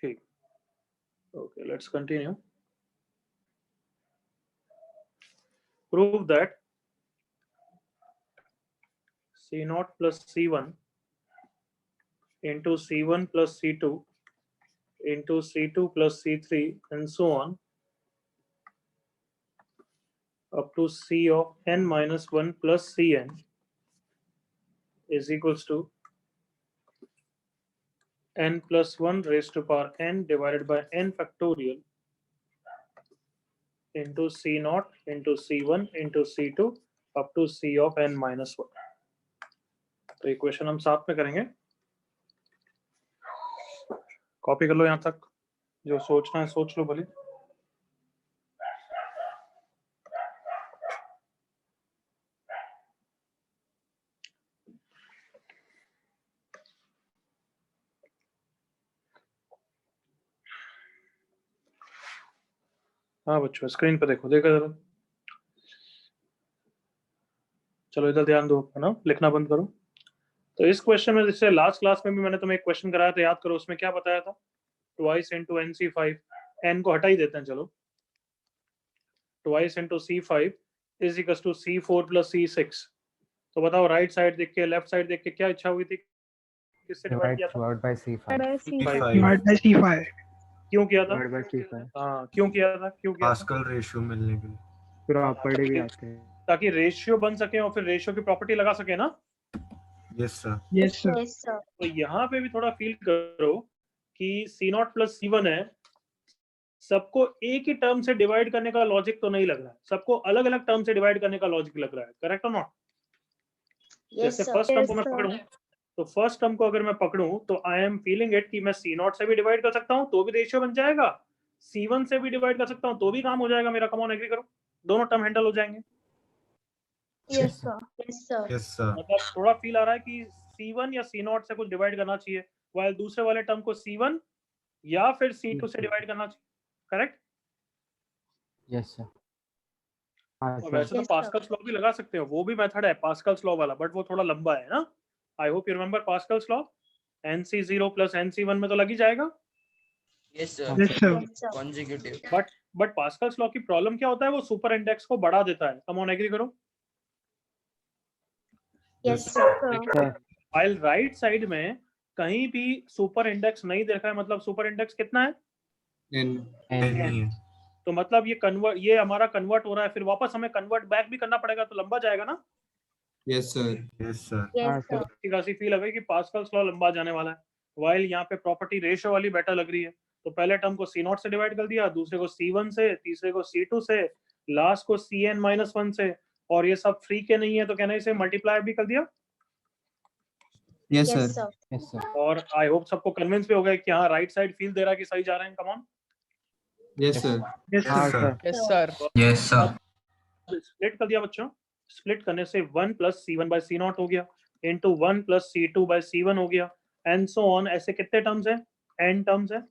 ठीक, okay, let's continue. Prove that C0 plus C1 into C1 plus C2 into C2 plus C3 and so on up to C of n minus 1 plus Cn is equals to n plus 1 raised to power n divided by n factorial into C0 into C1 into C2 up to C of n minus 1. तो equation हम साथ में करेंगे, copy कर लो यहाँ तक, जो सोचना है सोच लो भले। हाँ बच्चों, स्क्रीन पे देखो, देखो जरा, चलो इधर ध्यान दो, है ना, लिखना बंद करो। तो इस क्वेश्चन में, जैसे लास्ट क्लास में भी मैंने तुम्हें एक क्वेश्चन कराया था, याद करो, उसमें क्या बताया था, ट्वाइस इंटू NC5, n को हटा ही देते हैं, चलो, twice into C5 is equal to C4 plus C6। तो बताओ, राइट साइड देख के लेफ्ट साइड देख के क्या इच्छा हुई थी, किससे डिवाइड किया था? Divide by C5। Divide by C5। क्यों किया था? डिवाइड बाय C5 हाँ, क्यों किया था? क्यों किया था? पास्कल रेशियो मिलने के लिए, प्रॉपर्टी भी आते हैं, ताकि रेशियो बन सके और फिर रेशियो की प्रॉपर्टी लगा सके ना। Yes sir. Yes sir. तो यहाँ पे भी थोड़ा फील करो कि C0 प्लस C1 है, सबको एक ही टर्म से डिवाइड करने का लॉजिक तो नहीं लग रहा है, सबको अलग अलग टर्म से डिवाइड करने का लॉजिक लग रहा है, करेक्ट और नॉट? जैसे फर्स्ट टर्म को मैं पकड़ूं, तो फर्स्ट टर्म को अगर मैं पकड़ूं तो आई एम फीलिंग इट कि मैं C0 से भी डिवाइड कर सकता हूं तो भी रेशियो बन जाएगा, C1 से भी डिवाइड कर सकता हूं तो भी काम हो जाएगा मेरा। कम ऑन, एग्री करो, दोनों टर्म हैंडल हो जाएंगे। Yes sir. Yes sir. मतलब थोड़ा फील आ रहा है कि C1 या C0 से कुछ डिवाइड करना चाहिए, वाइल दूसरे वाले टर्म को C1 या फिर C2 से डिवाइड करना चाहिए, करेक्ट? Yes sir. वैसे तो पास्कल्स लॉ भी लगा सकते हो, वो भी मेथड है पास्कल्स लॉ वाला, बट वो थोड़ा लंबा है ना। I hope you remember Pascal's law, NC0 plus NC1 में तो लग ही जाएगा। Yes sir, consecutive. But Pascal's law की प्रॉब्लम क्या होता है, वो सुपर इंडेक्स को बढ़ा देता है। कम ऑन, एग्री करो। Yes sir. While right side में कहीं भी सुपर इंडेक्स नहीं देखा है, मतलब सुपर इंडेक्स कितना है? नहीं, तो मतलब ये हमारा कन्वर्ट हो रहा है, फिर वापस हमें कन्वर्ट बैक भी करना पड़ेगा, तो लंबा जाएगा ना। Yes sir. Yes sir. अच्छी खासी फील है कि पास्कल्स लॉ लंबा जाने वाला है। वाइल यहाँ पे प्रॉपर्टी रेशियो वाली बेटर लग रही है, तो पहले टर्म को C0 से डिवाइड कर दिया, दूसरे को C1 से, तीसरे को C2 से, लास्ट को Cn माइनस 1 से, और ये सब फ्री के नहीं है तो कहना इसे मल्टीप्लाई भी कर दिया। Yes sir. Yes sir. और आई होप सबको कन्विंस भी हो गए कि हाँ राइट साइड फील दे रहा है कि सही जा रहे हैं। Come on, yes sir. Yes sir. Yes sir. Yes sir. Split कर दिया बच्चों, स्प्लिट करने से 1 प्लस C1 बाय C0 हो गया, into 1 plus C2 bye C1 हो गया, एंड सो ऑन। ऐसे कितने टर्म्स है? n टर्म्स है,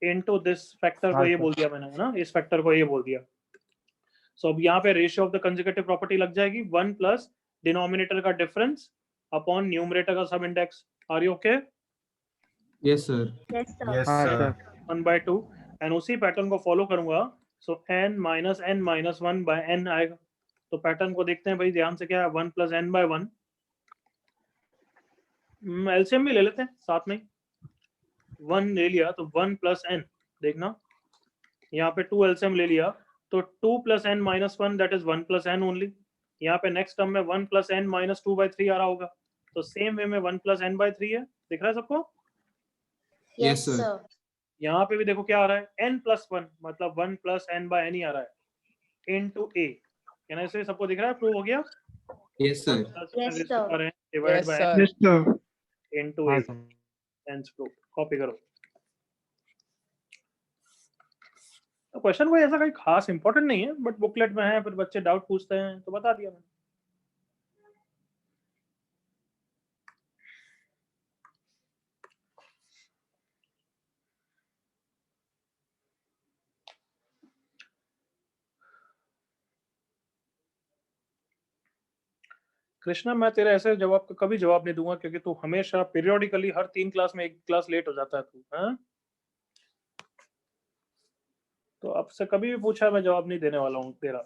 इनटू दिस फैक्टर को ये बोल दिया मैंने, है ना, इस फैक्टर को ये बोल दिया। सो अब यहाँ पे ratio of the consecutive property लग जाएगी, 1 प्लस डिनोमिनेटर का डिफरेंस अपॉन न्यूमरेटर का sub index. Are you okay? Yes sir. Yes yes sir. Sir. 1/2, and उसी पैटर्न को फॉलो करूंगा, so n minus n minus 1 by n आएगा। तो pattern को देखते हैं भाई ध्यान से, क्या है, 1 प्लस n बाय 1। एलसीएम भी ले लेते हैं साथ में, 1 ले लिया तो 1 प्लस n, देखना यहाँ पे 2 एलसीएम ले लिया तो 2 plus n minus 1 that is 1 plus n only. यहाँ पे नेक्स्ट टर्म में 1 प्लस n माइनस 2/3 आ रहा होगा, तो सेम वे में 1 प्लस n/3 है, दिख रहा है सबको? Yes sir. यहाँ पे भी देखो क्या आ रहा है, n प्लस 1, मतलब 1 प्लस n/n ही आ रहा है, इनटू a, कहना इसे सबको दिख रहा है, प्रूव हो गया। Yes sir. Divide by sir. Yes sir. Into a, hence prove. Copy करो। तो क्वेश्चन कोई ऐसा कोई खास इंपॉर्टेंट नहीं है, बट बुकलेट में है, फिर बच्चे डाउट पूछते हैं तो बता दिया मैंने। कृष्णा मैं तेरा ऐसे जवाब का कभी जवाब नहीं दूंगा, क्योंकि तू हमेशा पीरियोडिकली हर 3 क्लास में 1 क्लास लेट हो जाता है तू, हाँ? तो अब से कभी भी पूछा मैं जवाब नहीं देने वाला हूँ तेरा,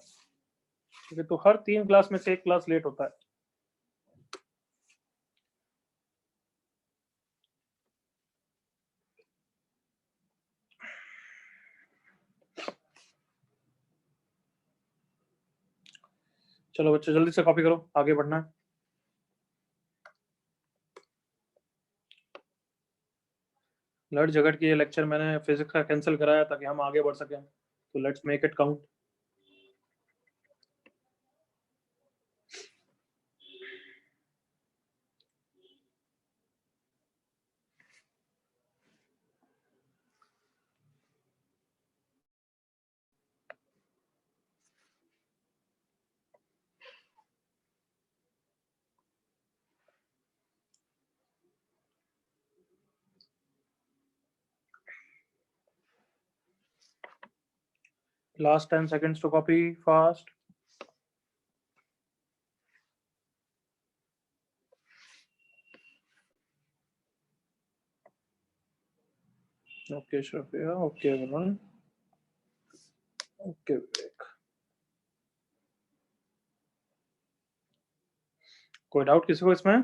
क्योंकि तू हर 3 क्लास में से 1 क्लास लेट होता है। चलो बच्चे जल्दी से कॉपी करो, आगे बढ़ना है। लड़ झगड़ के ये लेक्चर मैंने फिजिक्स का कैंसिल कराया ताकि हम आगे बढ़ सकें, तो let's make it count. Last 10 seconds to copy fast. Okay, Shafia. Okay, everyone. Okay, Vivek. कोई डाउट किसी को इसमें?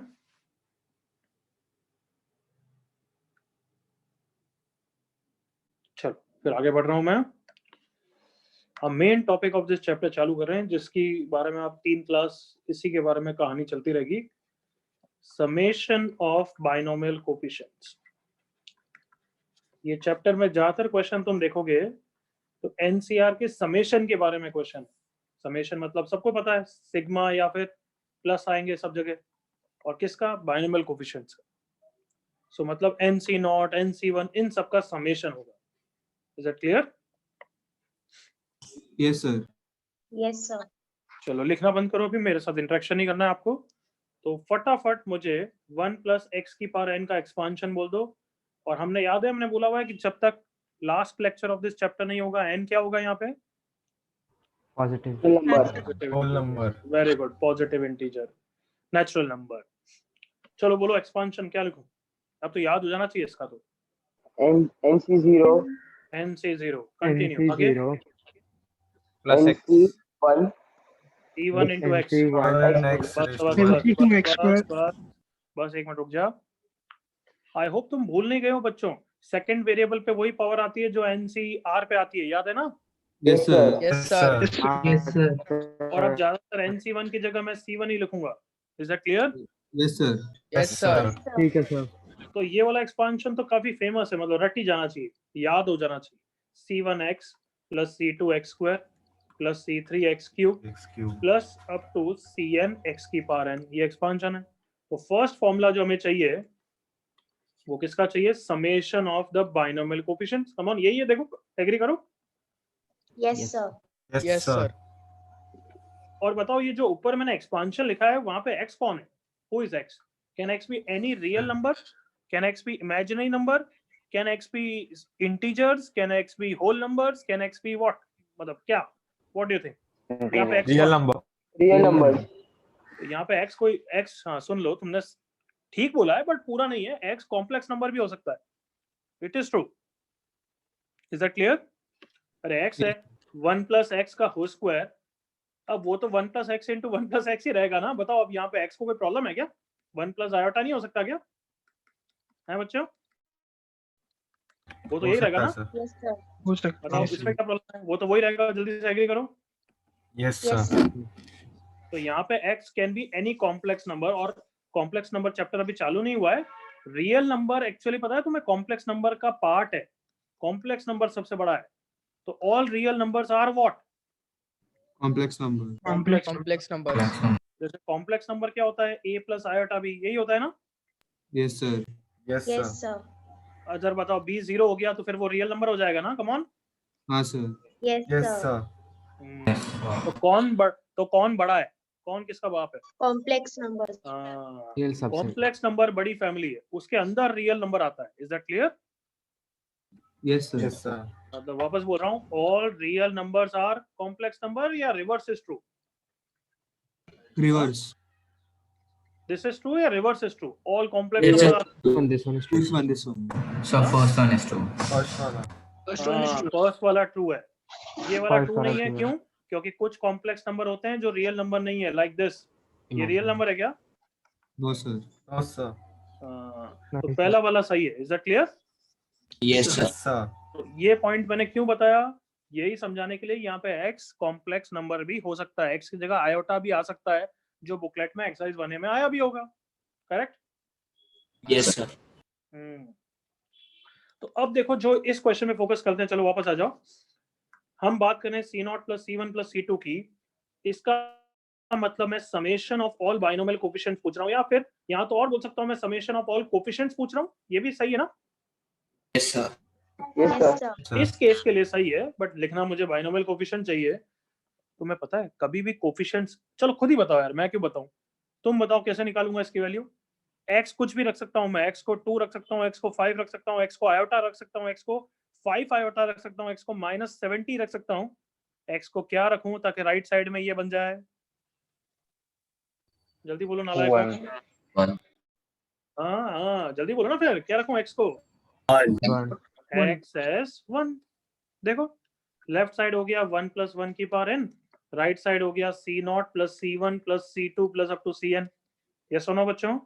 चलो फिर आगे बढ़ रहा हूं मैं। हम main topic of this chapter चालू कर रहे हैं, जिसकी बारे में आप 3 क्लास इसी के बारे में कहानी चलती रहेगी। Summation of binomial coefficients. ये चैप्टर में ज्यादातर क्वेश्चन तुम देखोगे तो एनसीआर के समेशन के बारे में क्वेश्चन। समेशन मतलब सबको पता है, सिग्मा या फिर प्लस आएंगे सब जगह, और किसका? बाइनोमियल कोफिशिएंट्स का। सो मतलब NC0, NC1 इन सब का समेशन होगा। Is it clear? Yes sir. Yes, sir. चलो लिखना बंद करो, अभी मेरे साथ इंटरेक्शन नहीं करना है आपको। तो फटाफट मुझे 1 + x की पावर n का एक्सपांशन बोल दो। और हमने याद है, हमने बोला हुआ है कि जब तक last lecture of this chapter नहीं होगा, n क्या होगा यहाँ पे? Positive whole number. Very good, positive integer, natural number. चलो बोलो एक्सपांशन क्या लिखूं? अब तो याद हो जाना चाहिए इसका। तो NC0 n से 0 कंटिन्यू आगे। NC0 plus x NC1 C1 into x। बस 1 मिनट रुक जा। आई होप तुम भूल नहीं गए हो बच्चों, सेकंड वेरिएबल पे वही पावर आती है जो NCR पे आती है, याद है ना? Yes sir. Yes, sir. Yes, sir. और अब ज्यादातर NC1 की जगह मैं C1 ही लिखूंगा। Is that clear? Yes sir. Yes, sir. ठीक है सर। तो ये वाला एक्सपांशन तो काफी फेमस है, मतलब रट ही जाना चाहिए, याद हो जाना चाहिए। C1x + C2x² + C3x³ plus up to Cn x की पावर n, ये एक्सपांशन है। तो फर्स्ट फॉर्मूला जो हमें चाहिए वो किसका चाहिए? Summation of the binomial coefficients. Come on, यही है, देखो एग्री करो। Yes, sir. Yes, sir. और बताओ ये जो ऊपर मैंने एक्सपांशन लिखा है वहां पे x कौन है? Who is x? Can x be any real number? Can x be imaginary number? Can x be integers? Can x be whole numbers? Can x be what? मतलब क्या? What do you think? यहाँ पे x real number. Real number. यहाँ पे x कोई x, हाँ सुन लो, तुमने ठीक बोला है बट पूरा नहीं है। x कॉम्प्लेक्स नंबर भी हो सकता है। It is true. Is that clear? अरे x है 1 + x का होल स्क्वायर, अब वो तो 1 + x × 1 + x ही रहेगा ना। बताओ अब यहाँ पे x को कोई प्रॉब्लम है क्या? 1 + आयोटा नहीं हो सकता क्या? है बच्चों? वो तो यही रहेगा ना। Yes, sir. बताओ इसमें क्या प्रॉब्लम है? वो तो वही रहेगा। जल्दी से एग्री करो। Yes Yes, sir. sir. तो यहाँ पे x can be any complex number, और कॉम्प्लेक्स नंबर चैप्टर अभी चालू नहीं हुआ है। रियल नंबर एक्चुअली पता है तुम्हें कॉम्प्लेक्स नंबर का पार्ट है। कॉम्प्लेक्स नंबर सबसे बड़ा है। तो all real numbers are what? Complex number. Complex numbers. जैसे कॉम्प्लेक्स नंबर क्या होता है? a + आयोटा b, यही होता है ना। Yes sir. Yes Yes, sir. sir. अगर बताओ b 0 हो गया तो फिर वो रियल नंबर हो जाएगा ना। Come on. हाँ sir. Yes, yes sir. Sir. तो कौन बड़ा है? कौन किसका बाप है? Complex numbers. रियल सबसे कॉम्प्लेक्स नंबर बड़ी फैमिली है, उसके अंदर रियल नंबर आता है। Is that clear? Yes sir. Yes sir. मतलब वापस बोल रहा हूँ, all real numbers are complex number, या reverse is true? Reverse. This is true या reverse is true? All complex This is numbers This one, this one is true. This one. So first one is true. First one. First वाला true है, ये वाला First true वाला नहीं है। true है। क्यों? क्योंकि कुछ कॉम्प्लेक्स नंबर होते हैं जो रियल नंबर नहीं है, लाइक दिस। ये रियल नंबर है क्या? No, sir. No, sir. तो Nice. पहला वाला सही है। Is that clear? Yes, sir. Yes, sir. तो ये पॉइंट मैंने क्यों बताया, यही समझाने के लिए। यहाँ पे x कॉम्प्लेक्स नंबर भी हो सकता है, x की जगह आयोटा भी आ सकता है, जो बुकलेट में एक्सरसाइज 1 में आया भी होगा। करेक्ट? Yes, sir. तो अब देखो, जो इस क्वेश्चन में फोकस करते हैं, चलो वापस आ जाओ। हम बात करें C0 plus C1 plus C2 की। इसका मतलब मैं summation of all binomial coefficients पूछ रहा हूँ, या फिर यहाँ तो और बोल सकता हूँ मैं समेशन ऑफ ऑल कोफिशिएंट्स पूछ रहा हूँ। ये भी सही है ना? Yes, sir. Yes, Yes, sir. sir. इस केस के लिए सही है, बट लिखना मुझे बाइनोमियल कोफिशिएंट चाहिए। तो मैं, पता है, कभी भी कोफिशिएंट्स, चलो खुद ही बताओ यार, मैं क्यों बताऊं, तुम बताओ कैसे निकालूंगा इसकी वैल्यू। x कुछ भी रख सकता हूं मैं, x को 2 रख सकता हूं, x को 5 रख सकता हूं, x को आयोटा रख सकता हूं, x को 5 आयोटा रख सकता हूं, x को -70 रख सकता हूं। x को क्या रखूं ताकि राइट साइड में ये बन जाए? जल्दी बोलो नालायक। One. हाँ जल्दी बोलो ना, फिर क्या रखूं x को? One. x S 1। देखो, लेफ्ट साइड हो गया 1 + 1 की पावर n, राइट साइड हो गया C0 + C1 + C2 + up to Cn। ये सुनो बच्चों,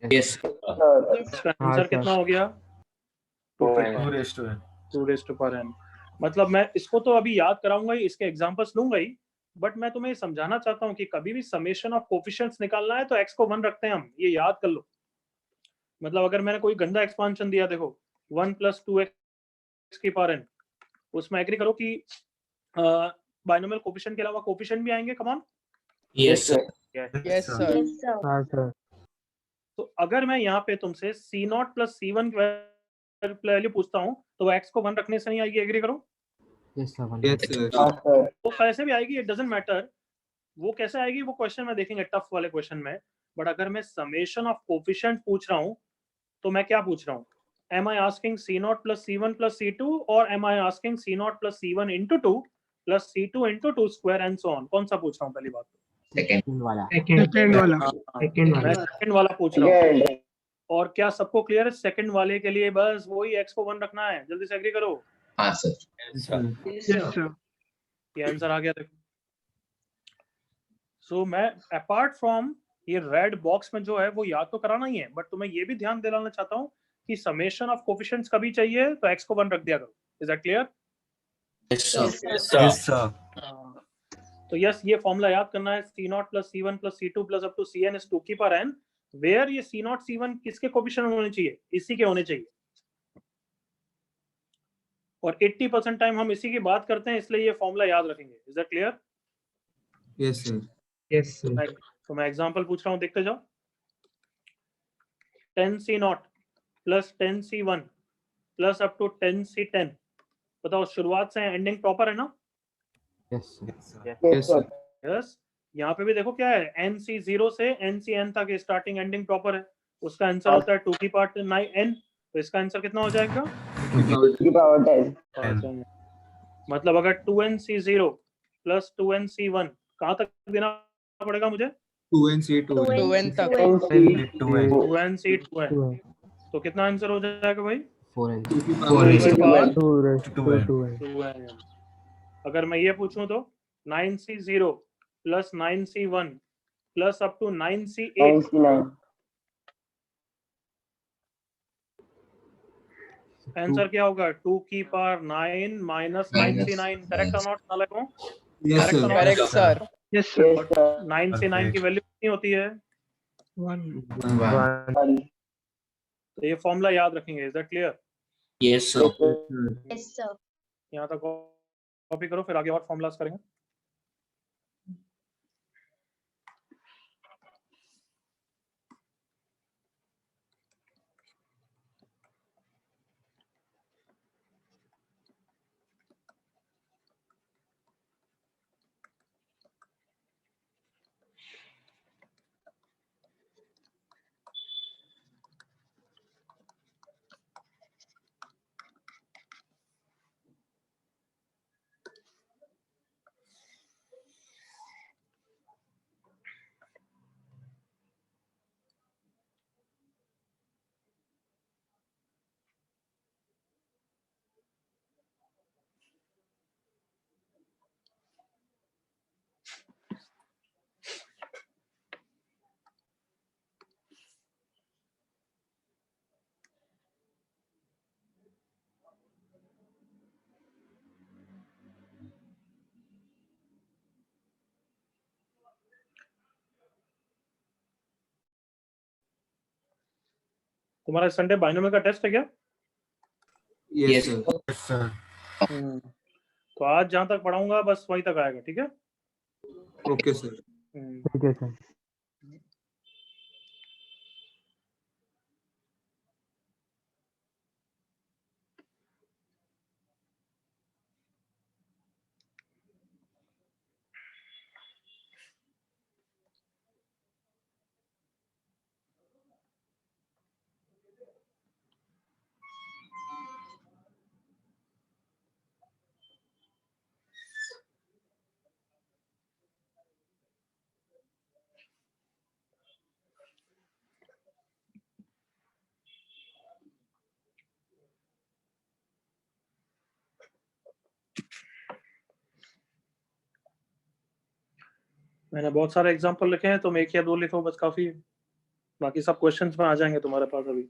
Yes, sir. Sir. इसका आंसर कितना हो गया? 2 2 raised to n. raised to power n। मतलब मैं इसको तो अभी याद कराऊंगा ही, इसके एग्जांपल्स लूंगा ही, बट मैं तुम्हें समझाना चाहता हूं कि कभी भी समेशन ऑफ कोफिशिएंट्स निकालना है तो x को 1 रखते हैं हम, ये याद कर लो। मतलब अगर मैंने कोई गंदा एक्सपांशन दिया, देखो 1 + 2x की पावर n, उसमें एग्री करो कि बाइनोमियल कोफिशिएंट के अलावा कोफिशिएंट भी आएंगे। Come on. Yes, sir. Yes, sir. Yes, sir. हाँ sir. तो अगर मैं यहाँ पे तुमसे C0 + C1 की वैल्यू पूछता हूँ, तो x को 1 रखने से नहीं आएगी, एग्री करो। Yes sir. One. Yes, sir. Sir. वो कैसे भी आएगी, इट डजंट मैटर। वो कैसे आएगी वो क्वेश्चन में देखेंगे, टफ वाले क्वेश्चन में। बट अगर मैं समेशन ऑफ कोफिशिएंट पूछ रहा हूँ, तो मैं क्या पूछ रहा हूँ? Am I asking C0 + C1 + C2 और am I asking C0 + C1 × 2 + C2 × 2 square and so on? कौन सा पूछ रहा हूँ पहली बात? Second. वाला. सेकंड वाला मैं सेकंड वाला पूछ रहा हूँ। Second. और क्या सबको क्लियर है? सेकंड वाले के लिए बस वही x को 1 रखना है। जल्दी से एग्री करो। हाँ, sir. यस सर ये आंसर आ गया, देखो। सो मैं अपार्ट फ्रॉम ये रेड बॉक्स में जो है वो याद तो कराना ही है, बट तुम्हें ये भी ध्यान दिलाना चाहता हूँ कि समेशन ऑफ कोफिशिएंट्स कभी चाहिए तो x को 1 रख दिया करो। Is that clear? Yes, sir. Yes, sir. Yes, sir. तो यस, ये फॉर्मूला याद करना है। C0 + C1 + C2 + up to Cn is 2 की पावर n, वेयर ये C0 C1 किसके कोफिशिएंट होने चाहिए? इसी के होने चाहिए। और 80% टाइम हम इसी की बात करते हैं, इसलिए ये फॉर्मूला याद रखेंगे। Is that clear? Yes, sir. Yes sir तो मैं एग्जांपल पूछ रहा हूँ, देखते जाओ। 10C0 + 10C1 + up to 10C10। बताओ, शुरुआत से एंडिंग प्रॉपर है ना? Yes sir. Yes, sir. Yes. यहाँ पे भी देखो क्या है, NC0 से NCN तक स्टार्टिंग एंडिंग प्रॉपर है। उसका आंसर होता है 2 की पावर 9n। तो इसका आंसर कितना हो जाएगा? 2 की पावर 10. मतलब अगर 2NC0 + 2NC1 कहाँ तक देना पड़ेगा मुझे? 2NC2. 2n तक. 2NC2. 2NC2। तो कितना आंसर हो जाएगा भाई? 4 and 2 की 4 power raised to power 2n. 2n। अगर मैं ये पूछूं तो 9C0 + 9C1 + up to 9C8। 9C9. Answer क्या होगा? 2 की पावर 9 - 9C9। करेक्ट और नॉट? नालायकों, Yes, sir. Correct, sir. Yes sir Yes, sir. 9C9 की वैल्यू कितनी होती है? 1 1. 1. तो ये फॉर्मूला याद रखेंगे। Is that clear? Yes, sir. Yes, sir. Yes, sir. यहाँ तक कॉपी करो, फिर आगे और फॉर्मूलास करेंगे। तुम्हारा संडे बाइनोमियल का टेस्ट है क्या? Yes, sir. Yes, sir. तो आज जहां तक पढ़ाऊंगा बस वहीं तक आएगा, ठीक है? Okay, sir. ठीक है सर। मैंने बहुत सारे एग्जांपल लिखे हैं, तुम एक या दो लिखो बस काफी है, बाकी सब क्वेश्चंस में आ जाएंगे तुम्हारे पास अभी।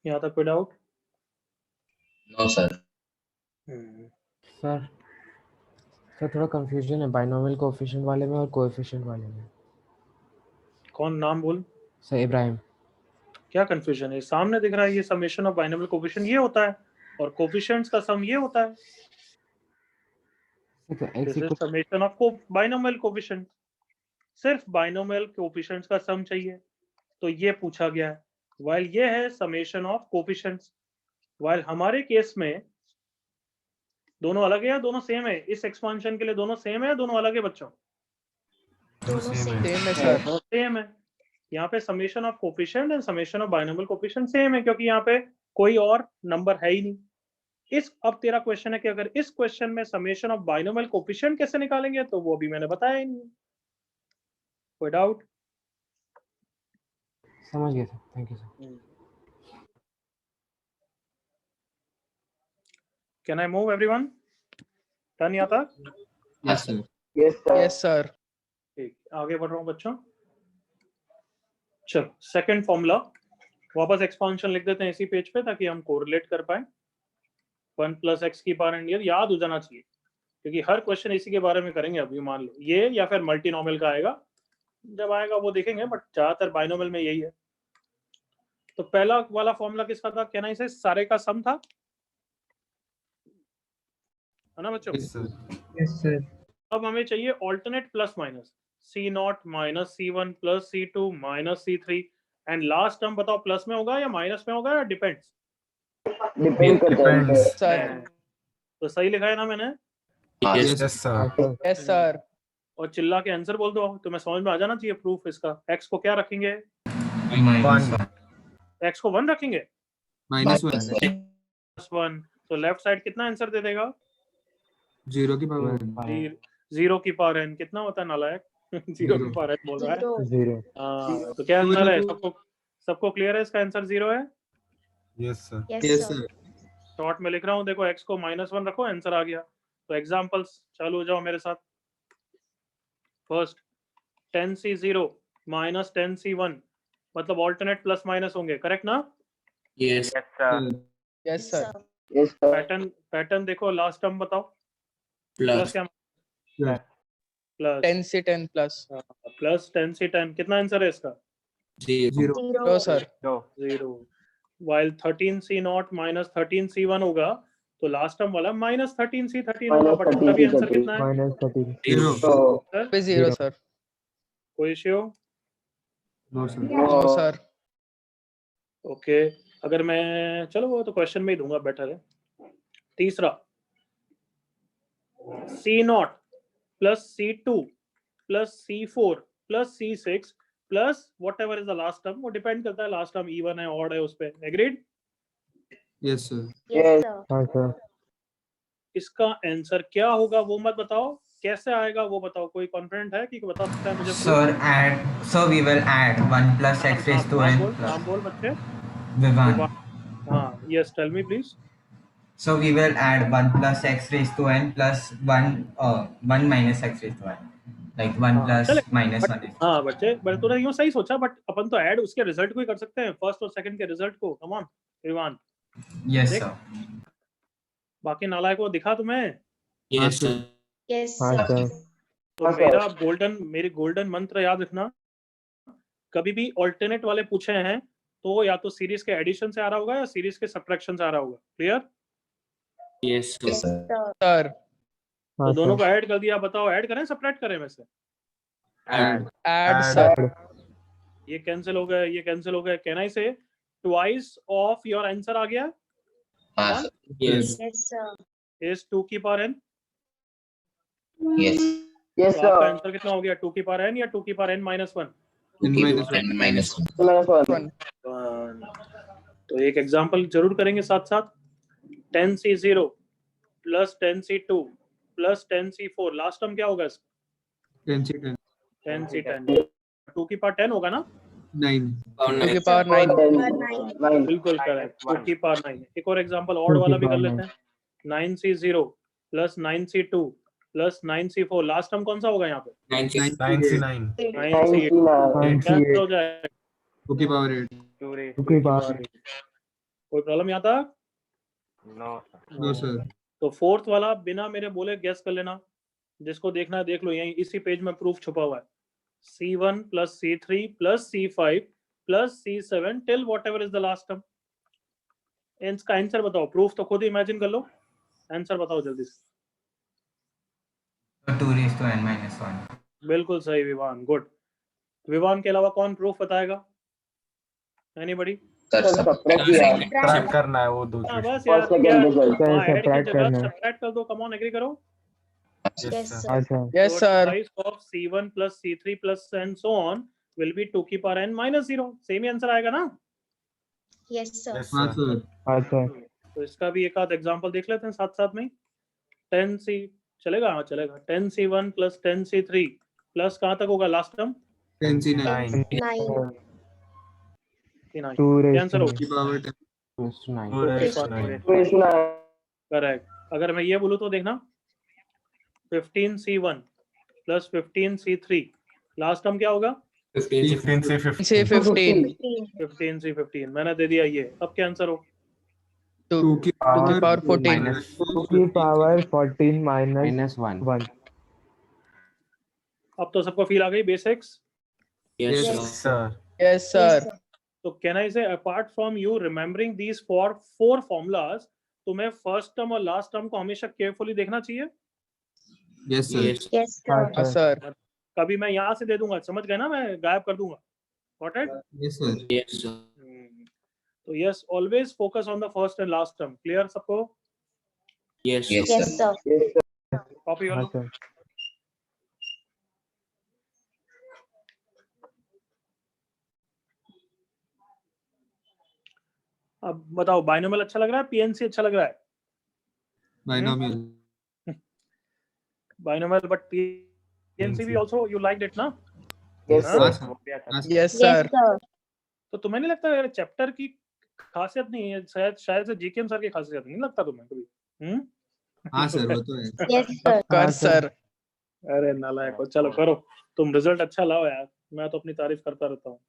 यहाँ तक कोई डाउट? No, sir. सर थोड़ा कंफ्यूजन है बाइनोमियल कोएफिशिएंट वाले में और कोएफिशिएंट वाले में। कौन नाम बोल? सर इब्राहिम। क्या कंफ्यूजन है? सामने दिख रहा है, ये समेशन ऑफ बाइनोमियल कोएफिशिएंट ये होता है और कोएफिशिएंट्स का सम ये होता है। This is summation of binomial coefficient. सिर्फ बाइनोमियल कोएफिशिएंट्स का सम चाहिए तो ये पूछा गया है, वाइल ये है समेशन ऑफ कोएफिशिएंट्स। वाइल हमारे केस में दोनों अलग है या दोनों सेम है? इस एक्सपांशन के लिए दोनों सेम है या दोनों अलग है बच्चों? दोनों Same सेम। सेम है सर। सेम है। यहाँ पे summation of coefficient and summation of binomial coefficient same है, क्योंकि यहाँ पे कोई और नंबर है ही नहीं। इस अब तेरा क्वेश्चन है कि अगर इस क्वेश्चन में समेशन ऑफ बाइनोमियल कोएफिशिएंट कैसे निकालेंगे, तो वो भी मैंने बताया ही नहीं। कोई डाउट? समझ गया sir, thank you sir. Can I move everyone? Done यहाँ तक? Yes, sir. Yes, sir. Yes sir. ठीक, आगे बढ़ रहा हूँ बच्चों। चलो सेकंड फॉर्मूला, वापस एक्सपांशन लिख देते हैं इसी पेज पे ताकि हम कोरिलेट कर पाए। 1 + x की पावर एंड याद हो जाना चाहिए, क्योंकि हर क्वेश्चन इसी के बारे में करेंगे। अभी मान लो ये या फिर मल्टीनोमियल का आएगा, जब आएगा वो देखेंगे, बट ज्यादातर बाइनोमियल में यही है। तो पहला वाला फॉर्मूला किसका था? कहना इसे सारे का सम था, है ना बच्चों? Yes, sir. Yes, sir. अब हमें चाहिए alternate plus minus, C0 - C1 + C2 - C3 and last term बताओ प्लस में होगा या माइनस में होगा या डिपेंड्स? Depend करता है Depends. sir. सर। तो सही लिखा है ना मैंने? Yes. Yes, sir. Yes sir. और चिल्ला के आंसर बोल दो, तुम्हें समझ में आ जाना चाहिए प्रूफ इसका। x को क्या रखेंगे? One. x को 1 रखेंगे, -1. +1। तो लेफ्ट साइड कितना आंसर दे देगा? 0 की पावर n. 0 की पावर n। कितना होता है नालायक? 0 की पावर n बोल रहा है। 0। हाँ, तो क्या आंसर है? सबको क्लियर है? इसका आंसर 0 है। Yes, sir. Yes, Yes, sir. sir. Short में लिख रहा हूँ, देखो x को -1 रखो, आंसर आ गया। तो एग्जांपल्स चालू हो जाओ मेरे साथ। फर्स्ट 10C0 - 10C1 मतलब ऑल्टरनेट प्लस माइनस होंगे, करेक्ट ना? Yes. Yes sir. Yes, sir. Pattern देखो, लास्ट टर्म बताओ। Plus Plus. क्या? Plus. प्लस 10 से 10 प्लस। प्लस 10 से 10 कितना आंसर है इसका? 0. 0। No sir. 0। while 13C0 - 13C1 होगा तो लास्ट टर्म वाला -13C13 होगा, बट उसका भी आंसर कितना है? -13। 0. सर पे 0 सर। कोई issue? No, sir. No sir. Okay, अगर मैं चलो वो तो क्वेश्चन में ही दूंगा, बेटर है। तीसरा C0 + C2 + C4 + C6 plus what ever is the last term, वो डिपेंड करता है लास्ट टर्म इवन है ऑड है उस पे। Agreed? Yes, sir. Yes, sir. हाँ सर। इसका आंसर क्या होगा वो मत बताओ, कैसे आएगा वो बताओ। कोई कॉन्फिडेंट है कि बता सकता है मुझे? So we will add 1 + x raised to n नाम बोल बच्चे। Vivan. हाँ, yes, tell me please. So we will add 1 + x raised to n plus 1 minus x raised to n. Like 1 plus minus 1 is. हाँ बच्चे, but तूने यूं सही सोचा, बट अपन तो ऐड उसके रिजल्ट को ही कर सकते हैं, फर्स्ट और सेकंड के रिजल्ट को। Come on, Vivan? Yes, देख, sir. बाकी नालायक को दिखा तुम्हें? Yes, sir. Yes, हाँ sir. सर तो हाँ, सर। मेरी गोल्डन मंत्र याद रखना, कभी भी ऑल्टरनेट वाले पूछे हैं तो या तो सीरीज के एडिशन से आ रहा होगा या सीरीज के सब्ट्रैक्शन से आ रहा होगा। Clear? Yes, sir. Yes, sir. Sir. तो हाँ दोनों सर को ऐड कर दिया, बताओ ऐड करें सब्ट्रैक्ट करें में से? Add. Add, sir. ये कैंसिल हो गए, ये कैंसिल हो गए। कैन आई से ट्वाइस ऑफ योर आंसर आ गया Ah, sir. Yes. Yes, sir. Is 2 की पावर n। Yes. Yes, तो आपका sir. आंसर कितना हो गया, 2 की पावर n या 2 की पावर n -1? N minus 1. -1. तो एक एग्जांपल जरूर करेंगे साथ साथ। 10c0 plus 10c2 plus 10c4, last term क्या होगा इसका? 10c10 10c10। 2 की पावर 10 होगा ना? 9 2 की power 9. 9. बिल्कुल करेक्ट, 2 की पावर 9। एक और एग्जांपल ऑड वाला भी कर लेते हैं। 9c0 plus 9c2 plus 9c4, last term कौन सा होगा यहाँ पे? 99 9c8। 99. कैंसिल हो जाएगा। 2 की पावर 8 2 की पावर कोई प्रॉब्लम यहाँ तक? No sir. तो फोर्थ वाला बिना मेरे बोले गैस कर लेना, जिसको देखना है देख लो, यहीं इसी पेज में प्रूफ छुपा हुआ है। C1 plus C3 plus C5 plus C7 till whatever is the last term. इसका आंसर बताओ, प्रूफ तो खुद इमेजिन कर लो, आंसर बताओ जल्दी से। 2 raised to n minus 1. बिल्कुल सही विवान, गुड। विवान के अलावा कौन प्रूफ बताएगा? एनीबडी? Sir, Sir, subtract किया। ट्रैक करना है वो दो हाँ चीज। बस यार, First, second क्या result. सर हाँ, ऐड की सब्ट्रैक्ट जगह करना है। सब्ट्रैक्ट कर दो। कम ऑन, एग्री करो। Yes, sir. हाँ sir Yes, sir. Twice of C1 plus C3 plus and so on will be 2 की पावर n minus 0। सेम ही आंसर आएगा ना? Yes, sir. हाँ सर। हाँ सर तो इसका भी एक आध एग्जांपल देख लेते हैं साथ साथ में। 10c चलेगा? हाँ चलेगा। 10c1 प्लस 10c3 प्लस कहाँ तक होगा लास्ट टर्म? 10c9 9. 9। 2 क्या raised आंसर to होगा? 2 की पावर 10 9 2 is 9. करेक्ट। अगर मैं ये बोलूँ तो देखना, 15c1 plus 15c3 last term क्या होगा? 15 15 से say 15 15. 15c15। मैंने दे दिया ये। अब क्या आंसर हो? 2 2 की की power 14. minus 2 की पावर 14 माइनस 1 अब तो सबको फील आ गई basics? Yes, Yes. sir. Sir. Yes, sir. तो कैन आई से apart from you remembering these for 4 formulas, तुम्हें फर्स्ट टर्म और लास्ट टर्म को हमेशा केयरफुली देखना चाहिए। Yes sir. Yes. Yes, हाँ sir. Sir Sir. कभी मैं यहाँ से दे दूंगा, समझ गए ना, मैं गायब कर दूंगा। Got it? Yes sir. Yes, sir. तो yes, always focus on the first and last term. Clear सबको? Yes, Yes, sir. sir. Yes, sir. Copy कर हाँ लो। सर अब बताओ, बाइनोमियल अच्छा लग रहा है, पीएनसी अच्छा लग रहा है? बाइनोमियल। बाइनोमियल बट पीएनसी भी आल्सो यू लाइक्ड इट ना? Yes, हाँ? sir. हाँ sir. Yes, Yes, sir. sir. तो तुम्हें नहीं लगता यार चैप्टर की खासियत नहीं है, शायद से जीकेएम सर की खासियत नहीं लगता तुम्हें कभी? हाँ सर, वो तो है। Yes, sir. कर sir. अरे नालायक हो, चलो करो, तुम रिजल्ट अच्छा लाओ यार, मैं तो अपनी तारीफ करता रहता हूँ।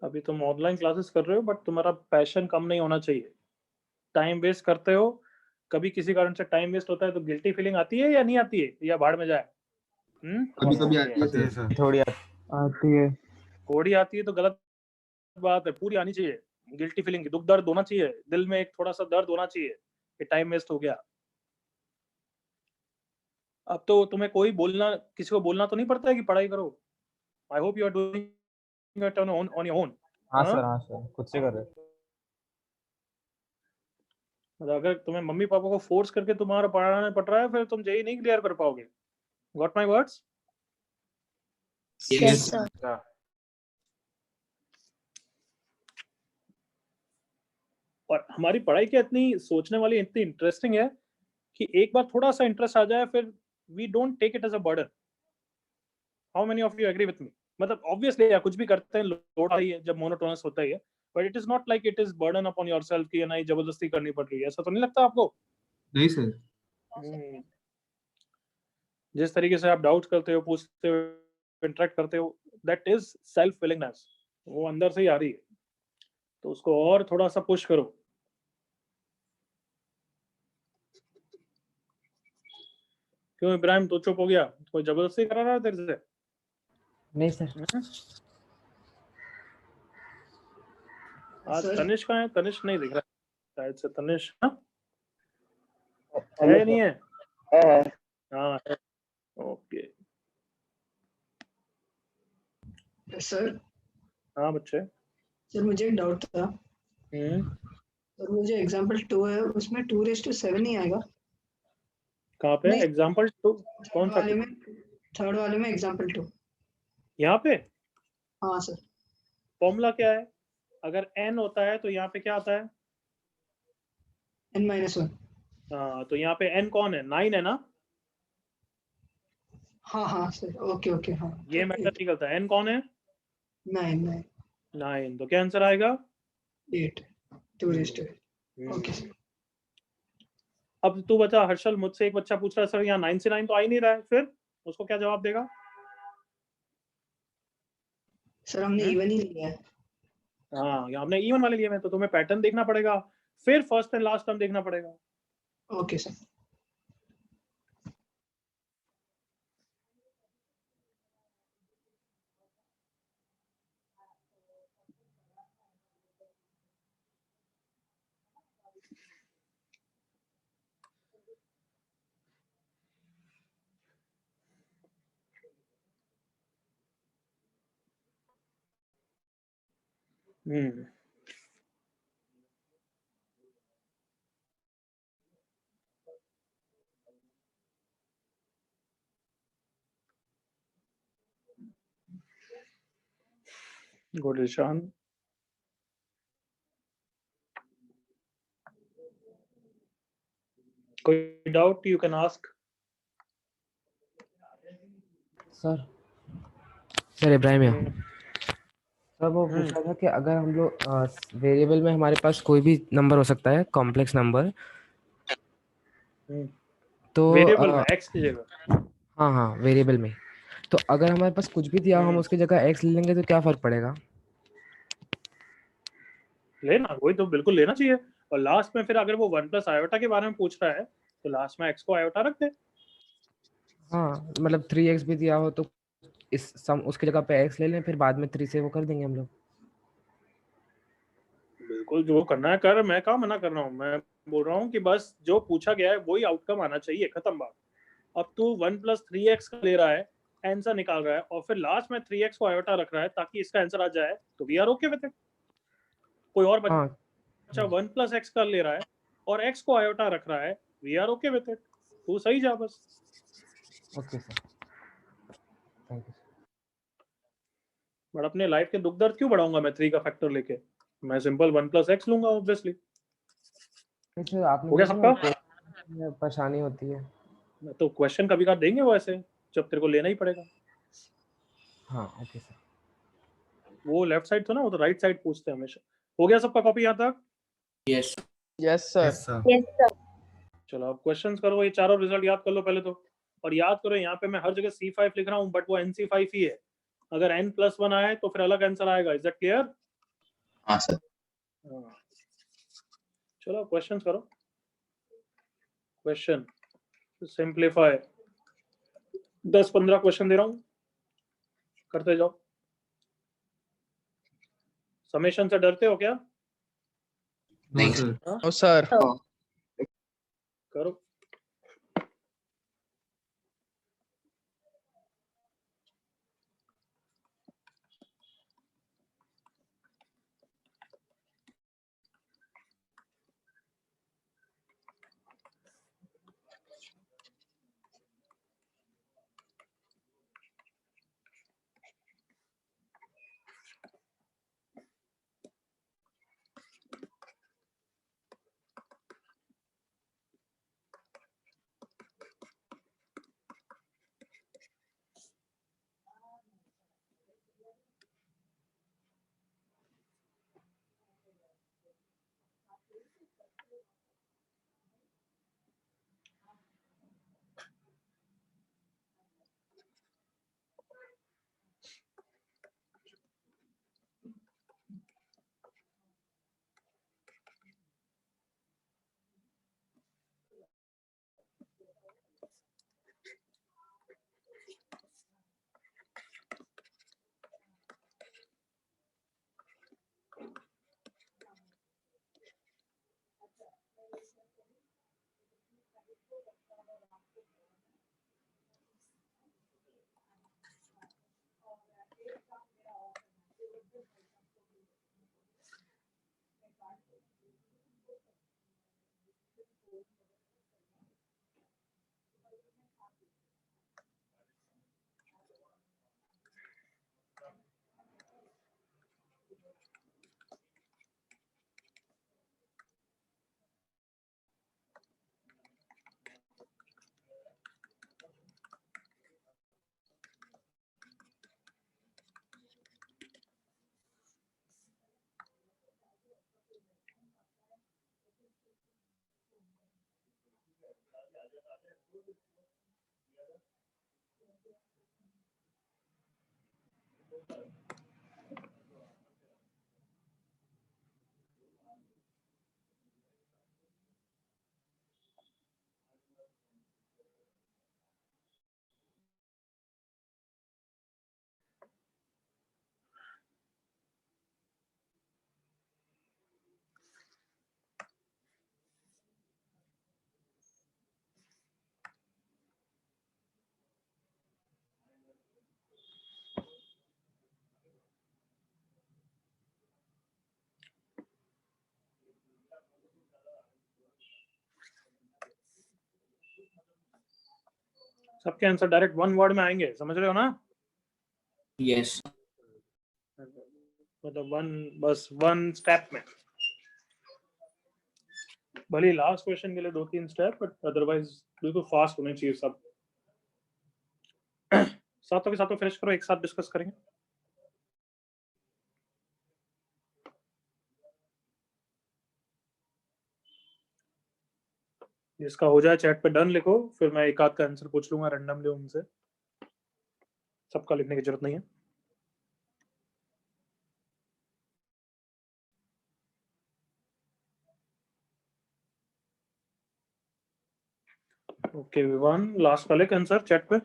अभी तुम ऑनलाइन क्लासेस कर रहे हो, बट तुम्हारा पैशन कम नहीं होना चाहिए। टाइम वेस्ट करते हो, कभी किसी कारण से टाइम वेस्ट होता है तो गिल्टी फीलिंग आती है या नहीं आती है, या भाड़ में जाए? कभी कभी आती है सर। सर। थोड़ी आती है थोड़ी आती है तो गलत बात है, पूरी आनी चाहिए। गिल्टी फीलिंग, दुख दर्द होना चाहिए, दिल में एक थोड़ा सा दर्द होना चाहिए कि टाइम वेस्ट हो गया। अब तो तुम्हें कोई बोलना, किसी को बोलना तो नहीं पड़ता है कि पढ़ाई करो। I hope you are doing it on your own. हाँ सर खुद से कर रहे। मतलब अगर तुम्हें मम्मी पापा को फोर्स करके तुम्हारा पढ़ाना पड़ रहा है, फिर तुम जेई नहीं क्लियर कर पाओगे। Got my words? Yes, sir. और हमारी पढ़ाई क्या इतनी सोचने वाली, इतनी इंटरेस्टिंग है कि एक बार थोड़ा सा इंटरेस्ट आ जाए, फिर we don't take it as a burden. How many of you agree with me? मतलब ऑब्वियसली यार कुछ भी करते हैं लोड आई है जब मोनोटोनस होता ही है, but it is not like it is burden upon yourself कि नहीं जबरदस्ती करनी पड़ रही है, ऐसा तो नहीं लगता आपको? नहीं सर। जिस तरीके से आप डाउट करते हो, पूछते हो, इंटरेक्ट करते हो, दैट इज सेल्फ विलिंगनेस, वो अंदर से ही आ रही है, तो उसको और थोड़ा सा पुश करो। क्यों इब्राहिम तो चुप हो गया? कोई जबरदस्ती करा रहा है तेरे से? नहीं सर। आज सर। तनिष्क कहाँ है? तनिष्क नहीं दिख रहा शायद से। तनिष्क हाँ? है नहीं है? है। हाँ है। ओके सर हाँ बच्चे। सर मुझे एक डाउट था सर, वो जो एग्जांपल 2 है उसमें 2�7 नहीं आएगा? कहाँ पे? नहीं। एग्जाम्पल 2 कौन सा? थर्ड वाले में एग्जांपल 2। यहाँ पे हाँ सर। फॉर्मूला क्या है? अगर n होता है तो यहाँ पे क्या आता है? n-1। हाँ तो यहाँ पे n कौन है? 9 है ना? हाँ हाँ सर, ओके ओके। हाँ ये मैटर नहीं करता, n कौन है? 9 9, तो क्या आंसर आएगा? 8 2:8। Okay sir. अब तू बता हर्षल, मुझसे एक बच्चा पूछ रहा है सर यहाँ 9 से 9 तो आ ही नहीं रहा है, फिर उसको क्या जवाब देगा? सर हमने इवन ही लिया है। हाँ यहाँ हमने इवन वाले लिए हैं, तो तुम्हें पैटर्न देखना पड़ेगा, फिर फर्स्ट एंड लास्ट टर्म देखना पड़ेगा। Okay sir. गुड ईशान। कोई doubt you can ask. Sir Ibrahim है सर। वो पूछ रहा था कि अगर हम लोग वेरिएबल में हमारे पास कोई भी नंबर हो सकता है, कॉम्प्लेक्स नंबर, तो वेरिएबल में x की जगह। हाँ हाँ वेरिएबल में, तो अगर हमारे पास कुछ भी दिया हम उसकी जगह x ले लेंगे तो क्या फर्क पड़ेगा? लेना, वही तो बिल्कुल लेना चाहिए। और लास्ट में फिर अगर वो 1 प्लस आयोटा के बारे में पूछ रहा है तो लास्ट में x को आयोटा रख दे। हाँ मतलब 3x भी दिया हो तो इस सम उसकी जगह पे x ले लें, फिर बाद में 3 से वो कर देंगे हम लोग। बिल्कुल जो करना है कर, मैं कहाँ मना कर रहा हूँ। मैं बोल रहा हूँ कि बस जो पूछा गया है वही आउटकम आना चाहिए, खत्म बात। अब तू 1 प्लस 3x का ले रहा है, आंसर निकाल रहा है, और फिर लास्ट में 3x को आयोटा रख रहा है ताकि इसका आंसर आ जाए, तो we are okay with it. कोई और बच्चा 1 प्लस x कर ले रहा है और x को आयोटा रख रहा है, we are okay with it. तू सही जा बस। Okay sir, thank you. But अपने लाइफ के दुख दर्द क्यों बढ़ाऊंगा मैं 3 का फैक्टर लेके? मैं सिंपल 1 प्लस x लूंगा ऑब्वियसली। सर आपने हो गया सबका? परेशानी होती है तो क्वेश्चन कभी का देंगे वो ऐसे, जब तेरे को लेना ही पड़ेगा। हाँ ओके सर। वो लेफ्ट साइड तो ना, वो तो राइट साइड पूछते हैं हमेशा। हो गया सबका कॉपी यहाँ तक? Yes Yes, sir. Yes, sir. चलो अब क्वेश्चंस करो, ये चारों रिजल्ट याद कर लो पहले तो। और याद करो यहाँ पे मैं हर जगह C5 लिख रहा हूँ, बट वो NC5 ही है। अगर n+1 आए तो फिर अलग आंसर आएगा। Is that clear? हाँ सर। चलो क्वेश्चंस करो। क्वेश्चन सिंपलीफाई, 10-15 क्वेश्चन दे रहा हूँ, करते जाओ। समेशन से डरते हो क्या? नहीं सर। No, sir. करो। सबके आंसर डायरेक्ट वन वर्ड में आएंगे, समझ रहे हो ना? यस मतलब बस वन स्टेप में, भले लास्ट क्वेश्चन के लिए 2-3 स्टेप, बट अदरवाइज बिल्कुल फास्ट होने चाहिए सब। सातों के सातों फिनिश करो, एक साथ डिस्कस करेंगे। जिसका हो जाए चैट पे डन लिखो, फिर मैं एक आध का आंसर पूछ लूंगा रैंडमली उनसे, सबका लिखने की जरूरत नहीं है। ओके विवान, लास्ट का लिख आंसर चैट पे।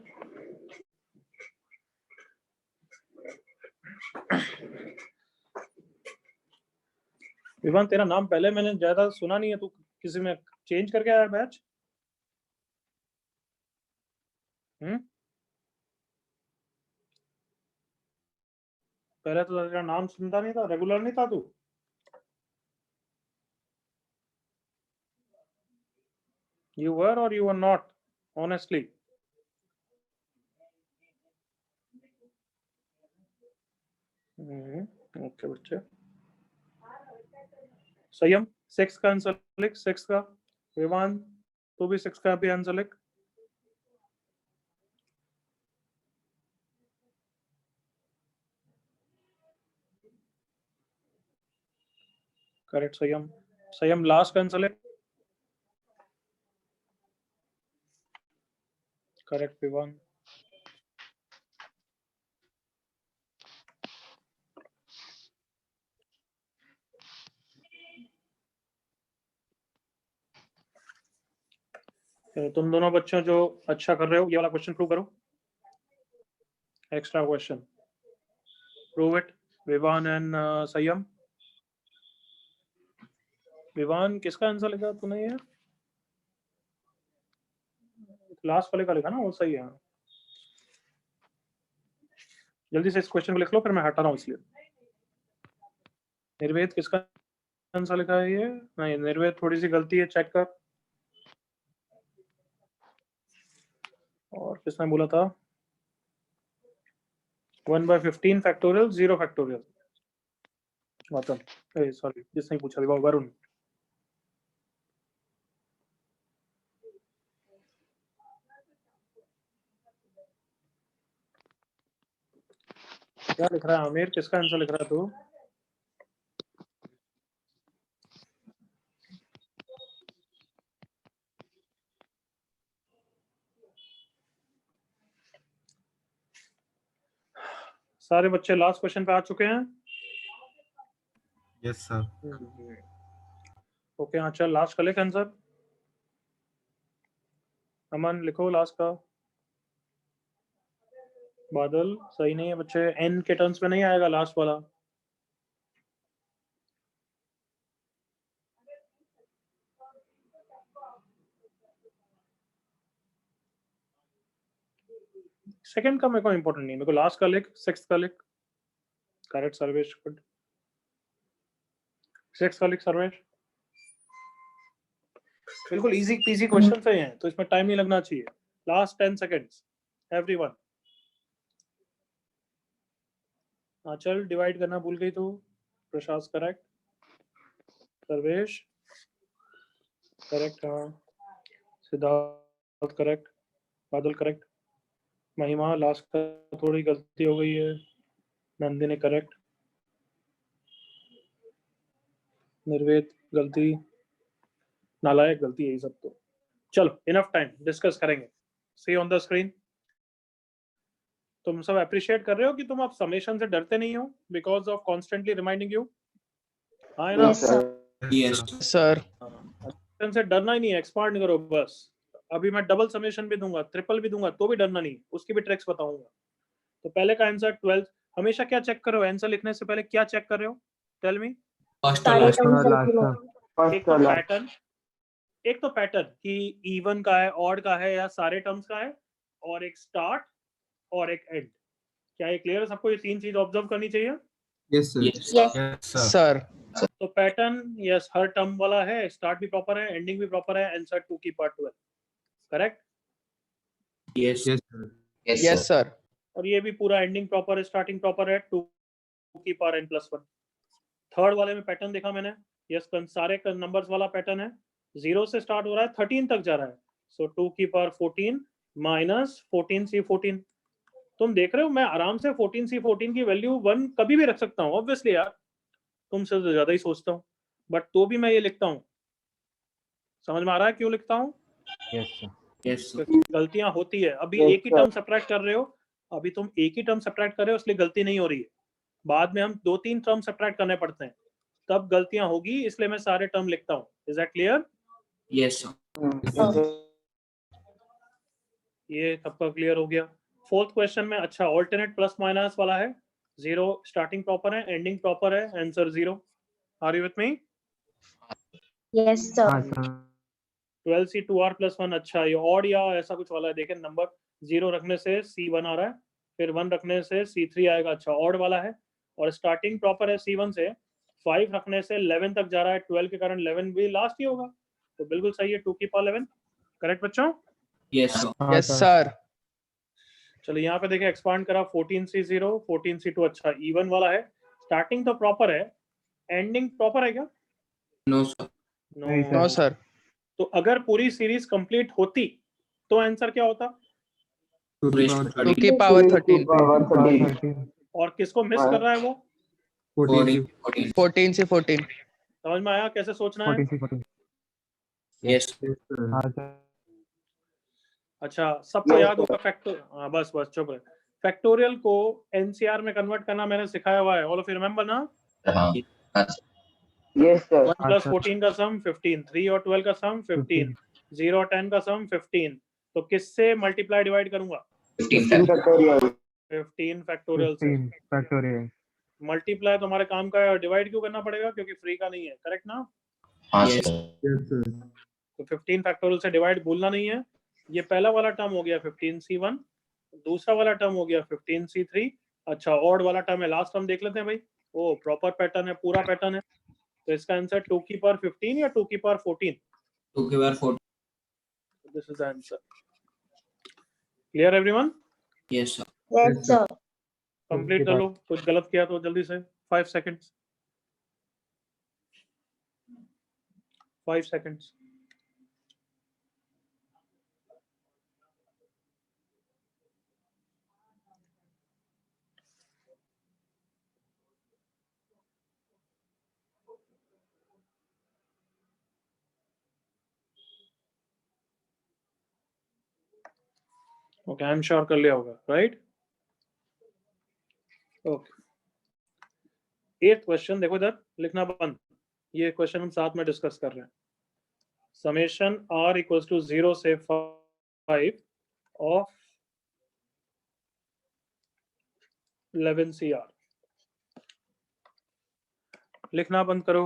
विवान तेरा नाम पहले मैंने ज्यादा सुना नहीं है, तू किसी में चेंज करके आया बैच? पहले तो तेरा नाम सुनता नहीं था, रेगुलर नहीं था तू? You were or you were not, honestly? Okay बच्चे। संयम 6 का आंसर लिख, 6 का। विवान तो भी 6 का भी आंसर लिख। करेक्ट संयम। संयम लास्ट का आंसर लिख। करेक्ट विवान। तुम दोनों बच्चों जो अच्छा कर रहे हो, ये वाला क्वेश्चन प्रूव करो। Extra question prove it, Vivan and Sanyam. Vivan किसका आंसर लिखा तूने? ये लास्ट वाले का लिखा ना, वो सही है। जल्दी से इस क्वेश्चन को लिख लो, फिर मैं हटा रहा हूँ इसलिए। निर्वेद किसका आंसर लिखा है? ये नहीं, निर्वेद थोड़ी सी गलती है, चेक कर। और किसने बोला था 1/15 फैक्टोरियल 0 फैक्टोरियल? गौतम, सॉरी जिसने पूछा भी, वरुण। क्या लिख रहा है आमिर? किसका आंसर लिख रहा है तू? सारे बच्चे लास्ट क्वेश्चन पे आ चुके हैं? Yes sir. ओके हाँ चल, लास्ट का लिख आंसर। अमन लिखो लास्ट का। बादल सही नहीं है बच्चे, एन के टर्म्स में नहीं आएगा लास्ट वाला। सेकंड का मेरे को इंपॉर्टेंट नहीं, मेरे को लास्ट का लिख, सिक्स्थ का लिख। Correct Sarvesh, good. सिक्स्थ का लिख सर्वेश। बिल्कुल इजी पीजी क्वेश्चन से हैं, तो इसमें टाइम नहीं लगना चाहिए। Last 10 seconds everyone. चल डिवाइड करना भूल गई तो प्रशास करेक्ट, सर्वेश करेक्ट, हाँ सिद्धार्थ करेक्ट, बादल करेक्ट, महिमा लास्ट का थोड़ी गलती हो गई है, नंदिनी करेक्ट, निर्वेद गलती, नालायक गलती, यही सब। तो चलो इनफ टाइम डिस्कस करेंगे। सी ऑन द स्क्रीन। तुम सब अप्रिशिएट कर रहे हो कि तुम आप समेशन से डरते नहीं हो because of constantly reminding you? हाँ है ना? Yes, sir. Yes. Sir summation से डरना ही नहीं है, एक्सपांड करो बस। अभी मैं डबल समेशन भी दूंगा, ट्रिपल भी दूंगा, तो भी डरना नहीं, उसकी भी ट्रिक्स बताऊंगा। तो पहले का आंसर 12। हमेशा क्या चेक करो आंसर लिखने से पहले, क्या चेक कर रहे हो? Tell me. First or last? एक तो पैटर्न, एक तो पैटर्न कि इवन का है, ऑड का है, या सारे टर्म्स का है, और एक स्टार्ट और एक एंड। क्या ये क्लियर है सबको? ये तीन चीज ऑब्जर्व करनी चाहिए। Yes, sir. Yes. Yes. Sir तो पैटर्न यस हर टर्म वाला है, स्टार्ट भी प्रॉपर है, एंडिंग भी प्रॉपर है, आंसर 2 की part 12 correct. Yes. Yes, sir. Yes sir और ये भी पूरा एंडिंग प्रॉपर है, स्टार्टिंग प्रॉपर है, 2 की पावर n+1। थर्ड वाले में पैटर्न देखा मैंने, यस सारे नंबर्स वाला पैटर्न है, 0 से स्टार्ट हो रहा है, 13 तक जा रहा है, सो 2 की पावर 14 माइनस 14c14। तुम देख रहे हो मैं आराम से 14c14 की वैल्यू 1 कभी भी रख सकता हूँ, ऑब्वियसली यार तुमसे तो ज्यादा ही सोचता हूँ, बट तो भी मैं ये लिखता हूँ। समझ में आ रहा है क्यों लिखता हूँ? Yes sir. Yes. sir. गलतियां होती है। अभी एक ही टर्म सब्ट्रैक्ट कर रहे हो, अभी तुम एक ही टर्म सब्ट्रैक्ट कर रहे हो, इसलिए गलती नहीं हो रही है। बाद में हम 2-3 टर्म सब्ट्रैक्ट करने पड़ते हैं, तब गलतियां होगी, इसलिए मैं सारे टर्म लिखता हूँ। Is that clear? Yes. sir. ये सबका क्लियर हो गया। फोर्थ क्वेश्चन में अच्छा ऑल्टरनेट प्लस माइनस वाला है, 0 स्टार्टिंग प्रॉपर है, एंडिंग प्रॉपर है, answer 0। Are you with me? Yes, sir. 12c2r+1। अच्छा ये ऑड या ऐसा कुछ वाला है, देखें नंबर 0 रखने से c1 आ रहा है, फिर 1 रखने से c3 आएगा। अच्छा ऑड वाला है, और स्टार्टिंग प्रॉपर है c1 से, 5 रखने से 11 तक जा रहा है, 12 के कारण 11 भी लास्ट ही होगा, तो बिल्कुल सही है, 2 की पावर 11 करेक्ट बच्चों। Yes. sir. यस सर चलो यहाँ पे देखें एक्सपांड करा, 14c0 14c2। अच्छा इवन वाला है, स्टार्टिंग तो प्रॉपर है, एंडिंग प्रॉपर है क्या? No, sir. नो सर तो अगर पूरी सीरीज कंप्लीट होती तो आंसर क्या होता? 2 की Raised power to 2 की पावर 13 और किसको मिस कर रहा है वो? 14. 14. 14 से 14 समझ में आया कैसे सोचना है? Yes. Yes, sir. अच्छा सबको याद होगा फैक्टर, हाँ बस बस चुप रहे। फैक्टोरियल को एनसीआर में कन्वर्ट करना मैंने सिखाया हुआ है, ऑल ऑफ यू रिमेंबर ना? Yes, sir. 1 + 14 का सम 15, 3 और 12 का सम 15, 0 और 10 का सम 15। तो किससे मल्टीप्लाई डिवाइड करूंगा? 15. 15 फैक्टोरियल से। फैक्टोरियल। मल्टीप्लाई तो हमारे काम का है, डिवाइड क्यों करना पड़ेगा? क्योंकि फ्री का नहीं है, करेक्ट ना? Yes. Yes, sir. तो 15 फैक्टोरियल से डिवाइड भूलना नहीं है। ये पहला वाला टर्म हो गया 15c1, दूसरा वाला टर्म हो गया 15c3। अच्छा ऑड वाला टर्म है, लास्ट टर्म देख लेते हैं भाई। ओ प्रॉपर पैटर्न है, पूरा पैटर्न है, तो इसका आंसर 2 की पावर 15 या 2 की पावर 14? 2 की power 14. This is the answer. Clear everyone? Yes, sir. Yes, sir. Complete कर लो, कुछ गलत किया तो जल्दी से 5 seconds 5 seconds. Okay I am sure कर लिया होगा, राइट? ओके 8th क्वेश्चन देखो इधर, लिखना बंद, ये क्वेश्चन हम साथ में डिस्कस कर रहे हैं। समेशन r = 0 से 5 ऑफ 11cr। लिखना बंद करो।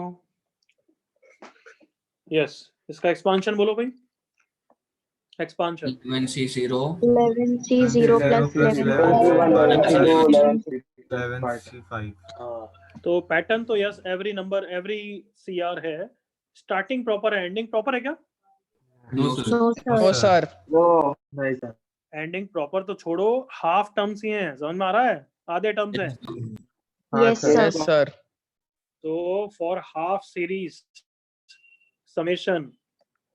यस इसका एक्सपांशन बोलो भाई, expansion 11C0 11C0 plus 11C5 तो पैटर्न तो yes every number every CR है, स्टार्टिंग प्रॉपर है, एंडिंग प्रॉपर है क्या? No sir. No, sir. No sir ending proper तो छोड़ो, हाफ टर्म्स ही हैं, समझ में आ रहा है? आधे टर्म्स हैं। Yes, sir. यस सर तो for half series summation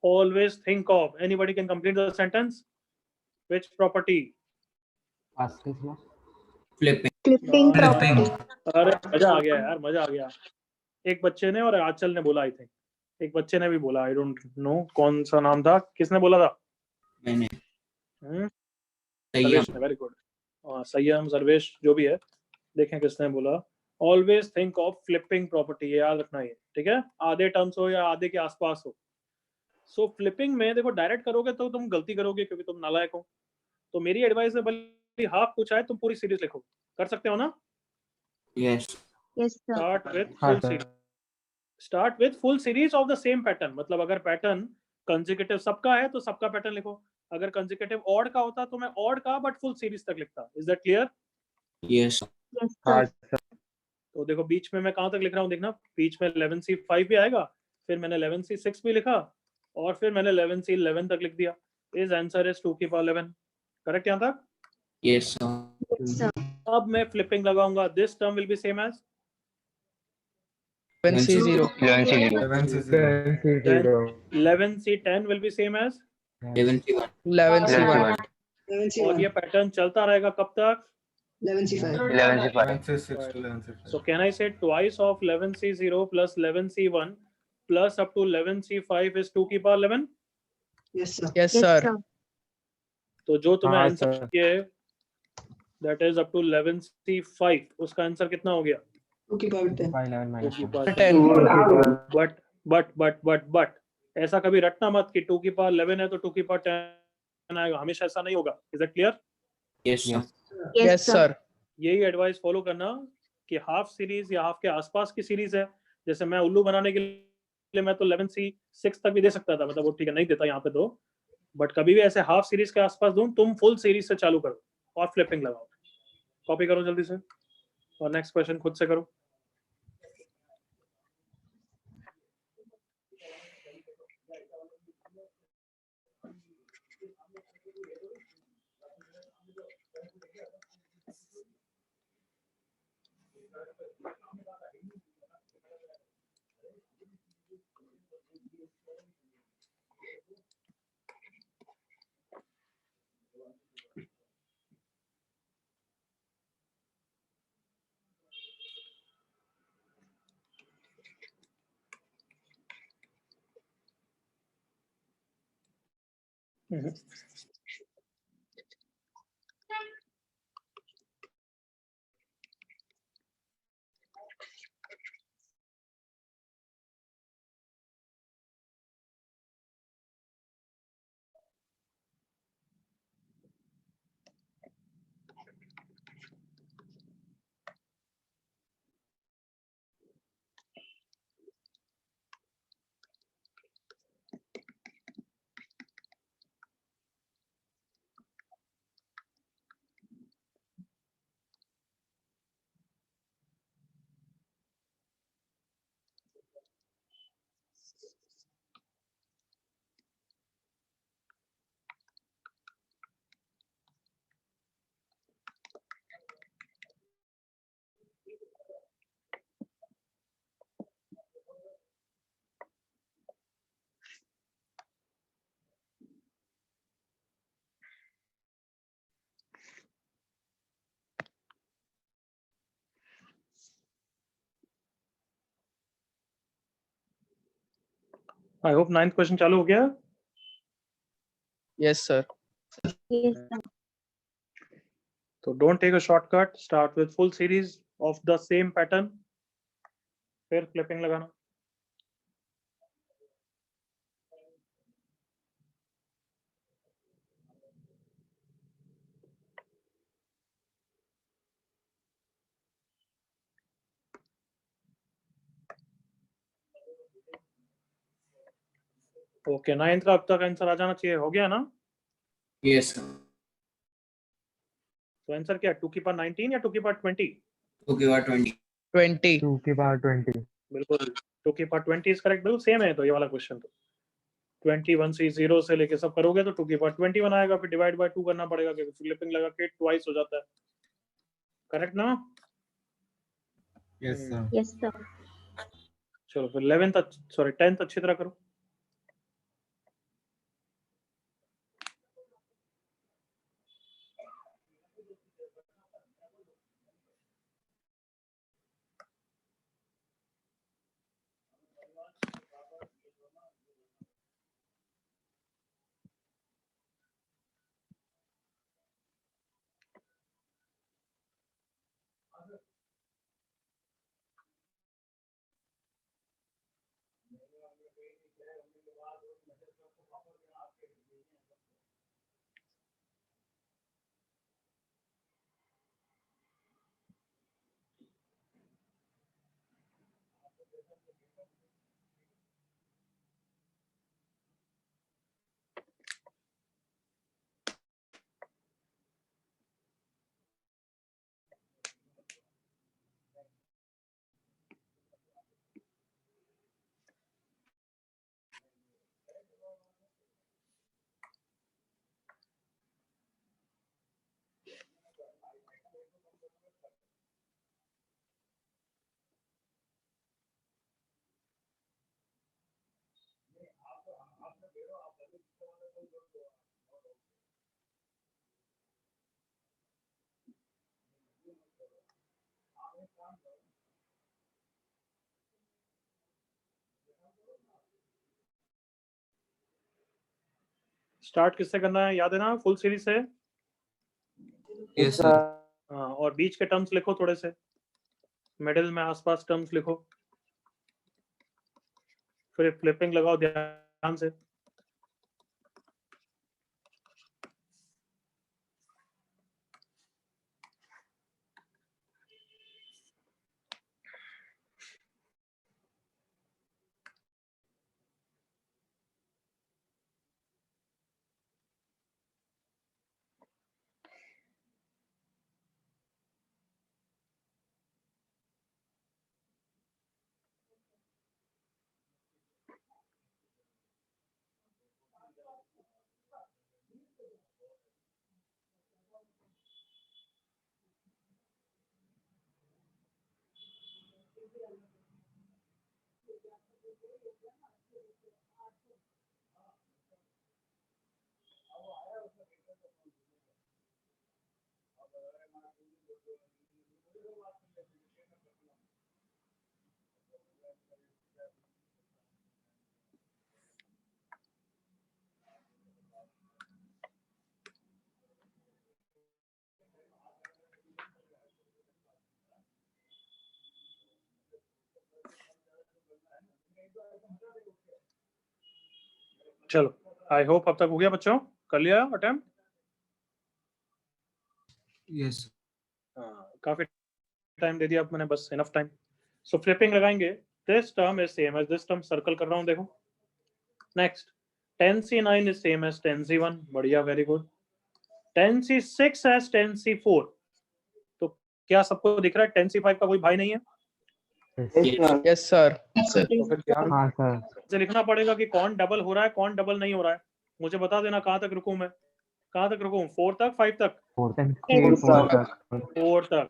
always think of, anybody can complete the sentence, which property? Flipping. Flipping Flipping. property. अरे मजा आ गया यार, मजा आ गया। एक बच्चे ने और आंचल ने बोला, आई थिंक एक बच्चे ने भी बोला, आई डोंट नो कौन सा नाम था, किसने बोला था? मैंने सर्वेश ने, वेरी गुड। संयम सर्वेश जो भी है, देखें किसने बोला। Always think of flipping property, ये याद रखना, ये ठीक है, आधे टर्म्स हो या आधे के आसपास हो। सो फ्लिपिंग में देखो, डायरेक्ट करोगे तो तुम गलती करोगे क्योंकि तुम नालायक हो। तो मेरी एडवाइस है, भले हाफ कुछ आए, तुम पूरी सीरीज लिखो, कर सकते हो ना? Yes. Yes, sir. Start with full series of the same pattern. मतलब अगर पैटर्न कंसेक्यूटिव सबका है तो सबका पैटर्न लिखो, अगर कंसेक्यूटिव ऑड का होता तो मैं ऑड का बट फुल सीरीज तक लिखता। Is that clear? Yes. Yes, sir. तो देखो बीच में मैं कहाँ तक लिख रहा हूँ, देखना बीच में 11C5 भी आएगा, फिर मैंने 11C6 भी लिखा, और फिर मैंने 11C11 तक लिख दिया। इज आंसर इज 2 की पावर 11। करेक्ट यहाँ तक? Yes sir. Yes, sir. अब मैं फ्लिपिंग लगाऊंगा, this term will be same as 11C0 11C10 will be same as 11C1. 11C1 और ये पैटर्न चलता रहेगा कब तक? 11C5. 11C6 So can I say twice of 11C0 plus 11C1 plus up to 11C5 is 2 की power 11? Yes, sir. Yes Yes, sir sir. तो जो तुम्हें आंसर किए that is up to 11C5, उसका आंसर कितना हो गया? 2 की पावर 10. 2 की पावर 10 बट ऐसा कभी रटना मत कि 2 की पावर 11 है तो 2 की पावर 10 आएगा, हमेशा ऐसा नहीं होगा। Is that clear? Yes sir. Yes, yes sir. Sir यही एडवाइस फॉलो करना कि हाफ सीरीज या हाफ के आसपास की सीरीज है। जैसे मैं उल्लू बनाने के लिए मैं तो 11C6 तक भी दे सकता था, मतलब वो ठीक है नहीं देता यहाँ पे तो, बट कभी भी ऐसे हाफ सीरीज के आसपास दूं, तुम फुल सीरीज से चालू करो और फ्लिपिंग लगाओ। कॉपी करो जल्दी से और नेक्स्ट क्वेश्चन खुद से करो। आई होप 9th क्वेश्चन चालू हो गया। Yes sir Yes, sir. तो don't take a shortcut, start with full series of the same pattern, फिर फ्लिपिंग लगाना। ओके 9th का अब तक आंसर आ जाना चाहिए, हो गया ना? Yes, sir. तो आंसर क्या है, 2 की पावर 19 या 2 की पावर 20? 2 की पावर 20. 20. 2 की पावर 20. बिल्कुल 2 की पावर 20 इज करेक्ट, बिल्कुल सेम है तो ये वाला क्वेश्चन। तो 21 से 0 से लेके सब करोगे तो 2 की पावर 21 आएगा, फिर डिवाइड बाय 2 करना पड़ेगा क्योंकि फ्लिपिंग लगा के ट्वाइस हो जाता है, करेक्ट ना? Yes, sir. Yes, sir. चलो फिर 10th अच्छी तरह करो। स्टार्ट किससे करना है, याद है ना? फुल सीरीज से। Yes, sir. हाँ, और बीच के टर्म्स लिखो थोड़े से, मिडिल में आसपास टर्म्स लिखो, फिर फ्लिपिंग लगाओ ध्यान से। चलो आई होप अब तक हो गया बच्चों, कर लिया अटेम्प्ट? Yes. काफी टाइम दे दिया अब मैंने, बस इनफ टाइम। सो फ्लिपिंग लगाएंगे, this term is same as this term, circle कर रहा हूं देखो। Next 10C9 is same as 10C1, बढ़िया, very good. 10C6 as 10C4, तो क्या सबको दिख रहा है 10C5 का कोई भाई नहीं है? Yes, sir. तो फिर ध्यान हाँ सर. से लिखना पड़ेगा कि कौन डबल हो रहा है कौन डबल नहीं हो रहा है। मुझे बता देना कहाँ तक रुकूं मैं, कहाँ तक रुकूं, 4 तक 5 तक? 4 तक. 4 तक।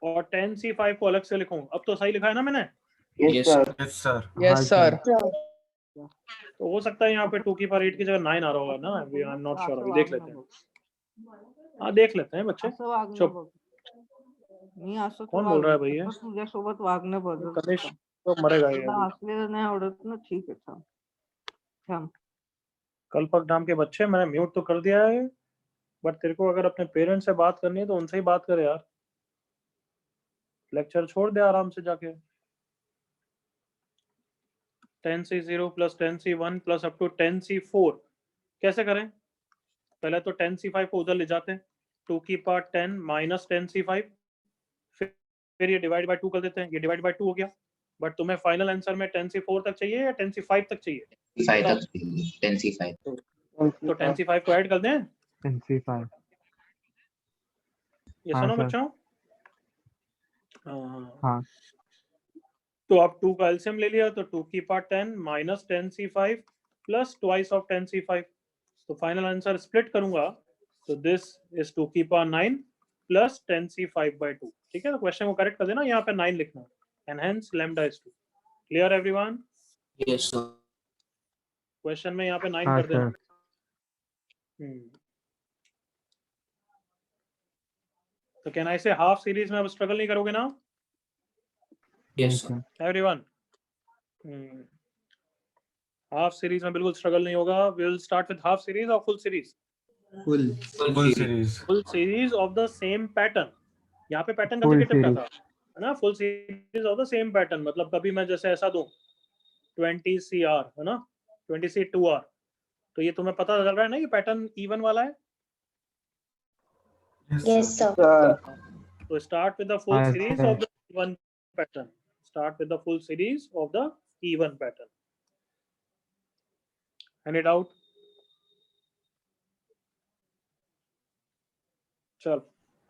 और 10C5 को अलग से लिखूं, अब तो सही लिखा है ना मैंने? Yes, sir. Yes, sir. Yes, sir. तो हो सकता है यहाँ पे 2 की पावर 8 की जगह 9 आ रहा होगा ना, आई एम नॉट श्योर, अभी देख लेते हैं। हाँ देख लेते हैं बच्चे, चुप। मी असं कौन बोल रहा है भैया? तुझ्यासोबत वागणं बदल कनिष तो मरेगा ये अभी। असलेलं नाही आवडत ना, ठीक आहे थांब. कल्पक नाम के बच्चे, मैंने म्यूट तो कर दिया है, बट तेरे को अगर अपने पेरेंट्स से बात करनी है तो उनसे ही बात कर यार, लेक्चर छोड़ दे आराम से जाके। 10C0 plus 10C1 plus up to 10C4 कैसे करें? पहले तो 10C5 को उधर ले जाते हैं, 2 की पावर 10 माइनस 10C5, फिर ये डिवाइड बाय 2 कर देते हैं, ये डिवाइड बाय 2 हो गया। बट तुम्हें फाइनल आंसर में 10C4 तक चाहिए या 10C5 तक चाहिए? 5 तक. 10C5. तो 10C5 को ऐड कर दें, 10c5 ये हाँ, सुनो सर। बच्चों। हाँ तो आप 2 का एलसीएम ले लिया तो 2 की power 10 minus 10c5 plus twice of 10c5। तो फाइनल आंसर स्प्लिट करूंगा तो दिस इज 2 की पावर 9 प्लस 10c5/2। ठीक है, तो क्वेश्चन को करेक्ट कर देना, यहाँ पे 9 लिखना and hence lambda is 2। Clear everyone? Yes, sir. Question में यहाँ पे 9 हाँ कर देना। सर। तो कैन आई से हाफ सीरीज में अब स्ट्रगल नहीं करोगे ना Yes, sir. Everyone? Half series में बिल्कुल स्ट्रगल नहीं होगा। We will start with half series और full series. Full series. Full series of the same pattern. यहाँ पे पैटर्न Full कंसेक्यूटिव का series. था, है ना? Full series of the same pattern मतलब कभी मैं जैसे ऐसा दूं 20cr, है ना, 20c2r, तो ये तुम्हें पता चल रहा है ना ये पैटर्न इवन वाला है। Yes, sir. तो स्टार्ट विद द फुल हाँ, series sir. Of the even pattern. Start with the full series of the even pattern. Any doubt? चल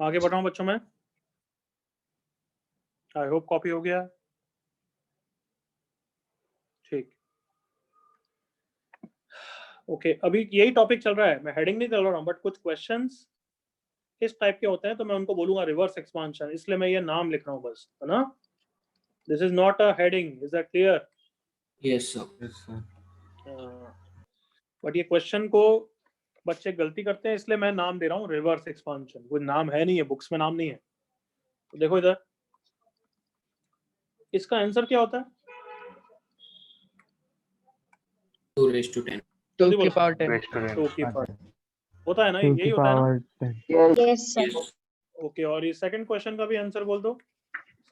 आगे बढ़ाऊं बच्चों में। आई होप कॉपी हो गया। ठीक, ओके अभी यही टॉपिक चल रहा है, मैं हेडिंग नहीं चल रहा हूँ, बट कुछ क्वेश्चंस इस टाइप के होते हैं तो मैं उनको बोलूंगा रिवर्स एक्सपांशन, इसलिए मैं ये नाम लिख रहा हूँ बस, है ना? This is not a heading, is that clear? Yes, sir. Yes, sir. But ये क्वेश्चन को बच्चे गलती करते हैं, इसलिए मैं नाम दे रहा हूँ रिवर्स एक्सपांशन। कोई नाम है नहीं है, बुक्स में नाम नहीं है। तो देखो इधर, इसका आंसर क्या होता है? 2 raised to 10. 2 जल्दी की बोलो। पावर 10 2 की पावर होता है ना, 2 यही की होता है ना? Power 10 Yes, sir. Yes. Okay, और ये सेकंड क्वेश्चन का भी आंसर बोल दो।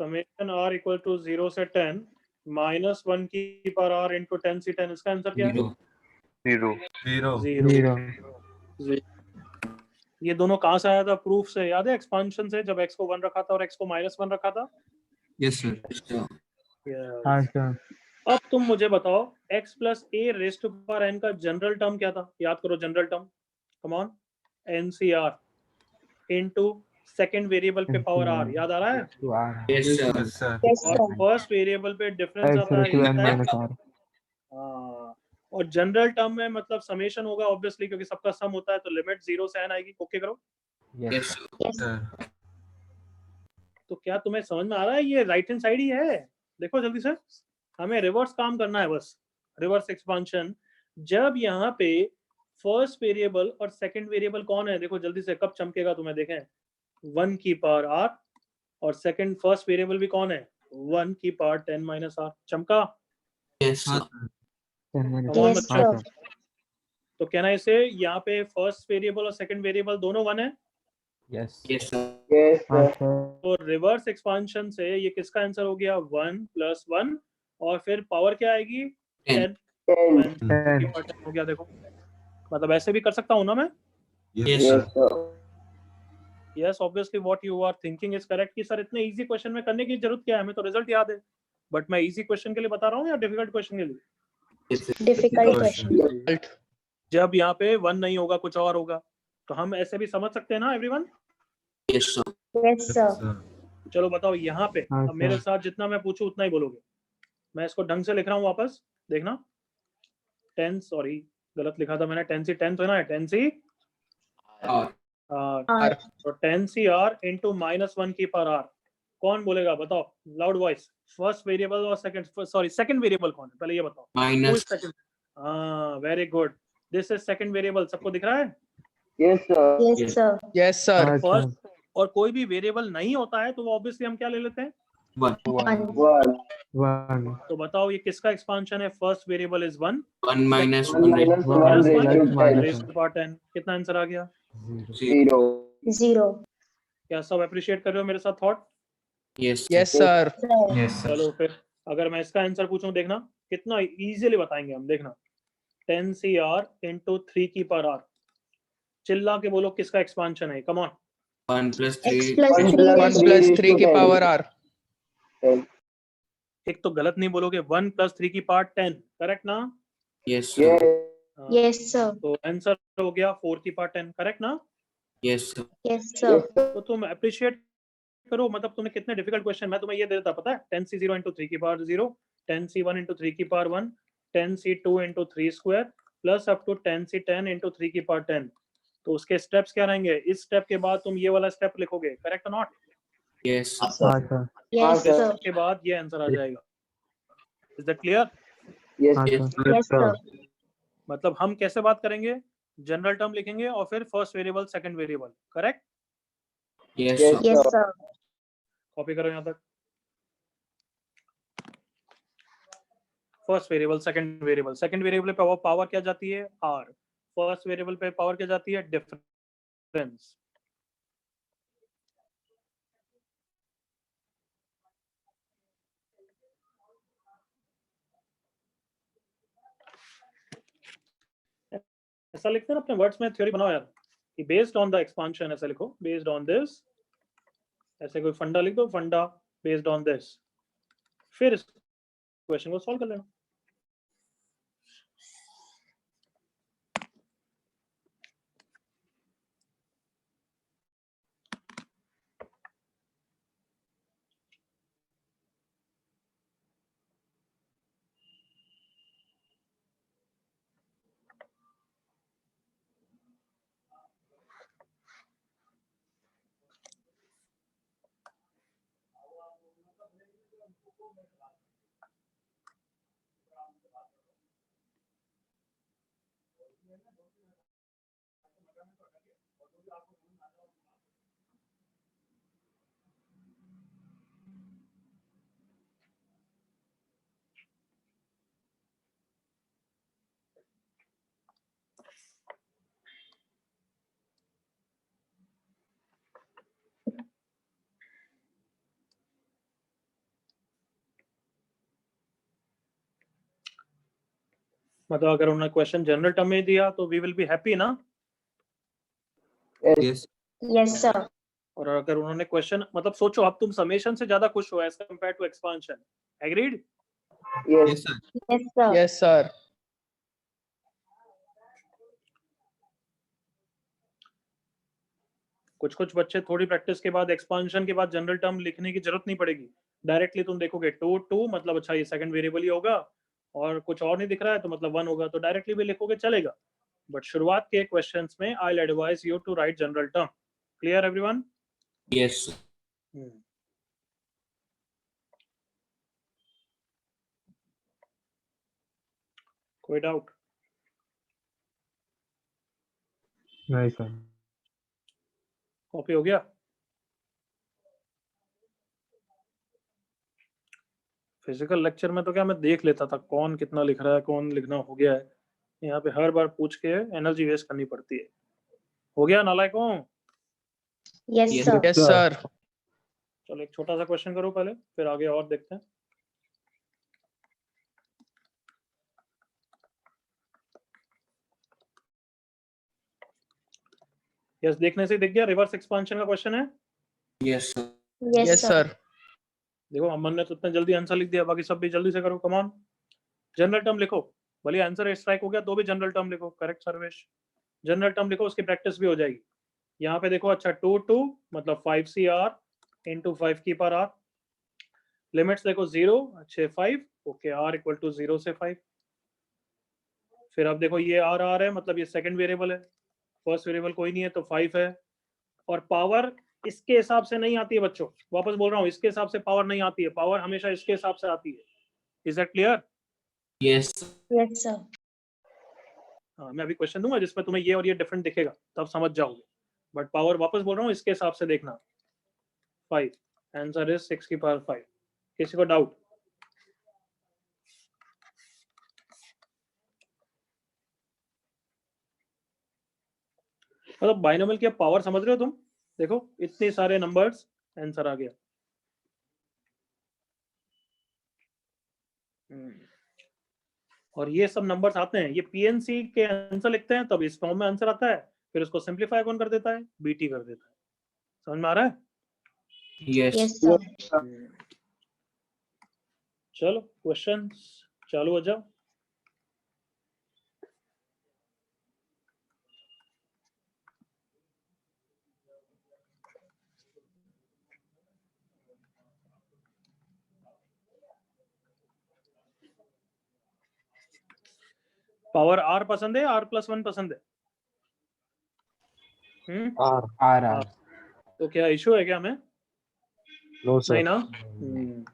समेशन r इक्वल टू 0 से 10 माइनस 1 की पावर r इंटू 10 से 10, इसका आंसर क्या है? 0. 0 ये दोनों कहाँ से आया था? प्रूफ से, याद है? एक्सपांशन से, जब x को 1 रखा था और x को -1 रखा था। Yes, sir. Yes, sir. हाँ सर। अब तुम मुझे बताओ x plus a raised to power n का जनरल टर्म क्या था? याद करो general term, come on. NCR into second variable पे पावर r, याद आ रहा है? तो आ रहा है Yes, sir. Yes, sir. Yes, और sir. फर्स्ट वेरिएबल पे डिफरेंस आता है n n minus r हाँ, और जनरल टर्म में मतलब समेशन होगा ऑब्वियसली, क्योंकि सबका सम होता है, तो लिमिट 0 से n आएगी। ओके करो। Yes, sir. Yes. Sir. तो क्या तुम्हें समझ में आ रहा है? ये राइट हैंड साइड ही है। देखो जल्दी से, हमें रिवर्स काम करना है बस। रिवर्स एक्सपांशन, जब यहाँ पे फर्स्ट वेरिएबल और सेकंड वेरिएबल कौन है? देखो जल्दी से, कब चमकेगा तुम्हें, देखें। 1 की पावर r और सेकंड फर्स्ट वेरिएबल भी कौन है? 1 की पावर 10 माइनस r। चमका? Yes, sir. 10 minus कौन Yes, बच्चा? sir. हाँ सर। तो कहना इसे यहाँ पे फर्स्ट वेरिएबल और सेकंड वेरिएबल दोनों 1 है। Yes Yes, sir. हाँ सर। तो रिवर्स एक्सपांशन से ये किसका आंसर हो गया? 1 + 1 और फिर पावर क्या आएगी? 10 हो गया। देखो मतलब ऐसे भी कर सकता हूँ ना मैं? Yes, sir. Yes, obviously what you are thinking is correct कि सर इतने इजी क्वेश्चन में करने की जरूरत क्या है, हमें तो रिजल्ट याद है। बट मैं इजी क्वेश्चन के लिए बता रहा हूँ या डिफिकल्ट क्वेश्चन के लिए? Yes, sir. Difficult question. जब यहाँ पे 1 नहीं होगा, कुछ और होगा, तो हम ऐसे भी समझ सकते हैं ना everyone? Yes, sir. Yes, sir. चलो बताओ यहाँ पे, हाँ, अब मेरे sir. साथ जितना मैं पूछूं उतना ही बोलोगे। मैं इसको ढंग से लिख रहा हूँ, वापस देखना। 10, सॉरी गलत लिखा था मैंने, 10 से 10 तो है ना, 10 से R. R. तो 10cr इंटू -1 की पावर r। कौन बोलेगा बताओ लाउड वॉइस? फर्स्ट वेरिएबल और सेकंड वेरिएबल कौन है? पहले ये बताओ। Minus. हाँ, very good. This is second variable, सबको दिख रहा है? Yes, sir. Yes, sir. हाँ फर्स्ट सर। और कोई भी वेरिएबल नहीं होता है तो ऑब्वियसली हम क्या ले लेते हैं? 1. 1 तो बताओ ये किसका एक्सपांशन है? First variable is 1 1 minus 1 raised to 1 minus minus raised to power 10। कितना आंसर आ गया? 0. 0. क्या सब अप्रिशिएट कर रहे हो मेरे साथ thought? Yes, sir. Yes, sir. Sir. Yes, sir. चलो फिर अगर मैं इसका आंसर पूछूं, देखना कितना इजीली बताएंगे हम। देखना 10cr इंटू 3 की पावर r। चिल्ला के बोलो किसका एक्सपांशन है? Come on. 1 plus X 3. plus 3 1 plus 3 की पावर r. एक तो गलत नहीं बोलोगे, 1 + 3 की पावर 10, करेक्ट ना? Yes, sir. Yes, sir. तो आंसर हो गया 4 की पावर 10, करेक्ट ना? Yes, sir. Yes, sir. तो तुम अप्रिशिएट करो, मतलब तुमने कितने डिफिकल्ट क्वेश्चन, मैं तुम्हें ये दे देता, पता है 10c0 into 3 की पावर 0, 10c1 into 3 की पावर 1, 10c2 into 3 square plus up to 10c10 into 3 की पावर 10। तो उसके स्टेप्स क्या रहेंगे? इस स्टेप के बाद तुम ये वाला स्टेप लिखोगे, करेक्ट नॉट? Yes, sir. हाँ सर Yes, sir. के बाद ये आंसर आ जाएगा। Is that clear? हाँ Yes, सर Yes, sir. मतलब हम कैसे बात करेंगे? जनरल टर्म लिखेंगे और फिर first variable second variable, correct? yes, sir. Yes, sir. Copy करो यहाँ तक। First variable second variable, second variable पे पावर क्या जाती है? आर। फर्स्ट वेरिएबल पे पावर क्या जाती है? डिफरेंस। ऐसा लिखते हैं अपने वर्ड्स में, थ्योरी बनाओ यार कि बेस्ड ऑन द एक्सपांशन, ऐसा लिखो बेस्ड ऑन दिस, ऐसे कोई फंडा लिख दो, फंडा बेस्ड ऑन दिस, फिर इस क्वेश्चन को सॉल्व कर लेना। मतलब अगर उन्होंने क्वेश्चन जनरल टर्म में दिया तो वी विल बी हैप्पी ना? Yes. Yes, sir. और अगर उन्होंने क्वेश्चन, मतलब सोचो अब तुम समेशन से ज्यादा खुश हो as compare to expansion, agreed? Yes, sir. Yes, sir. Yes, sir. कुछ कुछ बच्चे थोड़ी प्रैक्टिस के बाद, एक्सपांशन के बाद जनरल टर्म लिखने की जरूरत नहीं पड़ेगी, डायरेक्टली तुम देखोगे 2 2 मतलब अच्छा ये सेकंड वेरिएबल ही होगा, और कुछ और नहीं दिख रहा है तो मतलब 1 होगा, तो डायरेक्टली भी लिखोगे चलेगा। बट शुरुआत के क्वेश्चंस में I will advise you to write general term. Clear everyone? Yes, sir. कोई डाउट? नहीं सर कॉपी हो गया? फिजिकल लेक्चर में तो क्या मैं देख लेता था कौन कितना लिख रहा है, कौन लिखना हो गया है, यहाँ पे हर बार पूछ के एनर्जी वेस्ट करनी पड़ती है। हो गया नालायकों? Yes, Yes, sir. Yes, sir. चलो एक छोटा सा क्वेश्चन करो पहले, फिर आगे और देखते हैं। यस, देखने से दिख गया, रिवर्स एक्सपांशन का क्वेश्चन है। Yes, sir. Yes, Yes, sir. sir. देखो अमन ने तो इतना जल्दी आंसर लिख दिया, बाकी सब भी जल्दी से करो, कम ऑन। जनरल टर्म लिखो, भले आंसर स्ट्राइक हो गया तो भी जनरल टर्म लिखो, करेक्ट सर्वेश? जनरल टर्म लिखो, उसकी प्रैक्टिस भी हो जाएगी। यहाँ पे देखो, अच्छा 2 2 मतलब 5CR into 5 की पावर R, लिमिट्स देखो 0 अच्छे 5, ओके, R इक्वल टू 0 से 5। फिर अब देखो ये R R है, मतलब ये सेकंड वेरिएबल है, फर्स्ट वेरिएबल कोई नहीं है तो 5 है, और पावर इसके हिसाब से नहीं आती है बच्चों, वापस बोल रहा हूँ, इसके हिसाब से पावर नहीं आती है, पावर हमेशा इसके हिसाब से आती है। Is that clear? Yes, sir. Yes, sir. हाँ, मैं अभी क्वेश्चन दूंगा जिसमें तुम्हें ये और ये डिफरेंट दिखेगा, तब समझ जाओगे, बट पावर वापस बोल रहा हूँ इसके हिसाब से देखना। 5, आंसर इज 6 की पावर 5। किसी को डाउट? मतलब बाइनोमियल की पावर समझ रहे हो तुम? देखो इतने सारे नंबर्स, आंसर आ गया। और ये सब नंबर्स आते हैं, ये पीएनसी के आंसर लिखते हैं तब इस फॉर्म में आंसर आता है, फिर उसको सिंपलीफाई कौन कर देता है? बीटी कर देता है। समझ में आ रहा है? Yes. Yes, sir. चलो क्वेश्चन चालू हो जाओ। पावर आर पसंद है, r+1 पसंद है? आर आर तो क्या इशू है क्या हमें? नो सर नहीं ना?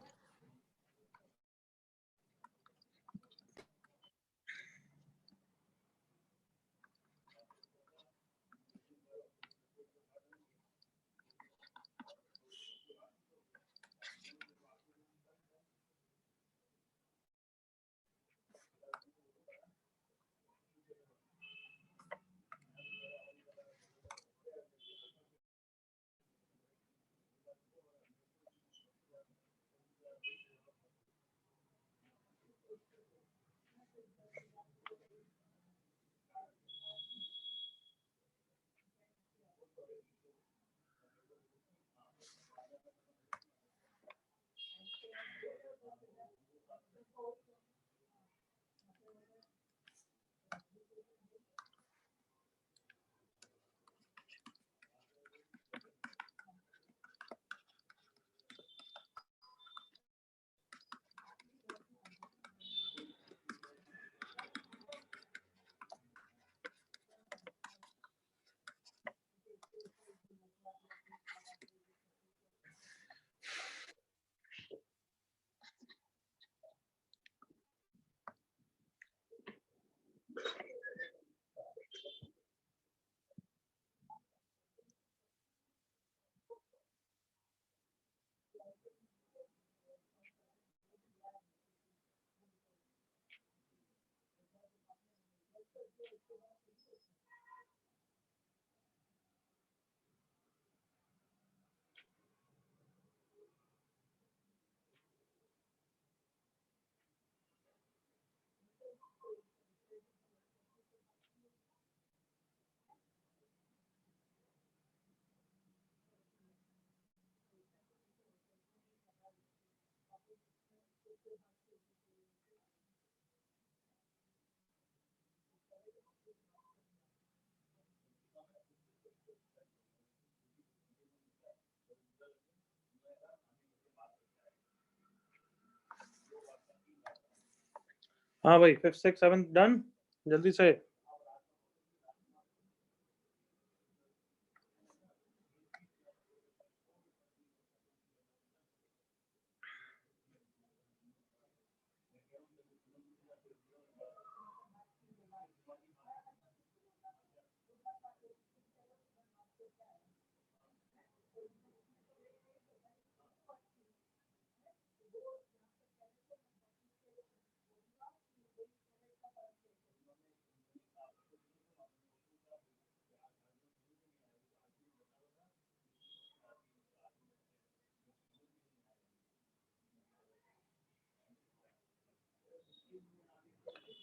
हाँ भाई, 5th 6th 7th डन, जल्दी से।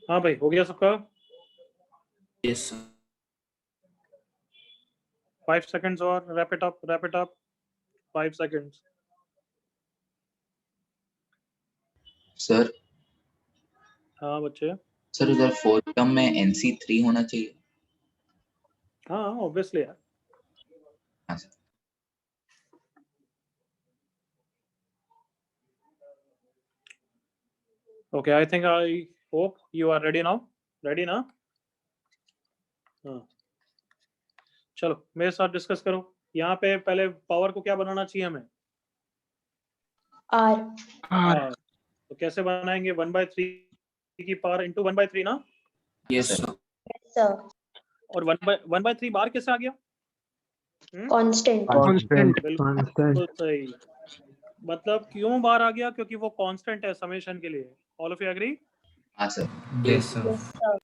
हाँ भाई, हो गया सबका? Yes, sir. 5 seconds और, wrap it up, 5 seconds। Sir हाँ बच्चे। सर उधर 4th टर्म में NC3 होना चाहिए। हाँ ऑब्वियसली यार। हाँ sir. Okay, I hope you are ready now. Ready ना? हाँ, चलो मेरे साथ डिस्कस करो। यहाँ पे पहले पावर को क्या बनाना चाहिए हमें? R। तो कैसे बनाएंगे? 1/3 की पावर इंटू 1/3 ना? Yes, sir. Yes, sir। और 1/3 बार कैसे आ गया? Constant। कांस्टेंट बिल्कुल सही। मतलब क्यों बार आ गया? क्योंकि वो कांस्टेंट है समेशन के लिए। All of you agree? हाँ sir. Yes, sir. Yes, sir।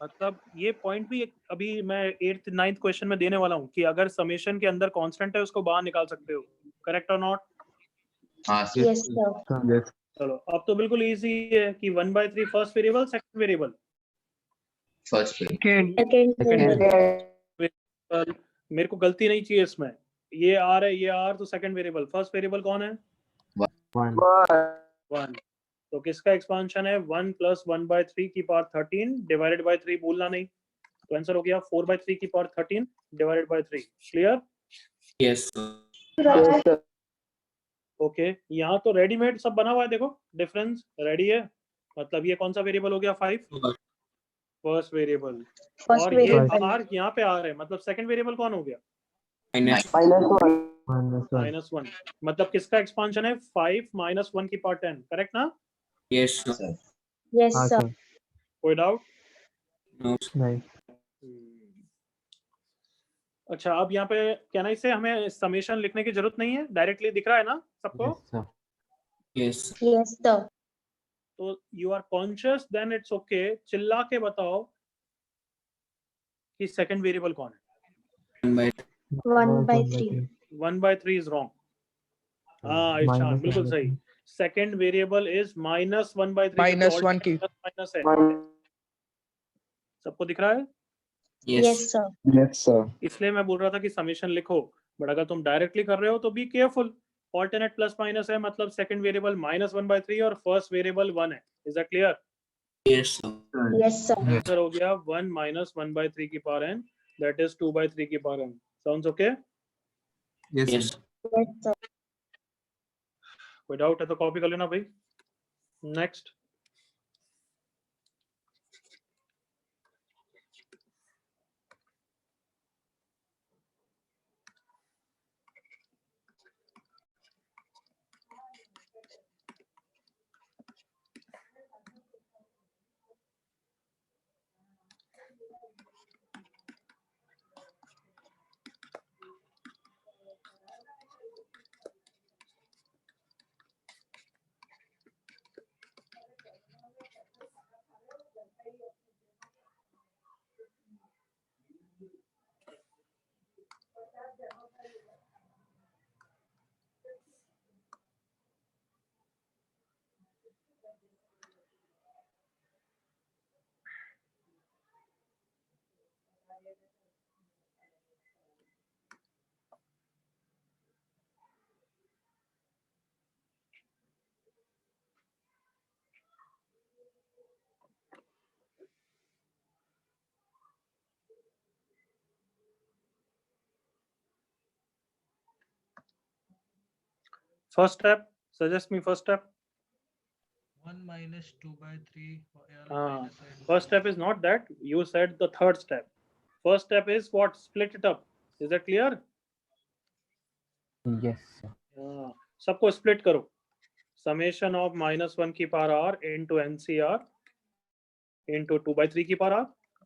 मतलब ये पॉइंट भी अभी मैं 8th 9th क्वेश्चन में देने वाला हूँ कि अगर समेशन के अंदर कांस्टेंट है उसको बाहर निकाल सकते हो। करेक्ट और नॉट? हाँ सर। Yes, sir। चलो अब तो बिल्कुल इजी है कि 1/3 first variable, second variable. First पे। Second। मेरे को गलती नहीं चाहिए इसमें। ये आर है, ये आर, तो सेकंड वेरिएबल। फर्स्ट वेरिएबल कौन है? 1। तो किसका एक्सपांशन है? 1 + 1/3 की पावर 13 डिवाइडेड बाय 3, भूलना नहीं। तो आंसर हो गया 4/3 की power 13 divided by 3। Clear? Yes, sir. Okay, यहाँ तो रेडीमेड सब बना हुआ है। देखो डिफरेंस रेडी है। मतलब ये कौन सा वेरिएबल हो गया? 5। फर्स्ट वेरिएबल, First और ये variable. आर यहाँ पे आर है, मतलब सेकंड वेरिएबल कौन हो गया? minus -1, मतलब किसका एक्सपांशन है? 5 - 1 की पावर 10, करेक्ट ना? yes sir sir. Yes, हाँ sir. सर कोई डाउट? no नहीं अच्छा, अब यहाँ पे कहना इससे हमें समेशन लिखने की जरूरत नहीं है, डायरेक्टली दिख रहा है ना सबको? yes Yes, sir. तो you are conscious, then it's okay. चिल्ला के बताओ कि सेकंड वेरिएबल कौन है? 1 by 1/3. 1/3 is wrong. हाँ ईशान, बिल्कुल सही। Second variable is -1/3। -1 की माइनस है, सबको दिख रहा है? Yes, sir. Yes, sir. इसलिए मैं बोल रहा था कि समेशन लिखो, बट अगर तुम डायरेक्टली कर रहे हो तो be careful. Alternate plus minus है, मतलब सेकंड वेरिएबल -1/3 और फर्स्ट वेरिएबल 1 है। Is that clear? yes sir Yes, sir. Answer हो गया 1 - 1/3 की पावर n, दैट इज 2/3 की power n। Sounds okay? yes yes sir. Yes, sir. कोई डाउट है तो कॉपी कर लेना भाई। Next. First step, suggest me first step. 1 minus 2/3 L Ah, minus N. first step is not that. You said the third step. First step is what? Split it up. Is that clear? Yes सबको split करो. Summation of -1 की power r into NCR into 2/3 की power r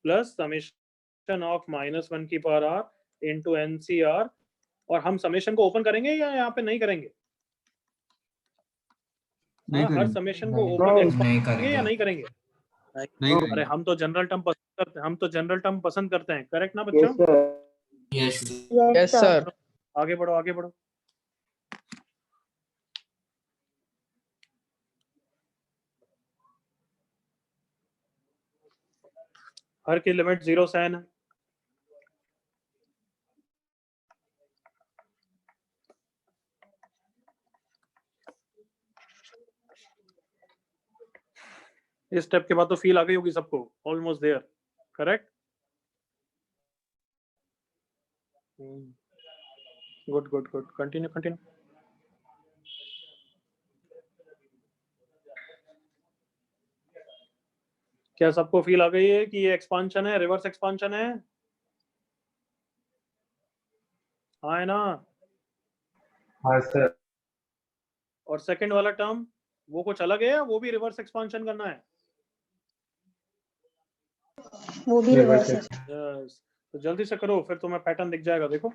plus summation of -1 की power r into NCR। और हम summation को open करेंगे या यहाँ पे नहीं करेंगे? नहीं हर करेंगे। समेशन को नहीं, ओपन नहीं करेंगे करेंगे। या नहीं करेंगे? नहीं अरे करेंगे। हम तो जनरल टर्म पसंद करते हैं, हम तो जनरल टर्म पसंद करते हैं, करेक्ट ना बच्चों? yes Yes, yes sir. sir आगे बढ़ो, आगे बढ़ो। हर की लिमिट 0 से n है। इस स्टेप के बाद तो फील आ गई होगी सबको, almost there, correct? Good good good, continue continue. क्या सबको फील आ गई है कि ये एक्सपांशन है, रिवर्स एक्सपांशन है? हाँ है ना? हाँ सर। और सेकंड वाला टर्म वो कुछ अलग है या वो भी रिवर्स एक्सपांशन करना है? वो भी रिवर्स है। यस, तो जल्दी से करो, फिर तुम्हें पैटर्न दिख जाएगा। देखो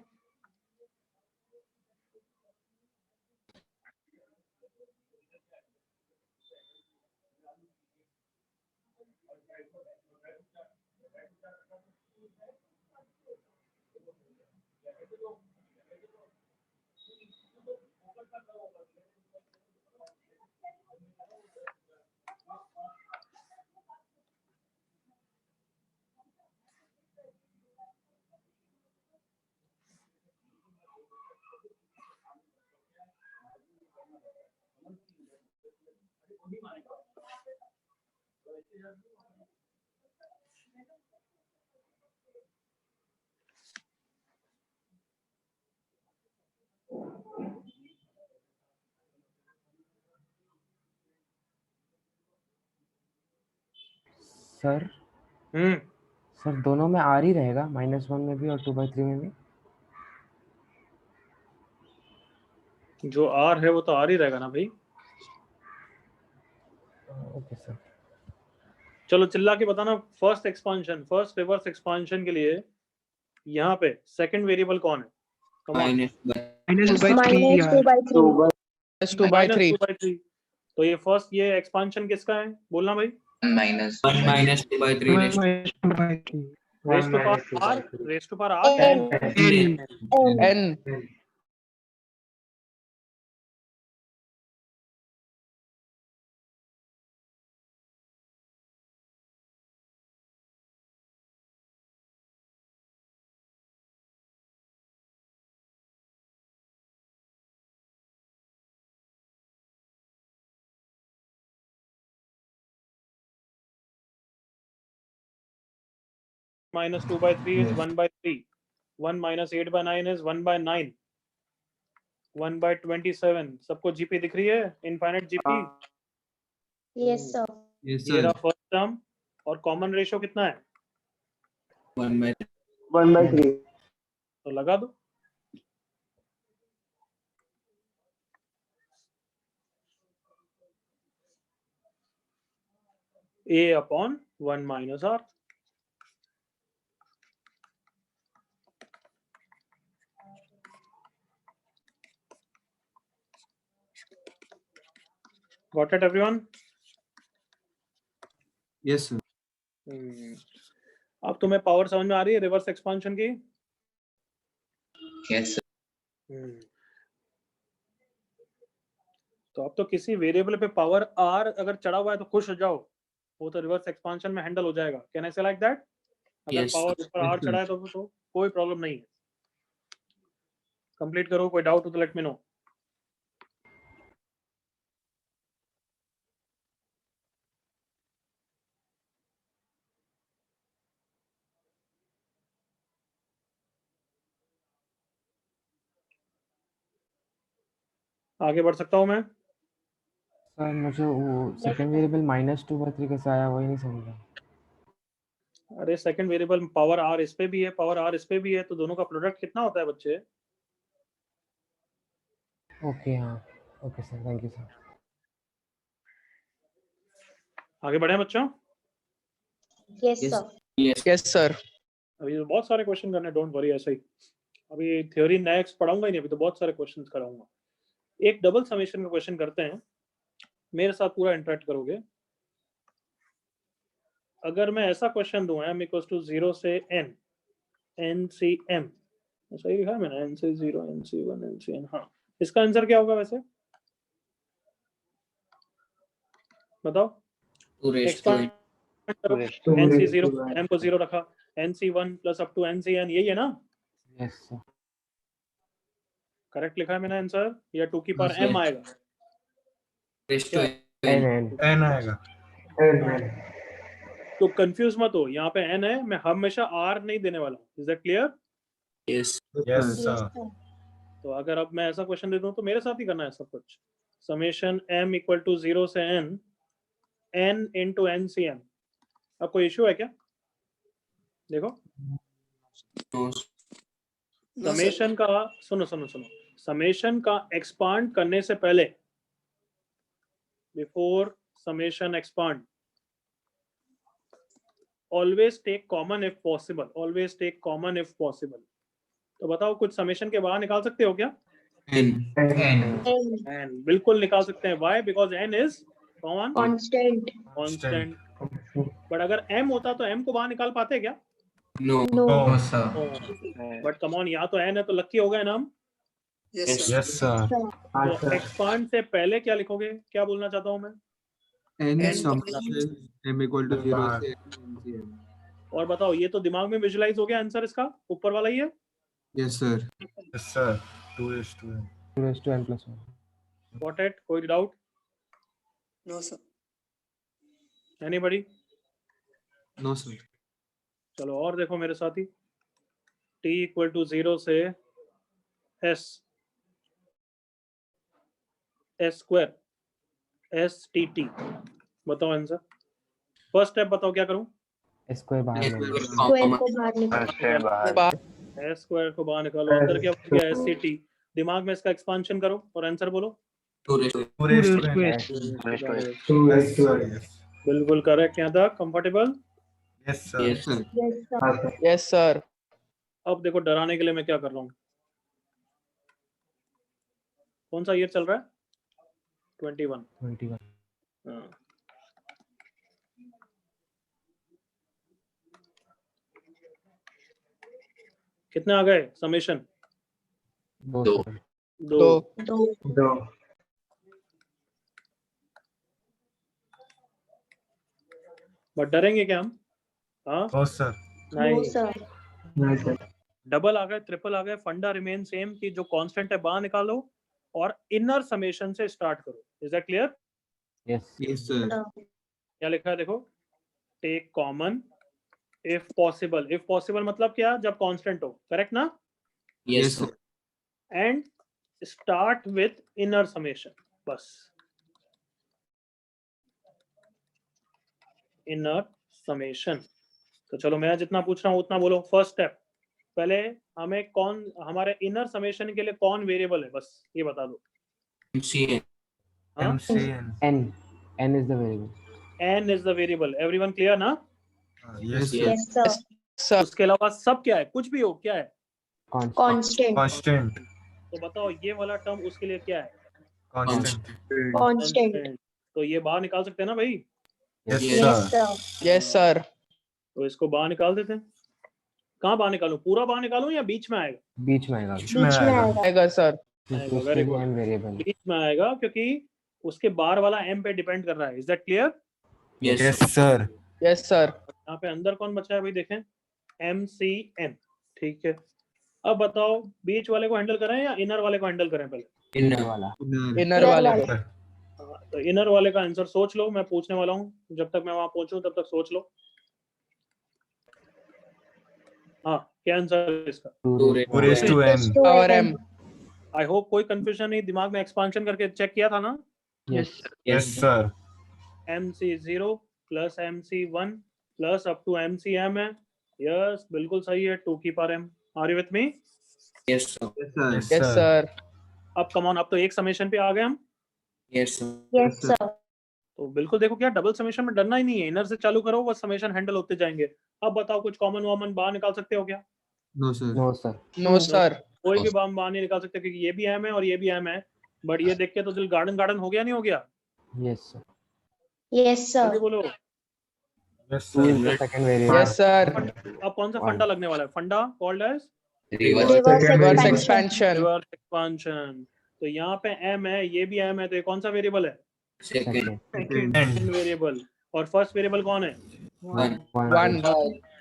सर सर दोनों में आर ही रहेगा, -1 में भी और 2/3 में भी। जो आर है वो तो आर ही रहेगा ना भाई। Okay sir. चलो चिल्ला के बताना, first expansion, first reverse expansion के लिए यहाँ पे सेकंड वेरिएबल कौन है? Come on. -2/3 तो ये फर्स्ट, ये एक्सपांशन किसका है बोलना भाई? minus 1-2/3 raise to power r n -2/3 is 1/3. 1 - 8/9 is 1/9. 1/27. सबको जीपी दिख रही है? Infinite GP. Yes, sir. Yes, ये sir. रहा फर्स्ट टर्म। और कॉमन रेशियो कितना है? 1/3. तो लगा दो। A/1 - R। Got it everyone? Yes, sir. अब तुम्हें पावर समझ में आ रही है रिवर्स एक्सपांशन की? yes sir. तो अब तो किसी वेरिएबल पे पावर r अगर चढ़ा हुआ है तो खुश हो जाओ, वो तो रिवर्स एक्सपांशन में हैंडल हो जाएगा। कैन आई से लाइक दैट? अगर Yes, पावर ऊपर r चढ़ा है तो कोई प्रॉब्लम नहीं है। कंप्लीट करो, कोई डाउट हो तो लेट मी नो। आगे बढ़ सकता हूं मैं? सर मुझे वो सेकंड वेरिएबल -2/3 कैसे आया वही नहीं समझा। अरे सेकंड वेरिएबल पावर r इस पे भी है, पावर r इस पे भी है, तो दोनों का प्रोडक्ट कितना होता है बच्चे? ओके हाँ, okay sir, thank you sir. आगे बढ़े बच्चों? Yes, Yes. sir. yes sir अभी तो बहुत सारे क्वेश्चन करने, डोंट वरी। ऐसे ही अभी थ्योरी नेक्स्ट पढ़ाऊंगा ही नहीं, अभी तो बहुत सारे क्वेश्चंस कराऊंगा। एक डबल समेशन का क्वेश्चन करते हैं, मेरे साथ पूरा इंटरेक्ट करोगे। अगर मैं ऐसा क्वेश्चन दूं m = 0 से n, NCM, सही लिखा है मैंने? n से 0, NC1, NCN। हाँ, इसका आंसर क्या होगा वैसे बताओ? 2/n. NC0, m को 0 रखा, NC1 plus up to NCN, यही है ना? Yes sir. करेक्ट लिखा है मैंने आंसर, या 2 की पावर Yes, m sir. आएगा? Raised to n n. n n आएगा। तो कंफ्यूज मत हो, यहाँ पे n है, मैं हमेशा r नहीं देने वाला हूँ। Is that clear? Yes. Yes, Yes, sir. sir. तो अगर अब मैं ऐसा क्वेश्चन दे दूं तो मेरे साथ ही करना है सब कुछ। समेशन m = 0 से n, n into NCM। अब कोई इश्यू है क्या? देखो No. समेशन का, सुनो, समेशन का एक्सपांड करने से पहले, before summation expand, always take common if possible, always take common if possible. तो बताओ, कुछ समेशन के बाहर निकाल सकते हो क्या? N. n बिल्कुल निकाल सकते हैं। Why? Because n is Constant. Constant. But अगर m होता तो m को बाहर निकाल पाते क्या? No. No. No, sir. But come on, यहाँ तो n है तो लक्की हो गए ना हम। Yes. Yes, sir. तो एक्सपांड से पहले क्या लिखोगे? क्या बोलना चाहता हूँ मैं? N summation m = 0 से NCM. और बताओ, ये तो दिमाग में विजुलाइज हो गया आंसर इसका, ऊपर वाला ही है। Yes, sir. Yes, sir. 2/n. 2/n+1। Got it? कोई doubt? No, sir. Anybody? No, sir. चलो और देखो मेरे साथ ही। t = 0 से s² STT। बताओ आंसर। फर्स्ट स्टेप बताओ क्या करूं? स्क्वायर बाहर S निकालो। स्क्वायर को बाहर निकालो। स्क्वायर बाहर। एस स्क्वायर को बाहर निकालो, अंदर क्या हो गया SCT, दिमाग में इसका एक्सपांशन करो और आंसर बोलो। 2 raised to 2 raised to n. बिल्कुल करेक्ट, यहाँ तक comfortable. Yes, sir. Yes, sir. Yes, sir. Yes, sir. अब देखो डराने के लिए मैं क्या कर रहा हूँ। कौन सा ईयर चल रहा है? 21। 21। हाँ। कितने आ गए समेशन? 2 दो। सर। 2 बट डरेंगे क्या हम? हाँ Oh, sir. No, नहीं, sir. डबल आ गए, ट्रिपल आ गए, फंडा रिमेन सेम कि जो कांस्टेंट है बाहर निकालो और इनर समेशन से स्टार्ट करो। Is that clear? Yes. Yes, sir. क्या लिखा है देखो, take common if possible. If possible मतलब क्या? जब कांस्टेंट हो, करेक्ट ना? Yes, sir. And start with inner summation, बस इनर समेशन। तो चलो मैं जितना पूछ रहा हूँ उतना बोलो। फर्स्ट स्टेप, पहले हमें कौन, हमारे इनर समेशन के लिए कौन वेरिएबल है, बस ये बता दो। MCN. हाँ? MCN. n is the variable. n is the variable. everyone clear ना? Yes, sir. Yes, sir. Sir. उसके अलावा सब क्या है? कुछ भी हो, क्या है? Constant. Constant. तो बताओ ये वाला टर्म उसके लिए क्या है? Constant. Constant. तो ये बाहर निकाल सकते हैं ना भाई? Yes, Yes, sir. sir. Yes, sir. तो इसको बाहर निकाल देते हैं। कहाँ बाहर निकालूं? पूरा बाहर निकालूं या बीच में आएगा? बीच में आएगा। बीच में बीच में आएगा। आएगा। आएगा सर। आएगा, very good. m variable. बीच में आएगा क्योंकि उसके बाहर वाला m पे डिपेंड कर रहा है। Is that clear? Yes, Yes, sir. sir. Yes, sir. यहाँ पे अंदर कौन बचा है भाई? देखें, MCN। ठीक है, अब बताओ बीच वाले को हैंडल करें या इनर वाले को हैंडल करें? पहले Inner. वाला। इनर वाले को। हाँ, तो इनर वाले का आंसर सोच लो, मैं पूछने वाला हूँ। जब तक मैं वहां पहुंचूं तब तक सोच लो। हाँ, क्या आंसर है इसका? 2 2 raised to n. Power M. I hope कोई कंफ्यूजन नहीं, दिमाग में एक्सपांशन करके चेक किया था ना? Yes. Yes, sir. MC0 plus MC1 plus up to MCM है। यस, बिल्कुल सही है। 2 की power m। Are you with me? Yes, sir. Yes, sir. Yes, Yes, sir. अब कम ऑन, अब तो एक समेशन पे आ गए हम। Yes, sir. Yes, sir. तो बिल्कुल देखो, क्या डबल समेशन में डरना ही नहीं है। इनर से चालू करो, वो समेशन हैंडल होते जाएंगे। अब बताओ कुछ कॉमन वॉमन बाहर निकाल सकते हो क्या? No, sir. No sir. No, sir. कोई भी बाहर नहीं निकाल सकते क्योंकि ये भी m है और ये भी m है। बट ये देख के तो दिल गार्डन गार्डन हो गया, नहीं हो गया? Yes sir. Yes, जल्दी sir. बोलो। Yes, 2 sir. is the second variable. Yes, sir. अब कौन सा फंडा लगने वाला है? फंडा called as Reverse. Reverse Reverse expansion. expansion. Reverse expansion. तो यहाँ पे m है, ये भी m है, तो ये कौन सा वेरिएबल है? Second. Second variable. और फर्स्ट वेरिएबल कौन है? 1. 1.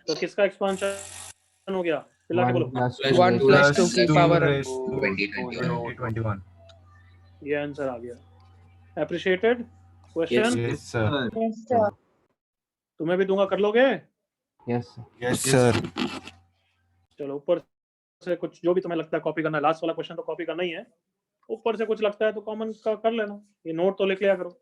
तो किसका एक्सपांशन हो गया? चिल्ला के बोलो। 1 plus 2 की Two power M. raised to 2021. ये आंसर आ गया। Appreciated. Question Yes, sir. Yes, sir. तुम्हें भी दूंगा, कर लोगे? Yes sir. Yes, sir. चलो ऊपर से कुछ जो भी तुम्हें लगता है कॉपी करना है। लास्ट वाला क्वेश्चन तो कॉपी करना ही है। ऊपर से कुछ लगता है तो कॉमन का कर लेना। ये नोट तो लिख लिया करो।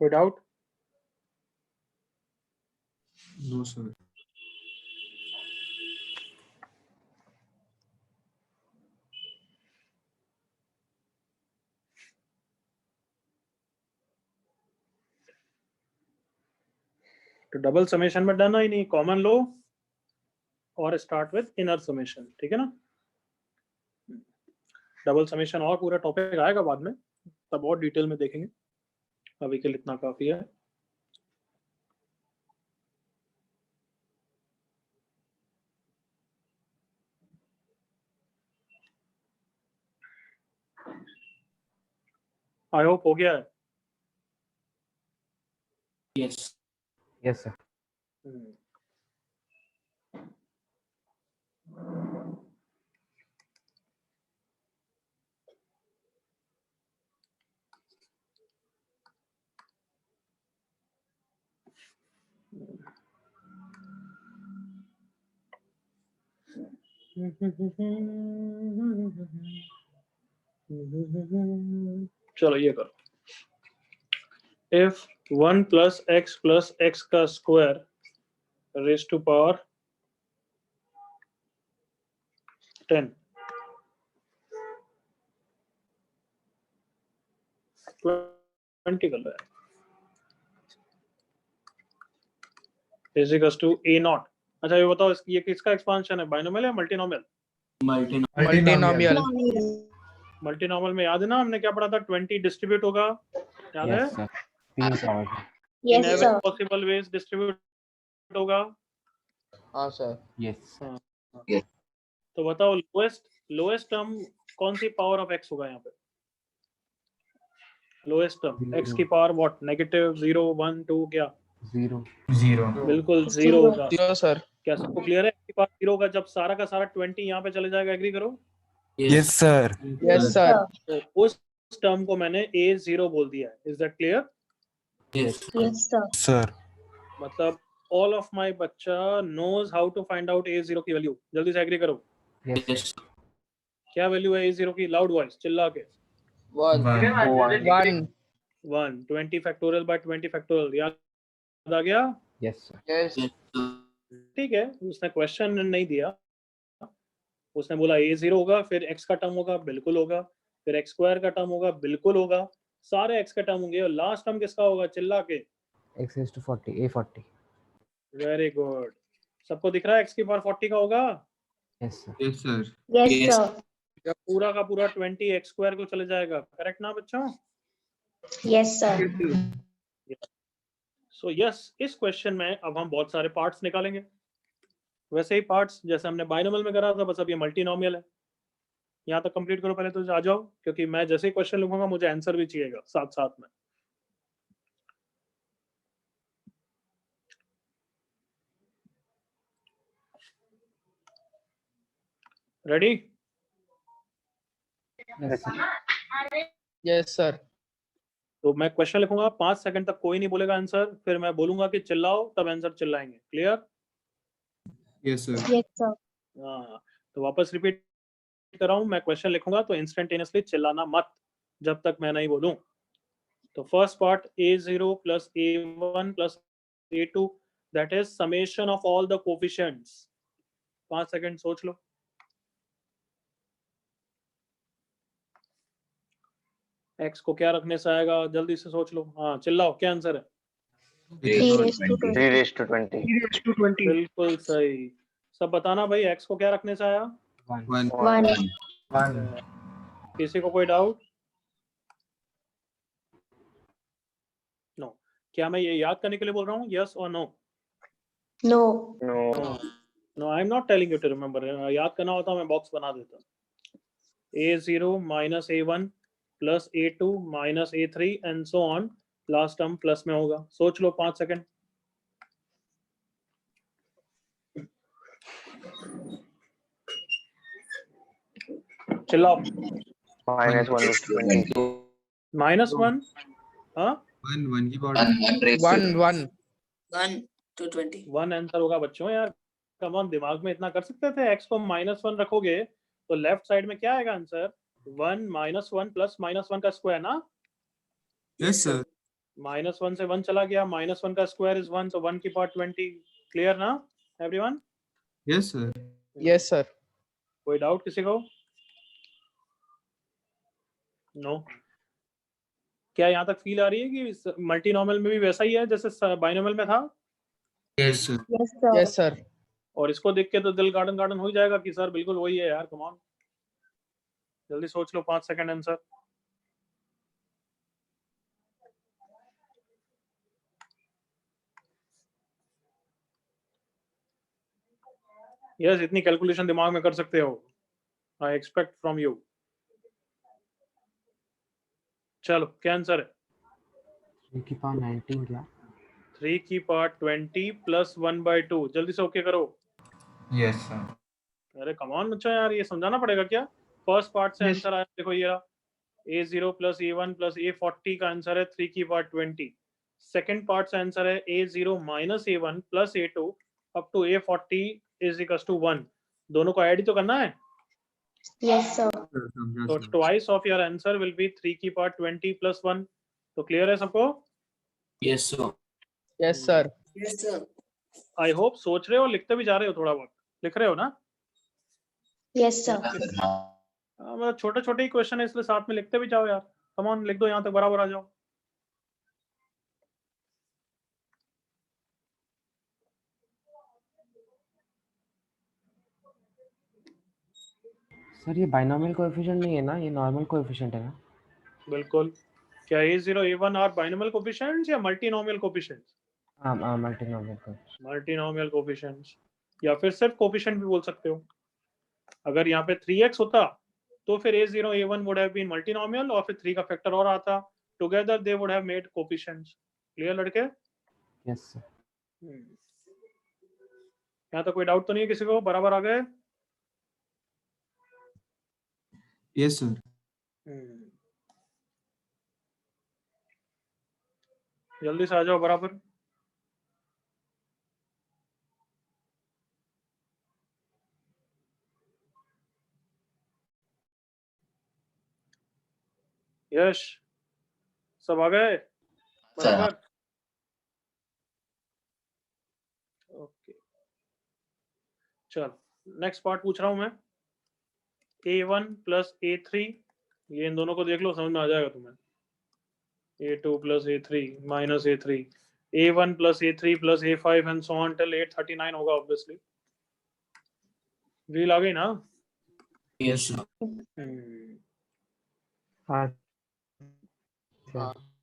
कोई डाउट? No, sir. तो डबल समेशन में डन ही नहीं, कॉमन लो और स्टार्ट विद इनर समेशन, ठीक है ना? डबल समेशन और पूरा टॉपिक आएगा बाद में, तब और डिटेल में देखेंगे, अभी के लिए इतना काफी है। आई होप हो गया है। Yes. Yes sir. चलो ये करो, if 1 plus x का स्क्वायर रेज टू पावर 10 20 कर लो यार, is equals to a naught. अच्छा ये बताओ, ये किसका एक्सपांशन है, बाइनोमियल या मल्टीनोमियल? मल्टीनोमियल। मल्टीनोमियल में याद है ना हमने क्या पढ़ा था, 20 डिस्ट्रीब्यूट होगा, याद है? Yes sir. 3 पावर। Yes, इन sir. Every possible ways distribute होगा। हाँ सर। यस। तो बताओ लोएस्ट टर्म कौन सी पावर ऑफ x होगा यहाँ पे? लोएस्ट टर्म x की पावर व्हाट, नेगेटिव 0 1 2 क्या? 0। बिल्कुल 0 होगा। 0 सर। क्या सबको क्लियर है? x की पावर 0 होगा जब सारा का सारा 20 यहाँ पे चले जाएगा, एग्री करो? Yes, sir. Yes sir. तो उस टर्म को मैंने a0 बोल दिया है, is that clear? Yes. Yes, sir. Sir. मतलब ऑल ऑफ माय बच्चा knows how to find out a0 की वैल्यू, जल्दी से एग्री करो। Yes. क्या वैल्यू है a0 की? लाउड वॉइस चिल्ला के। 1 1 20 फैक्टोरियल बाय 20 फैक्टोरियल, याद आ गया? Yes sir. यस। ठीक है, उसने क्वेश्चन नहीं दिया, उसने बोला a0 होगा, फिर x का टर्म होगा, बिल्कुल होगा, फिर x स्क्वायर का टर्म होगा, बिल्कुल होगा, सारे x का टर्म होंगे, और लास्ट टर्म किसका होगा? चिल्ला के। x raised to 40 a40। Very good, सबको दिख रहा है x की पावर 40 का होगा? Yes sir. Yes, sir. Yes, Yes. sir. जब पूरा का पूरा 20 x स्क्वायर को चले जाएगा, करेक्ट ना बच्चों? Yes, sir. सो यस, इस क्वेश्चन में अब हम बहुत सारे पार्ट्स निकालेंगे, वैसे ही पार्ट्स जैसे हमने बाइनोमियल में करा था, बस अब ये मल्टीनोमियल है। यहाँ तक कंप्लीट करो पहले तो, आ जाओ, क्योंकि मैं जैसे ही क्वेश्चन लिखूंगा मुझे आंसर भी चाहिएगा साथ साथ में। रेडी? Yes sir. तो मैं क्वेश्चन लिखूंगा, 5 सेकंड तक कोई नहीं बोलेगा आंसर, फिर मैं बोलूंगा कि चिल्लाओ, तब आंसर चिल्लाएंगे। Clear? Yes, sir. Yes, sir. हाँ, तो वापस रिपीट कर रहा हूँ, मैं क्वेश्चन लिखूंगा तो इंस्टेंटेनियसली चिल्लाना मत जब तक मैं नहीं बोलूं। तो first part a0 plus a1 plus a2, that is summation of all the coefficients. 5 second सोच लो। x को क्या रखने से आएगा, जल्दी से सोच लो। हाँ चिल्लाओ, क्या आंसर है? 3 raised to 20. 3 raised to 20. 3 raised to 20. बिल्कुल सही। सब बताना भाई, x को क्या रखने से आया? 1. 1. किसी को कोई डाउट? नो। क्या मैं ये याद करने के लिए बोल रहा हूँ, यस और no? No. No, I am not telling you to remember. याद करना होता मैं बॉक्स बना देता। a0 minus a1 plus a2 minus a3 and so on, last term plus में होगा। सोच लो 5 सेकंड। चिल्लाओ। -1 raised to 20. -1, हाँ 1 की पावर 1 to 20. 1 आंसर होगा बच्चों। यार कम ऑन, दिमाग में इतना कर सकते थे। x को -1 रखोगे तो लेफ्ट साइड में क्या आएगा आंसर? 1 -1 प्लस -1 का स्क्वायर ना? Yes, sir. -1 से 1 चला गया, -1 का स्क्वायर इज 1, तो 1 की पावर 20। क्लियर ना everyone? Yes, sir. Yes, sir. कोई डाउट किसी को? नो। क्या यहाँ तक फील आ रही है कि मल्टीनॉमियल में भी वैसा ही है जैसे बाइनोमियल में था? Yes, sir. Yes, sir. Yes, sir. और इसको देख के तो दिल गार्डन गार्डन हो ही जाएगा कि सर बिल्कुल वही है यार, कम ऑन। जल्दी सोच लो, 5 सेकंड आंसर। यस, इतनी कैलकुलेशन दिमाग में कर सकते हो, आई एक्सपेक्ट फ्रॉम यू। चलो क्या आंसर है? 3 की पावर 19 क्या? 3 की पावर 20 प्लस 1/2। जल्दी से ओके करो। Yes, sir. अरे कम ऑन बच्चा यार, ये समझाना पड़ेगा क्या? फर्स्ट पार्ट से Yes. आंसर आया, देखो ये रहा, A0 plus A1 plus A40 का आंसर है 3 की पावर 20। सेकंड पार्ट से आंसर है A0 minus A1 plus A2 up to A40 is equals to 1। दोनों को ऐड ही तो करना है, Yes, sir. Sir, समझा, तो sir. Twice of your answer will be 3 की पावर 20 प्लस 1। तो क्लियर है सबको? Yes, sir. Yes, sir. I hope सोच रहे हो, लिखते भी जा रहे हो, थोड़ा बहुत लिख रहे हो ना? Yes, sir. हाँ सर, हाँ। मतलब छोटे छोटे ही क्वेश्चन है, इसलिए साथ में लिखते भी जाओ यार। कम ऑन, लिख दो यहाँ तक, बराबर आ जाओ। सर ये बाइनोमियल कोएफिशिएंट नहीं है ना, ये नॉर्मल कोएफिशिएंट है ना? बिल्कुल। क्या A0 A1 are binomial coefficients या मल्टीनोमियल कोएफिशिएंट्स? हाँ, मल्टीनोमियल कोएफिशिएंट। मल्टीनोमियल कोएफिशिएंट्स, या फिर सिर्फ कोएफिशिएंट भी बोल सकते हो। अगर यहाँ पे 3x होता तो फिर A0 A1 would have been multinomial, और फिर 3 का फैक्टर और आता, together they would have made coefficients. Clear लड़के? Yes sir. यहाँ तक कोई डाउट तो नहीं है किसी को? बराबर आ गए? Yes, sir. जल्दी से आ जाओ बराबर। यश, सब आ गए बराबर? ओके, चलो नेक्स्ट पार्ट पूछ रहा हूं मैं। A1 प्लस A3, ये इन दोनों को देख लो, समझ में आ जाएगा तुम्हें। A2 plus A3 minus A3, A1 plus A3 plus A5 and so on till 839 होगा ऑब्वियसली। व्हील आ गई ना? Yes, sir. हाँ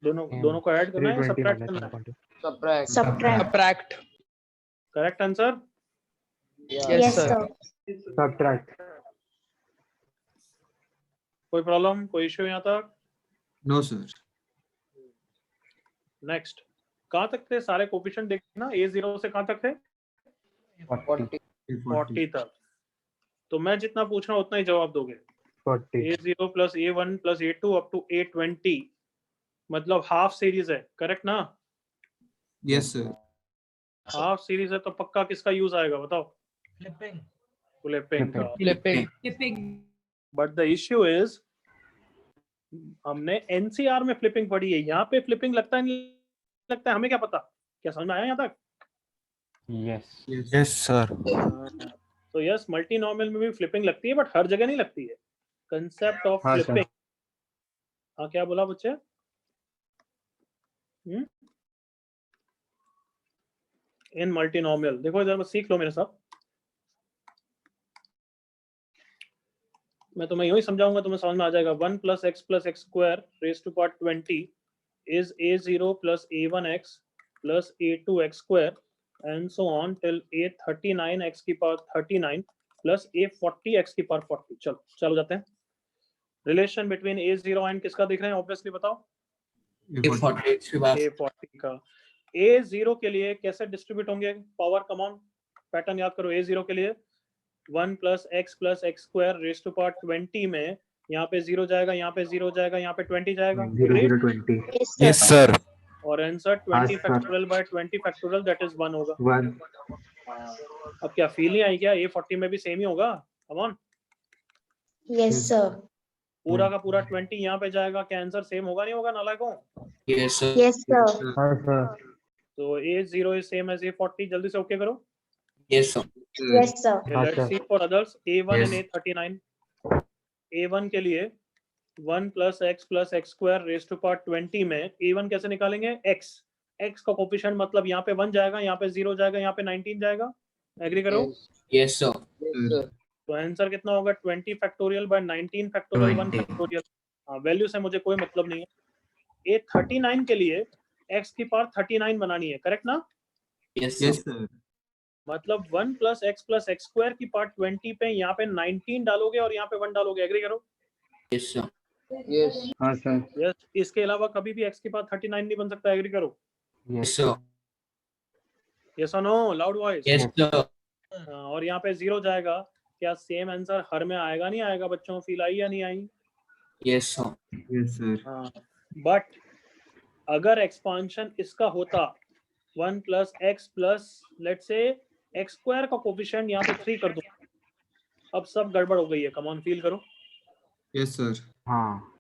दोनों को ऐड करना है, सब्ट्रैक्ट करना है? Subtract. Subtract. Subtract. Correct answer? Yes, sir. Subtract. कोई प्रॉब्लम, कोई इश्यू यहाँ तक? No, sir. नेक्स्ट, कहाँ तक थे सारे कोएफिशिएंट देखना? A0 से कहाँ तक थे? 40 तक। तो मैं जितना पूछ रहा हूँ उतना ही जवाब दोगे। 40। A0 plus A1 plus A2 up to A20, मतलब हाफ सीरीज है, करेक्ट ना? Yes, sir. हाफ सीरीज है तो पक्का किसका यूज आएगा बताओ? फ्लिपिंग का। Flipping. But the issue is, हमने एनसीआर में फ्लिपिंग पढ़ी है, यहाँ पे फ्लिपिंग लगता है नहीं लगता है, हमें क्या पता? क्या समझ में आया यहाँ तक? Yes Yes, sir. तो यस, मल्टीनोमियल में भी फ्लिपिंग लगती है, बट हर जगह नहीं लगती है। कंसेप्ट ऑफ हाँ, सर। फ्लिपिंग, हाँ क्या बोला बच्चे? इन मल्टीनोमियल, देखो इधर बस सीख लो मेरे साथ, मैं तुम्हें यूं ही समझाऊंगा, तुम्हें समझ में आ जाएगा। 1 plus x plus x square raise to power 20 is A0 plus A1x plus A2x square and so on till A39x की पावर 39 plus A40x की पावर 40। चलो चलो जाते हैं। रिलेशन बिटवीन A0 एंड किसका देख रहे हैं? ऑब्वियसली बताओ। A40 का। A0 के लिए कैसे डिस्ट्रीब्यूट होंगे पावर? कम ऑन, पैटर्न याद करो। A0 के लिए 1 plus x square raise to power 20 में यहाँ पे 0 जाएगा, यहाँ पे 0 जाएगा, यहाँ पे 20 जाएगा। 0 20। Yes, sir. और answer 20 factorial by 20 factorial that is 1 होगा। 1। अब क्या फील नहीं आई क्या? A40 में भी सेम ही होगा? Come on, Yes, sir. पूरा का पूरा 20 यहाँ पे जाएगा, क्या आंसर सेम होगा नहीं होगा नालायकों? Yes, sir. Yes, sir. हाँ सर। तो A0 is same as A40, जल्दी से ओके करो। Yes, sir. Yes, sir. हाँ Let's sir. see for others. A1 and Yes. A39. A1 के लिए 1 plus x square raised to power 20 में A1 कैसे निकालेंगे? x का कोफिशिएंट मतलब यहाँ पे 1 जाएगा, यहाँ पे 0 जाएगा, यहाँ पे 19 जाएगा। एग्री करो? Yes, sir. तो आंसर कितना होगा? 20 फैक्टोरियल बाय 19 फैक्टोरियल 1 20. फैक्टोरियल। हाँ, वैल्यू से मुझे कोई मतलब नहीं है। A39 के लिए x की पावर 39 बनानी है, करेक्ट ना? Yes, Yes, sir. sir. मतलब 1 plus x स्क्वायर की पावर 20 पे यहाँ पे 19 डालोगे और यहाँ पे 1 डालोगे। एग्री करो? Yes, sir. हाँ सर। यस, इसके अलावा कभी भी x की पावर 39 नहीं बन सकता। एग्री करो? Yes, sir. यस और no? Loud voice. Yes, sir. और यहाँ पे 0 जाएगा, क्या सेम आंसर हर में आएगा नहीं आएगा? बच्चों फील आई या नहीं आई? Yes, sir. Yes, sir. हाँ, बट अगर एक्सपांशन इसका होता 1 plus x plus let's say x square का कोफिशिएंट यहाँ पे 3 कर दो, अब सब गड़बड़ हो गई है। कम ऑन, फील करो। Yes, sir. हाँ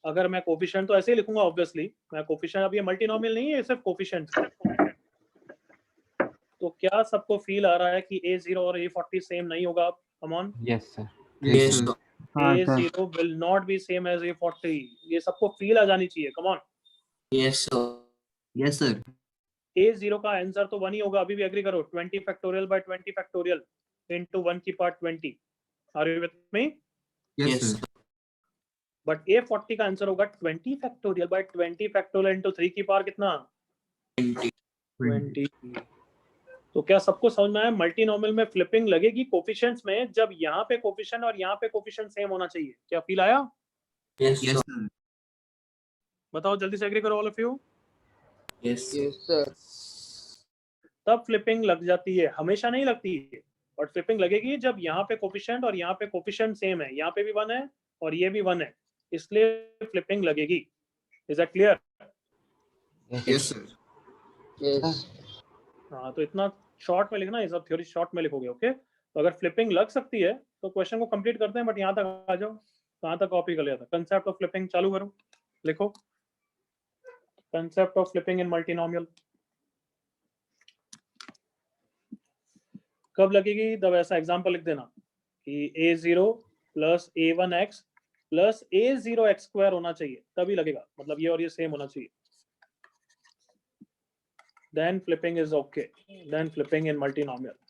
अगर मैं कोफिशिएंट तो ऐसे ही लिखूंगा, ऑब्वियसली मैं कोफिशिएंट, अब ये मल्टीनोमियल नहीं है, ये सिर्फ कोफिशिएंट है। तो क्या सबको फील आ रहा है कि A0 और A40 सेम नहीं होगा? Come on. Yes sir. Yes, sir. A0 will not be same as A40, ये सबको फील आ जानी चाहिए। Come on. Yes, sir. Yes, sir. A0 का आंसर तो 1 ही होगा। अभी भी एग्री करो? 20 फैक्टोरियल बाय 20 फैक्टोरियल इनटू 1 की power 20। Are you with me? Yes, Yes, sir. sir. But A40 का आंसर होगा 20 फैक्टोरियल बाय 20 फैक्टोरियल इनटू 3 की पावर कितना? 20. 20। तो क्या सबको समझ में आया? मल्टीनोमियल में फ्लिपिंग लगेगी कोफिशिएंट्स में जब यहाँ पे कोफिशिएंट और यहाँ पे कोफिशिएंट सेम होना चाहिए। क्या फील आया? Yes, Yes, sir. sir. बताओ जल्दी से, एग्री करो all of you. Yes, sir. तब फ्लिपिंग लग जाती है, हमेशा नहीं लगती है, और फ्लिपिंग लगेगी जब यहाँ पे कोफिशिएंट और यहाँ पे कोफिशिएंट सेम है। यहाँ पे भी 1 है और ये भी 1 है, इसलिए फ्लिपिंग लगेगी। Is that clear? Yes, sir. हाँ, तो इतना शॉर्ट में लिखना, ये सब थ्योरी शॉर्ट में लिखोगे। ओके, तो अगर फ्लिपिंग लग सकती है तो क्वेश्चन को कंप्लीट करते हैं, बट यहाँ तक आ जाओ। कहाँ तक कॉपी कर लिया था? कंसेप्ट ऑफ फ्लिपिंग चालू करो, लिखो concept of flipping in multinomial. कब लगेगी? तब ऐसा एग्जांपल लिख देना कि A0 plus A1x plus A0x square होना चाहिए, तभी लगेगा। मतलब ये और ये सेम होना चाहिए, then flipping is okay, then flipping in multinomial।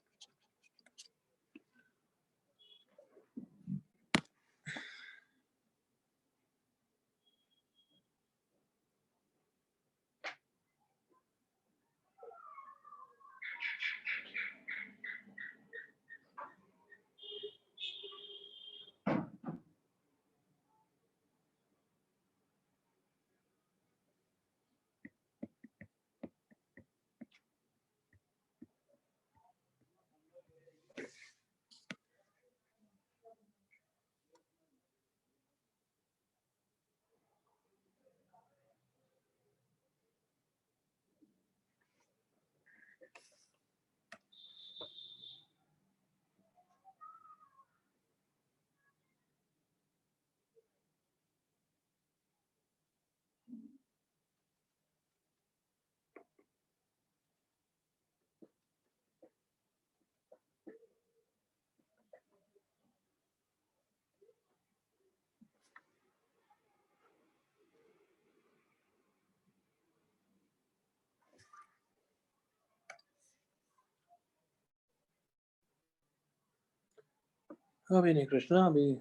अभी नहीं कृष्णा, अभी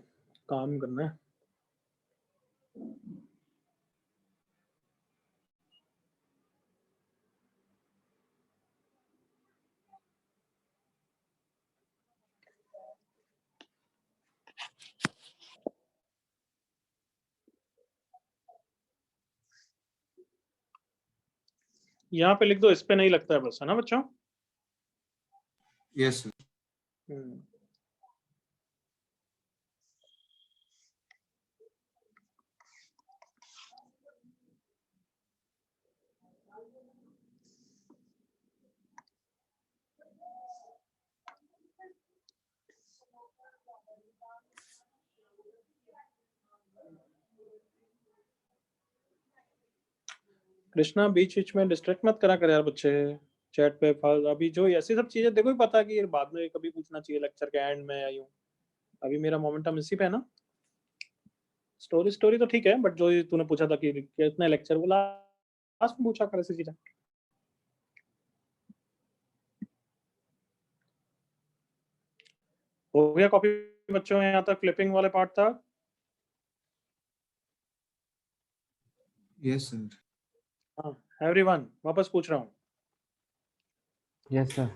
काम करना है। यहाँ पे लिख दो, इस पे नहीं लगता है बस, है ना बच्चों? Yes, sir. कृष्णा बीच बीच में डिस्ट्रैक्ट मत करा कर यार बच्चे चैट पे। अभी जो ऐसी सब चीजें देखो ही पता है कि ये बाद में कभी पूछना चाहिए लेक्चर के एंड में या यूं। अभी मेरा मोमेंटम इसी पे है ना। स्टोरी तो ठीक है, बट जो तूने पूछा था कि कितने लेक्चर, वो लास्ट में पूछा कर ऐसी चीजें। हो गया कॉपी बच्चों? यहाँ तक फ्लिपिंग वाले पार्ट था। Yes sir. हाँ एवरीवन, वापस पूछ रहा हूँ। Yes sir.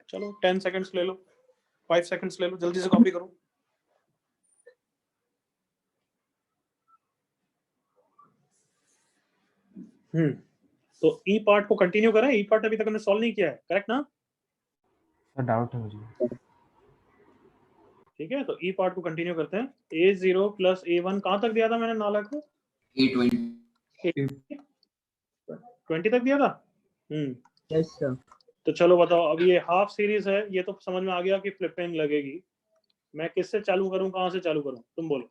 चलो 10 सेकंड्स ले लो, 5 सेकंड्स ले लो, जल्दी से कॉपी करो। तो ई पार्ट को कंटिन्यू करें। ई पार्ट अभी तक हमने सॉल्व नहीं किया है, करेक्ट ना? सर डाउट है मुझे। ठीक है, तो ई पार्ट को कंटिन्यू करते हैं। a0 प्लस a1 कहाँ तक दिया था मैंने नालक को? 20 तक दिया था। Yes sir. तो चलो बताओ, अब ये हाफ सीरीज है, ये तो समझ में आ गया कि फ्लिपिंग लगेगी। मैं किससे चालू करूं, कहां से चालू करूं, तुम बोलो।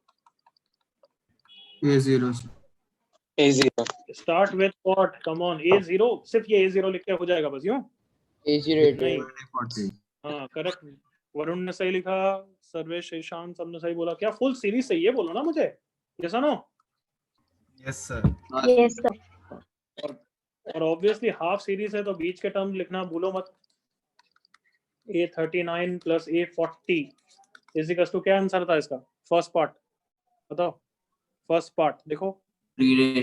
A0 sir. A0 start with what? Come on, a0, सिर्फ ये a0 लिख के हो जाएगा बस यूं? A0 नहीं, 40। हाँ करेक्ट, वरुण ने सही लिखा, सर्वेश ईशान सबने सही बोला। क्या फुल सीरीज सही है? बोलो ना मुझे, yes no? Yes sir. Yes, sir. और ऑब्वियसली हाफ सीरीज है तो बीच के टर्म लिखना भूलो मत। a39 plus a40 is equal to, क्या आंसर था इसका? फर्स्ट पार्ट बताओ, फर्स्ट पार्ट देखो। 3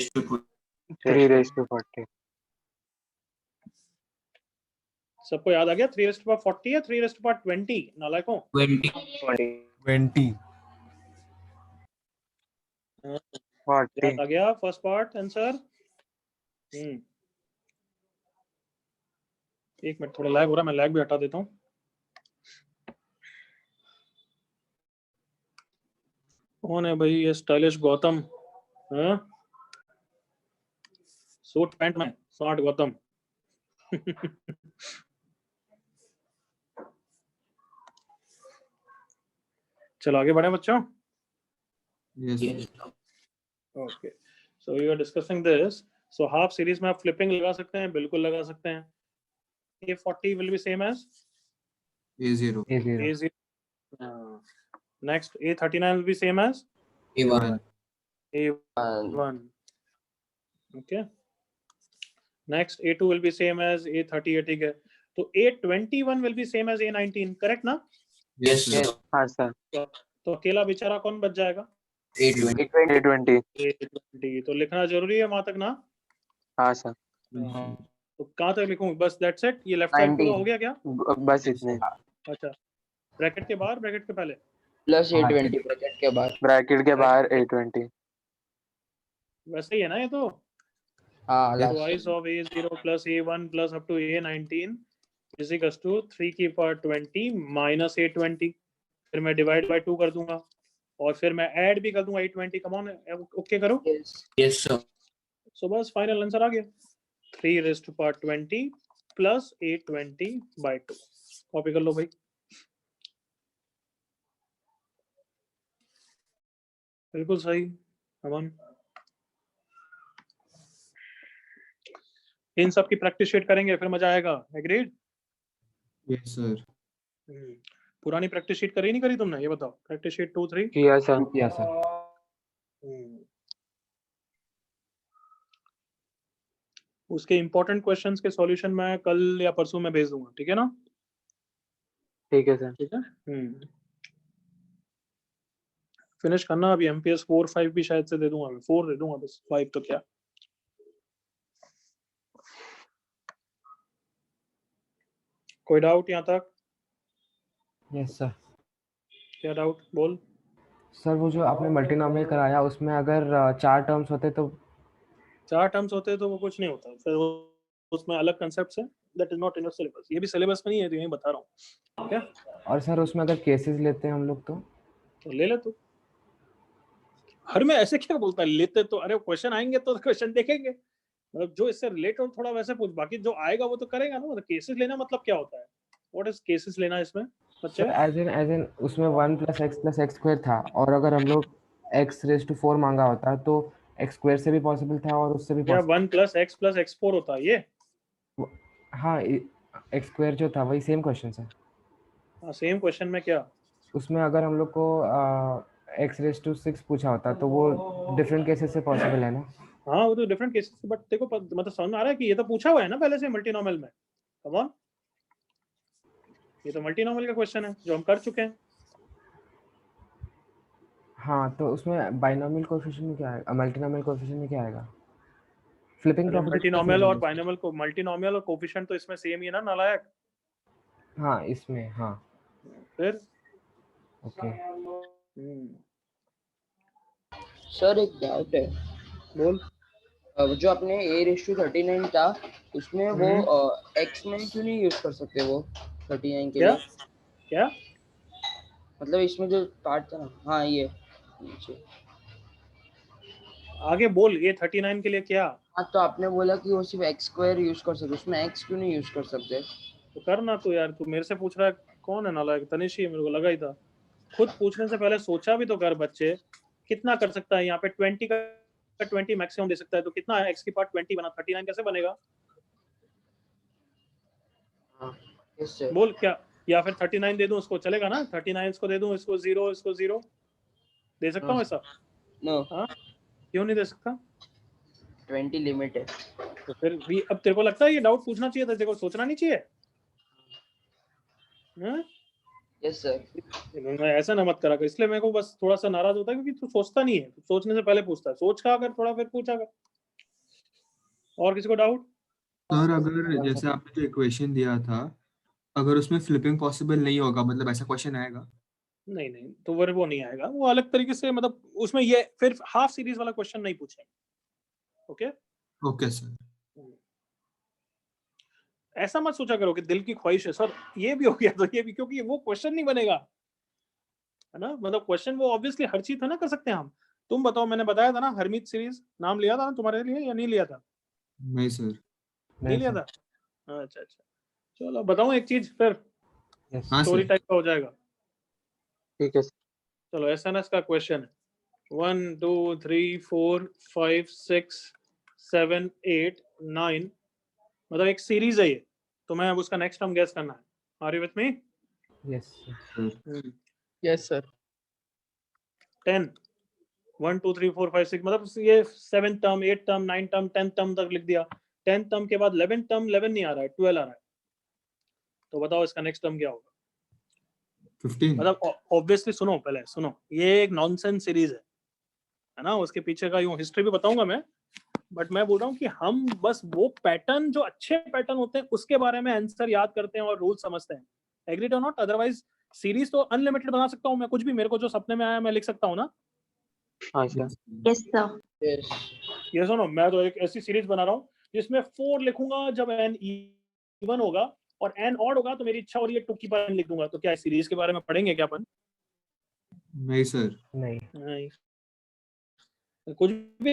सबको याद आ गया? 3/40 या 3/20 नालायकों? 20 याद आ गया फर्स्ट पार्ट आंसर? एक मिनट, थोड़ा लैग हो रहा है, मैं लैग भी हटा देता हूँ। कौन है भाई ये स्टाइलिश गौतम? सूट पैंट में स्मार्ट गौतम। चलो आगे बढ़े बच्चों। Yes okay, so we are discussing this. So half series में आप फ्लिपिंग लगा सकते हैं, बिल्कुल लगा सकते हैं। a40 will be same as A0 a0. Next a39 will be same as A1 a1. Okay, next a2 will be same as a30. ठीक है, तो a21 will be same as a19, correct ना? yes sir हाँ sir. तो अकेला बेचारा कौन बच जाएगा? A20 a20। तो लिखना जरूरी है वहां तक ना? हाँ सर। तो कहाँ तक लिखूं? बस दैट्स इट? ये लेफ्ट साइड पूरा हो गया क्या? बस इतने। अच्छा, ब्रैकेट के बाहर, ब्रैकेट के पहले? प्लस A20 ब्रैकेट के बाद। ब्रैकेट के बाहर A20। वैसे ही है ना ये तो? हाँ twice of a0 plus a1 plus up to a19 is equals to 3 की पावर 20 minus a20। फिर मैं डिवाइड बाय 2 कर दूंगा और फिर मैं ऐड भी कर दूंगा a20। कम ऑन, ओके करो। yes sir सो बस फाइनल आंसर आ गया, 3 raised to power 20 plus a20 by 2। Copy कर लो भाई। बिल्कुल सही अमन। इन सब की प्रैक्टिस शीट करेंगे फिर मजा आएगा। एग्रीड? Yes sir. पुरानी प्रैक्टिस शीट करी नहीं करी तुमने, ये बताओ। प्रैक्टिस शीट 2 3 किया सर। किया सर। उसके इंपॉर्टेंट क्वेश्चंस के सॉल्यूशन मैं कल या परसों में भेज दूंगा, ठीक है ना? ठीक है सर। ठीक है, फिनिश करना अभी। एमपीएस 4 5 भी शायद से दे दूंगा मैं, 4 दे दूंगा बस, 5 तो क्या। कोई डाउट यहाँ तक? Yes sir. क्या डाउट बोल। सर वो जो आपने मल्टीनोमियल कराया उसमें अगर 4 टर्म्स होते तो? 4 टर्म्स होते तो वो कुछ नहीं होता, फिर उसमें अलग कंसेप्ट है, that is not in your syllabus. ये भी सिलेबस में नहीं है तो यही बता रहा हूँ। क्या? और सर उसमें अगर केसेस लेते हैं हम लोग तो ले ले तू। हर में ऐसे क्या बोलता है लेते तो? अरे क्वेश्चन आएंगे तो क्वेश्चन देखेंगे, मतलब जो इससे रिलेटेड थोड़ा वैसे पूछ, बाकी जो आएगा वो तो करेगा ना। मतलब केसेस लेना मतलब क्या होता है? व्हाट इज केसेस लेना इसमें बच्चे? एज इन उसमें 1 + x + x² था और अगर हम लोग x raised to 4 मांगा होता तो एक्स स्क्वायर से भी पॉसिबल था और उससे भी या possible। 1 + x होता है ये। हाँ, एक्स स्क्वायर जो था वही सेम क्वेश्चन है। हाँ, सेम क्वेश्चन में क्या? उसमें अगर हम लोग को x⁻⁶ पूछा होता तो वो डिफरेंट केसेस से पॉसिबल है ना। हाँ, वो तो डिफरेंट केसेस, बट देखो मतलब समझ में आ रहा है कि ये तो पूछा हुआ है ना पहले से मल्टीनॉमियल में। कम ऑन, ये तो मल्टीनॉमियल का क्वेश्चन है जो हम कर चुके हैं। हाँ, तो उसमें बाइनोमियल कोएफिशिएंट में क्या आएगा, मल्टीनोमियल कोएफिशिएंट में क्या आएगा? फ्लिपिंग प्रॉपर्टी मल्टीनॉमियल और बाइनोमियल को, मल्टीनॉमियल और कोएफिशिएंट तो इसमें सेम ही है ना नालायक। हाँ, इसमें हाँ। फिर ओके। सर एक डाउट है। बोल। जो अपने a⁻39 था उसमें वो x में क्यों नहीं यूज कर सकते वो 39 के क्या? लिए? क्या मतलब इसमें जो पार्ट था ना, हाँ ये नीचे। आगे बोल, ये 39 के लिए क्या? हाँ, तो आपने बोला कि वो सिर्फ x² यूज कर सकते, उसमें x क्यों नहीं यूज कर सकते? तो करना तो यार, तू मेरे से पूछ रहा है। कौन है नालायक? तनिष ही, मेरे को लगा ही था। खुद पूछने से पहले सोचा भी तो कर बच्चे। कितना कर सकता है यहाँ पे? 20 का 20 मैक्सिमम दे सकता है, तो कितना है? x की पावर 20 बना, 39 कैसे बनेगा? बोल क्या? या फिर 39 दे दूं उसको, चलेगा ना? 39 इसको दे दूं, इसको 0, इसको 0 दे सकता हूँ ऐसा? नो। हाँ, क्यों नहीं दे सकता? 20 लिमिट है। तो फिर भी अब तेरे को लगता है ये डाउट पूछना चाहिए था, तेरे को सोचना नहीं चाहिए? Yes sir. ऐसा ना मत करा कर, इसलिए मेरे को बस थोड़ा सा नाराज होता है क्योंकि तू सोचता नहीं है, तू सोचने से पहले पूछता है। सोच का अगर थोड़ा, फिर पूछा कर। और किसी को डाउट? सर अगर जैसे आपने जो इक्वेशन दिया था, अगर उसमें फ्लिपिंग पॉसिबल नहीं होगा, मतलब ऐसा क्वेश्चन आएगा? नहीं नहीं, तो वो नहीं आएगा, वो अलग तरीके से, मतलब उसमें ये फिर हाफ सीरीज वाला क्वेश्चन नहीं पूछेंगे। Okay okay sir. ऐसा मत सोचा करो कि दिल की ख्वाहिश है सर ये भी हो गया तो ये भी, क्योंकि वो क्वेश्चन नहीं बनेगा, है ना? मतलब क्वेश्चन वो ऑब्वियसली हर चीज है ना कर सकते हैं हम। तुम बताओ, मैंने बताया था ना हरमीत सीरीज, नाम लिया था ना तुम्हारे लिए या नहीं लिया था? नहीं सर। नहीं लिया था? अच्छा अच्छा, चलो बताऊं एक चीज फिर, स्टोरी सर। टाइप का हो जाएगा। ठीक है। चलो एसएनएस का क्वेश्चन है 1 2 3 4 5 6 7 8 9, मतलब एक सीरीज है ये। तो मैं अब उसका नेक्स्ट टर्म गेस करना है। Are you with me? Yes yes sir. 10 1 2 3 4 5 6, मतलब ये 7th term 8th term 9th term 10th term तक लिख दिया। 10th टर्म के बाद 11th टर्म, 11 नहीं आ रहा है, 12 आ रहा है। तो बताओ इसका नेक्स्ट टर्म क्या होगा? 15। मतलब ऑब्वियसली सुनो, पहले सुनो, ये एक नॉनसेंस सीरीज है ना? उसके पीछे का यूं हिस्ट्री भी बताऊंगा मैं, बट मैं बोल रहा हूँ कि हम बस वो पैटर्न, जो अच्छे पैटर्न होते हैं उसके बारे में आंसर याद करते हैं और रूल समझते हैं। एग्रीड और नॉट? अदरवाइज सीरीज तो अनलिमिटेड बना सकता हूँ मैं, कुछ भी मेरे को जो सपने में आया मैं लिख सकता हूँ ना। Yes, sir. ये सुनो, मैं तो एक ऐसी सीरीज बना रहा हूँ जिसमें 4 लिखूंगा जब n इवन होगा और n ऑड होगा तो मेरी इच्छा हो रही है 2 की पावर n लिख दूंगा। तो क्या सीरीज के बारे में पढ़ेंगे क्या अपन? नहीं सर। नहीं। कुछ भी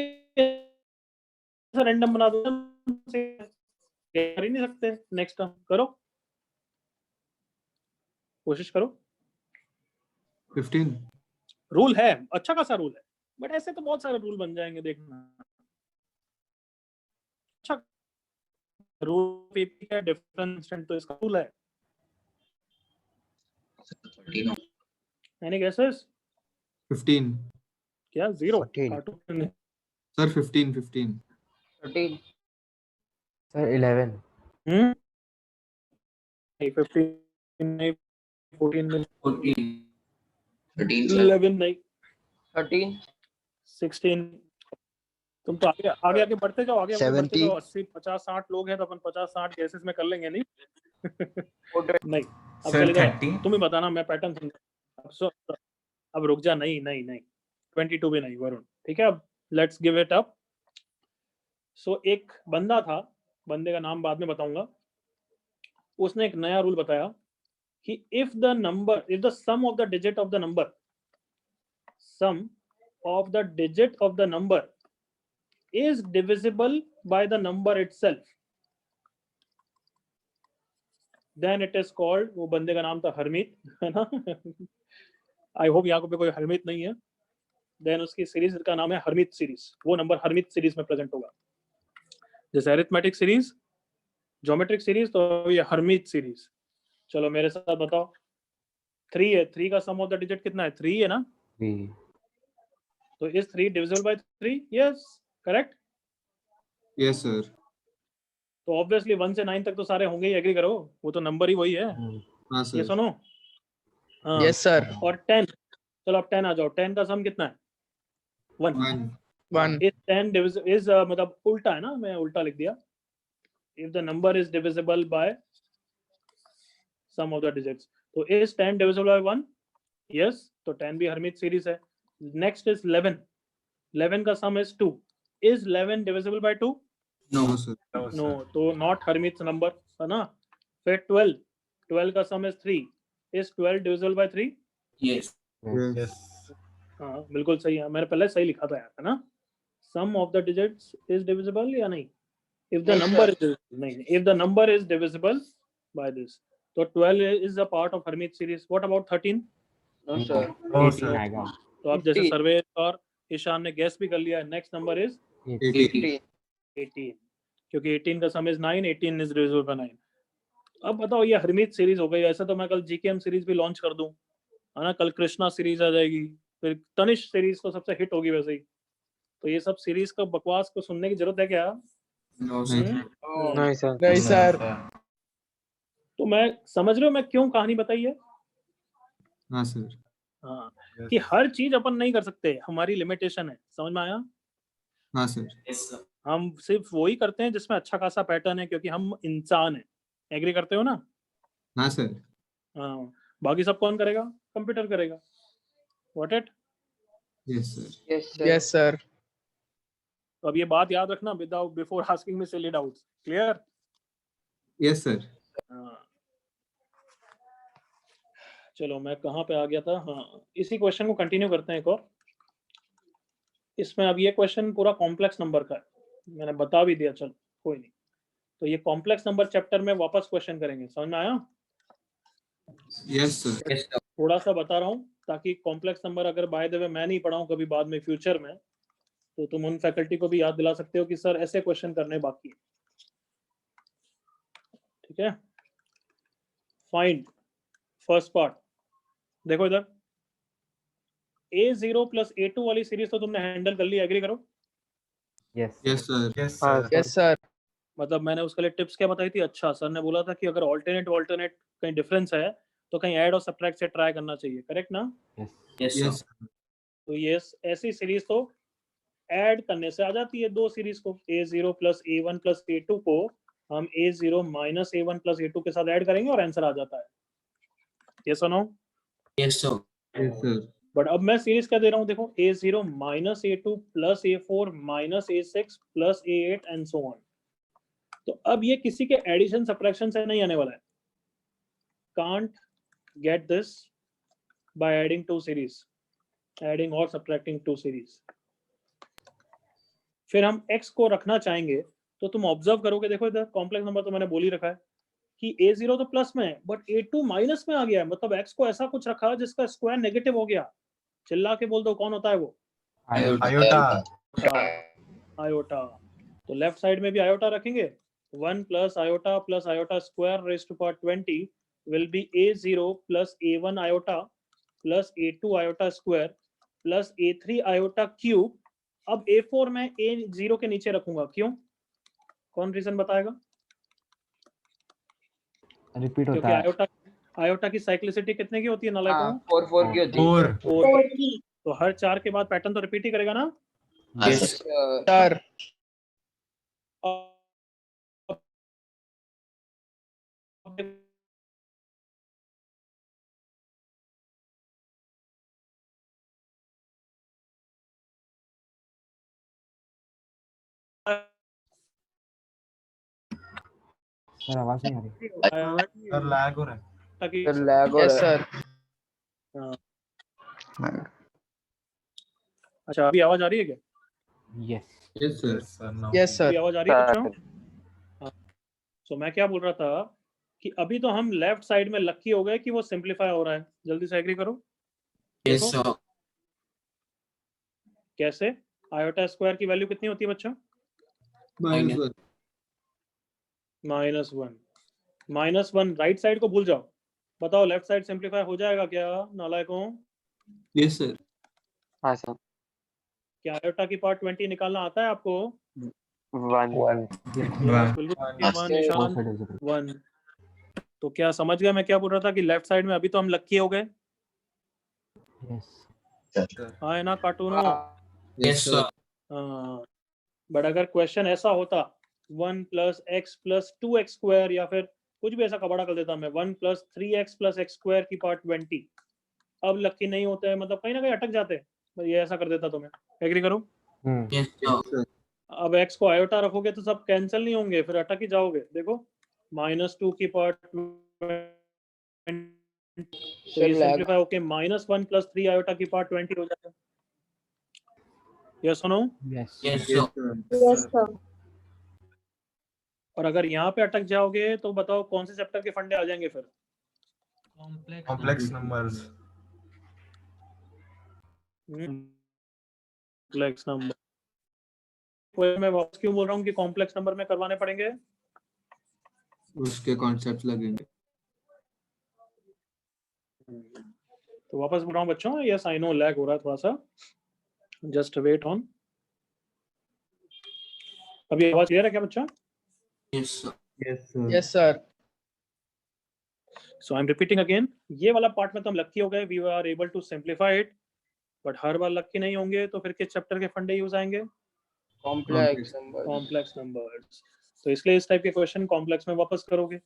रैंडम बना दो, कर ही नहीं सकते। नेक्स्ट टर्म करो, कोशिश करो। 15। रूल है, अच्छा खासा रूल है, बट ऐसे तो बहुत सारे रूल बन जाएंगे, देखना। अच्छा रूल पीपी का डिफरेंस तो इसका रूल है। Any guesses? 15 क्या 0? Cartoon sir. 15 15 13 सर 11 नहीं, 15 नहीं, 14 नहीं, 13 11 नहीं, 13 16। तुम तो आगे आगे आगे बढ़ते जाओ, आगे आगे बढ़ते जाओ। 80 50 60 लोग हैं तो अपन 50 60 केसेस में कर लेंगे। नहीं नहीं, अब चले जाओ, तुम ही बताना, मैं पैटर्न समझ। अब रुक जा, नहीं नहीं नहीं, 22 भी नहीं वरुण, ठीक है? अब लेट्स गिव इट अप। सो एक बंदा था, बंदे का नाम बाद में बताऊंगा। उसने एक नया रूल बताया कि if the sum of the digit of the number is divisible by the number itself, then it is called, वो बंदे का नाम था हरमीत, है ना? आई होप यहाँ पे कोई हरमीत नहीं है। देन उसकी सीरीज का नाम है हर्मिट सीरीज, वो नंबर हर्मिट सीरीज में प्रेजेंट होगा। जैसे अरिथमेटिक सीरीज, ज्योमेट्रिक सीरीज, तो ये हर्मिट सीरीज। चलो मेरे साथ बताओ, 3 है, 3 का सम ऑफ द डिजिट कितना है? 3 है ना, तो is 3 divisible by 3? Yes, correct. Yes sir. तो ऑब्वियसली 1 से 9 तक तो सारे होंगे ही, एग्री करो, वो तो नंबर ही वही है। हाँ ये सर। सुनो, हाँ यस सर। और 10, चलो अब 10 आ जाओ, 10 का सम कितना है? 1। 1 इज 10 डिविजिबल, इज मतलब उल्टा है ना, मैं उल्टा लिख दिया। If the number is divisible by sum of the digits, तो इज 10 डिविजिबल बाय 1? यस, तो 10 भी हर्मिट सीरीज है। नेक्स्ट इज 11, 11 का sum is 2, is 11 divisible by 2? No sir. No, तो नॉट हर्मिट नंबर है ना। फिर 12, 12 का sum is 3, is 12 divisible by 3? Yes. Yes. हाँ बिल्कुल सही है, मैंने पहले सही लिखा था यार, है ना। Sum of the digits is divisible या नहीं? इफ द नंबर इज नहीं, if the number is divisible by this, तो 12 is a part of Hermite series. What about 13? No sir. No sir. तो अब जैसे 18 सर्वे और ईशान ने गैस भी कर लिया, नेक्स्ट नंबर इज 18। 18, क्योंकि 18 का sum is 9, 18 is divisible bye 9। अब बताओ, ये हर्मिट सीरीज हो गई। ऐसा तो मैं कल जीकेएम सीरीज भी लॉन्च कर दूं, है ना, कल कृष्णा सीरीज आ जाएगी, फिर तनिष सीरीज तो सबसे हिट होगी वैसे ही। तो ये सब सीरीज का बकवास को सुनने की जरूरत है क्या? No sir. नहीं सर। नहीं सर। तो मैं समझ रहे हो मैं क्यों कहानी बताई है? हाँ सर। हाँ, कि हर चीज अपन नहीं कर सकते, हमारी लिमिटेशन है, समझ में आया? हाँ सर। Yes sir. हम सिर्फ वही करते हैं जिसमें अच्छा खासा पैटर्न है, क्योंकि हम इंसान हैं। एग्री करते हो ना? हाँ सर। हाँ, बाकी सब कौन करेगा? कंप्यूटर करेगा। What it? Yes sir. Yes sir. Yes sir. तो अब ये बात याद रखना, विदाउट बिफोर आस्किंग मी सिली डाउट्स। क्लियर? Yes sir. हाँ, चलो मैं कहाँ पे आ गया था? हाँ, इसी क्वेश्चन को कंटिन्यू करते हैं एक और। इसमें अब ये क्वेश्चन पूरा कॉम्प्लेक्स नंबर का है, मैंने बता भी दिया, चलो कोई नहीं। तो ये कॉम्प्लेक्स नंबर चैप्टर में वापस क्वेश्चन करेंगे, समझ में आया? Yes sir. Yes sir. थोड़ा सा बता रहा हूँ ताकि कॉम्प्लेक्स नंबर अगर बाय द वे मैं नहीं पढ़ाऊँ कभी बाद में फ्यूचर में, तो तुम उन फैकल्टी को भी याद दिला सकते हो कि सर ऐसे क्वेश्चन करने बाकी है। ठीक है, फाइंड फर्स्ट पार्ट। देखो इधर, A0 प्लस A2 वाली सीरीज तो तुमने हैंडल कर ली, एग्री करो? Yes yes sir. यस हाँ सर। Yes sir. मतलब मैंने उसके लिए टिप्स क्या बताई थी? अच्छा, सर ने बोला था कि अगर ऑल्टरनेट कहीं डिफरेंस है तो कहीं ऐड और सब्ट्रैक्ट से ट्राई करना चाहिए, करेक्ट ना? Yes sir. यस। तो ये ऐसी सीरीज तो ऐड करने से आ जाती है, दो सीरीज को, A0 plus A1 plus A2 को हम A0 minus A1 plus A2 के साथ ऐड करेंगे और आंसर आ जाता है। ये सुनो, Yes sir. Yes sir. But अब मैं सीरीज क्या दे रहा हूँ, देखो A0 minus A2 plus A4 minus A6 plus A8 and so on. तो अब ये किसी के एडिशन सब्ट्रैक्शन से नहीं आने वाला है। Can't get this by adding two series, adding और सब्ट्रैक्टिंग टू सीरीज। फिर हम x को रखना चाहेंगे तो तुम ऑब्जर्व करोगे, देखो इधर कॉम्प्लेक्स नंबर तो मैंने बोल ही रखा है कि A0 तो प्लस में है बट A2 माइनस में आ गया है, मतलब x को ऐसा कुछ रखा जिसका स्क्वायर नेगेटिव हो गया। चिल्ला के बोल दो कौन होता है वो? आयोटा। आयोटा। तो लेफ्ट साइड में भी आयोटा रखेंगे, 1 plus iota square raise to power 20 will be A0 plus A1 iota plus A2 iota square plus A3 iota cube. अब A4 में A0 के नीचे रखूंगा, क्यों? कौन रीजन बताएगा? रिपीट होता क्योंकि है। आयोटा की साइक्लिसिटी कितने की होती है नालायकों? 4 की होती है। 4 तो हर 4 के बाद पैटर्न तो रिपीट ही करेगा ना? Yes yes sir. Sir. Sir आवाज नहीं आ रही। सर लैग हो रहा है। सर लैग हो यस रहा है। सर। अच्छा, अभी आवाज आ रही है क्या? Yes yes sir. Sir no. Yes अभी सर। आवाज आ रही है बच्चों? तो मैं क्या बोल रहा था कि अभी तो हम लेफ्ट साइड में लकी हो गए कि वो सिंपलीफाई हो रहा है। जल्दी से एग्री करो। Yes sir. कैसे? आयोटा स्क्वायर की वैल्यू कितनी होती है बच्चों? -1 -1। -1 राइट साइड को भूल जाओ। बताओ लेफ्ट साइड सिंप्लीफाई हो जाएगा क्या नालायकों? Yes sir. हाँ सर। क्या आयोटा की पार्ट 20 निकालना आता है आपको? 1 Yes, बिल्कुल वन निशान 1। तो क्या समझ गए मैं क्या बोल रहा था कि लेफ्ट साइड में अभी तो हम लक्की हो गए। हाँ है ना कार्टूनों? Yes sir. बट अगर क्वेश्चन ऐसा होता 1 + x + 2x स्क्वायर या फिर कुछ भी ऐसा कबाड़ा कर देता मैं 1 + 3x + x स्क्वायर की पार्ट 20, अब लक्की नहीं होते हैं, मतलब कहीं ना कहीं अटक जाते हैं। ये ऐसा कर देता तो मैं एग्री करूं? Yes sir. अब x को आयोटा रखोगे तो सब कैंसिल नहीं होंगे, फिर अटक ही जाओगे। देखो -2 की पार्ट तो ये सिंपलीफाई होके -1 + 3 आयोटा की पार्ट 20 हो जाता है। Yes no? Yes Yes, sir. और अगर यहाँ पे अटक जाओगे तो बताओ कौन से चैप्टर के फंडे आ जाएंगे फिर? Complex numbers. Complex number. मैं वापस क्यों बोल रहा हूँ कि कॉम्प्लेक्स नंबर में करवाने पड़ेंगे? उसके कॉन्सेप्ट्स लगेंगे। तो वापस बोल रहा हूँ बच्चों, यस आई नो लैग हो रहा है थोड़ा सा, जस्ट वेट ऑन। अभी आवाज क्लियर है क्या बच्चों? Yes sir. Yes sir. So I am repeating again, ये वाला पार्ट में तो हम लक्की हो गए, we are able to simplify it. But हर बार लक्की नहीं होंगे तो फिर किस चैप्टर के फंडे यूज आएंगे? Complex numbers. तो इसलिए इस टाइप के क्वेश्चन कॉम्प्लेक्स में वापस करोगे।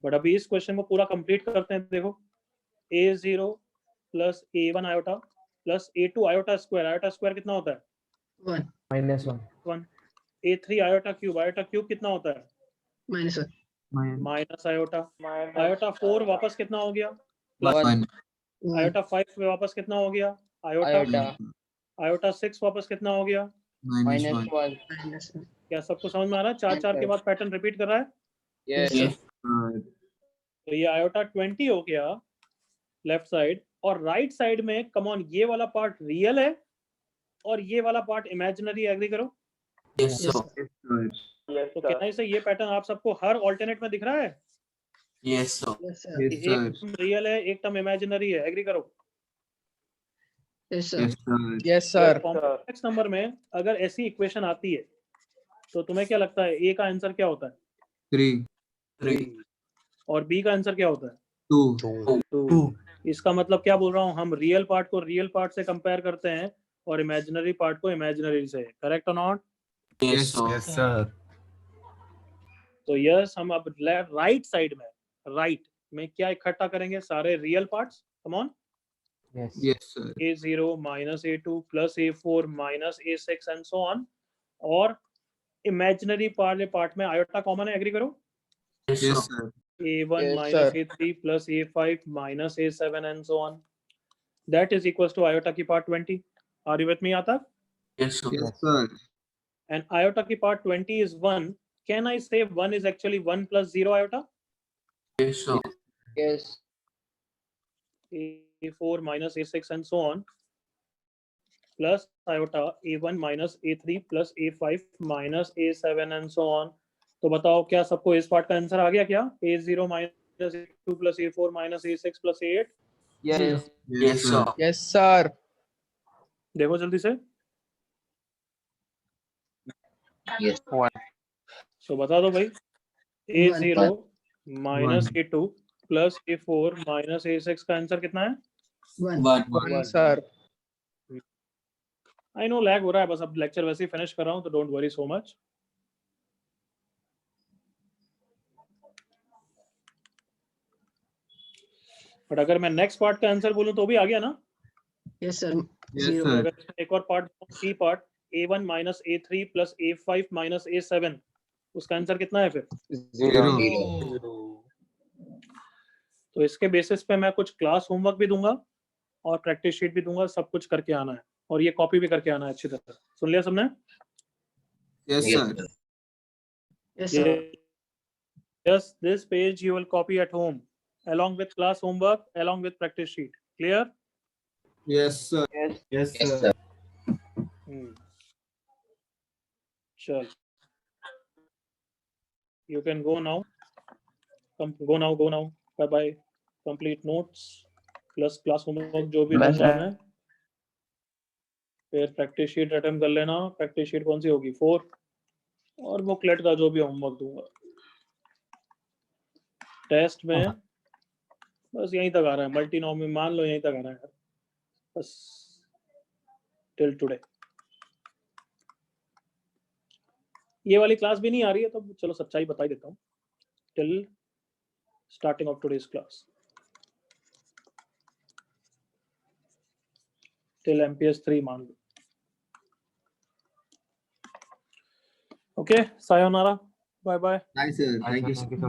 बट अभी इस क्वेश्चन को पूरा कंप्लीट करते हैं। देखो a0 + a1 iota + a2 iota square कितना होता है? 1 a3 आयोटा क्यूब कितना होता है? -1 माइनस आयोटा 4 वापस कितना हो गया? 1 आयोटा 5 में वापस कितना हो गया? आयोटा 6 वापस कितना हो गया? -1 क्या सबको समझ में आ रहा है? 4 के बाद पैटर्न रिपीट कर रहा है। यस तो ये आयोटा 20 हो गया लेफ्ट साइड, और राइट साइड में कम ऑन ये वाला पार्ट रियल है और ये वाला पार्ट इमेजिनरी। एग्री करो? Yes sir. तो कहना से ये पैटर्न आप सबको हर ऑल्टरनेट में दिख रहा है? Yes sir. एक टर्म रियल है, एक टर्म इमेजिनरी है। एग्री करो? Yes sir. Yes sir. Complex number में अगर ऐसी इक्वेशन आती है तो तुम्हें क्या लगता है ए का आंसर क्या होता है? 3 और बी का आंसर क्या होता है? 2 इसका मतलब क्या बोल रहा हूँ, हम रियल पार्ट को रियल पार्ट से कंपेयर करते हैं और इमेजिनरी पार्ट को इमेजिनरी से। करेक्ट और नॉट? Yes sir. तो यस, हम अब राइट साइड में राइट में क्या इकट्ठा करेंगे? सारे real parts. Come on. Yes sir. a0 - a2 + a4 - a6 and so on. और इमेजिनरी पार्ट में आयोटा कॉमन है। एग्री करो? Yes sir. a1 Yes, sir. - a3 + a5 - a7 and so on. That is equals to iota की part 20. Are you with me, Ataf? Yes sir. Yes sir. And iota की part 20 is 1. Can I say 1 is actually 1 + 0 iota? Yes sir. Yes. a4 - a6 and so on, plus iota a1 - a3 + a5 - a7 and so on. तो बताओ क्या सबको इस part का answer आ गया क्या? a0 - a2 + a4 - a6 + a8. Yes. Yes sir. Yes sir. देखो जल्दी से। Yes. तो बता दो भाई, a0 - a2 + a4 - a6 का आंसर कितना है? 1 सर। आई नो लैग हो रहा है, बस अब लेक्चर वैसे ही फिनिश कर रहा हूँ तो don't worry so much. But अगर मैं नेक्स्ट पार्ट का आंसर बोलूं तो भी आ गया ना? Yes sir. Yes sir. अगर एक और part C part a1 - a3 + a5 - a7, उसका आंसर कितना है फिर? 0. तो इसके बेसिस पे मैं कुछ क्लास होमवर्क भी दूंगा और प्रैक्टिस शीट भी दूंगा। सब कुछ करके आना है और ये कॉपी भी करके आना है अच्छी तरह। सुन लिया सबने? Yes sir. Yes sir. Yes, this page you will copy at home along with class homework, along with practice sheet. Clear? Yes sir. Yes. Yes Yes, sir. sir. चल, you can go now. Go now. Bye bye. Complete notes plus class homework जो भी दूंगा मैं. फिर practice sheet attempt कर लेना. Practice sheet कौन सी होगी? 4. और बुकलेट का जो भी होमवर्क दूंगा. टेस्ट में बस यहीं तक आ रहा है. मल्टीनॉम में मान लो यहीं तक आ रहा है बस टिल टुडे. ये वाली क्लास भी नहीं आ रही है तो चलो सच्चाई बता ही देता हूँ. Till starting of today's class, till MPS 3 मान लो. ओके, सायोनारा, bye bye. Nice, sir. Thank you, sir.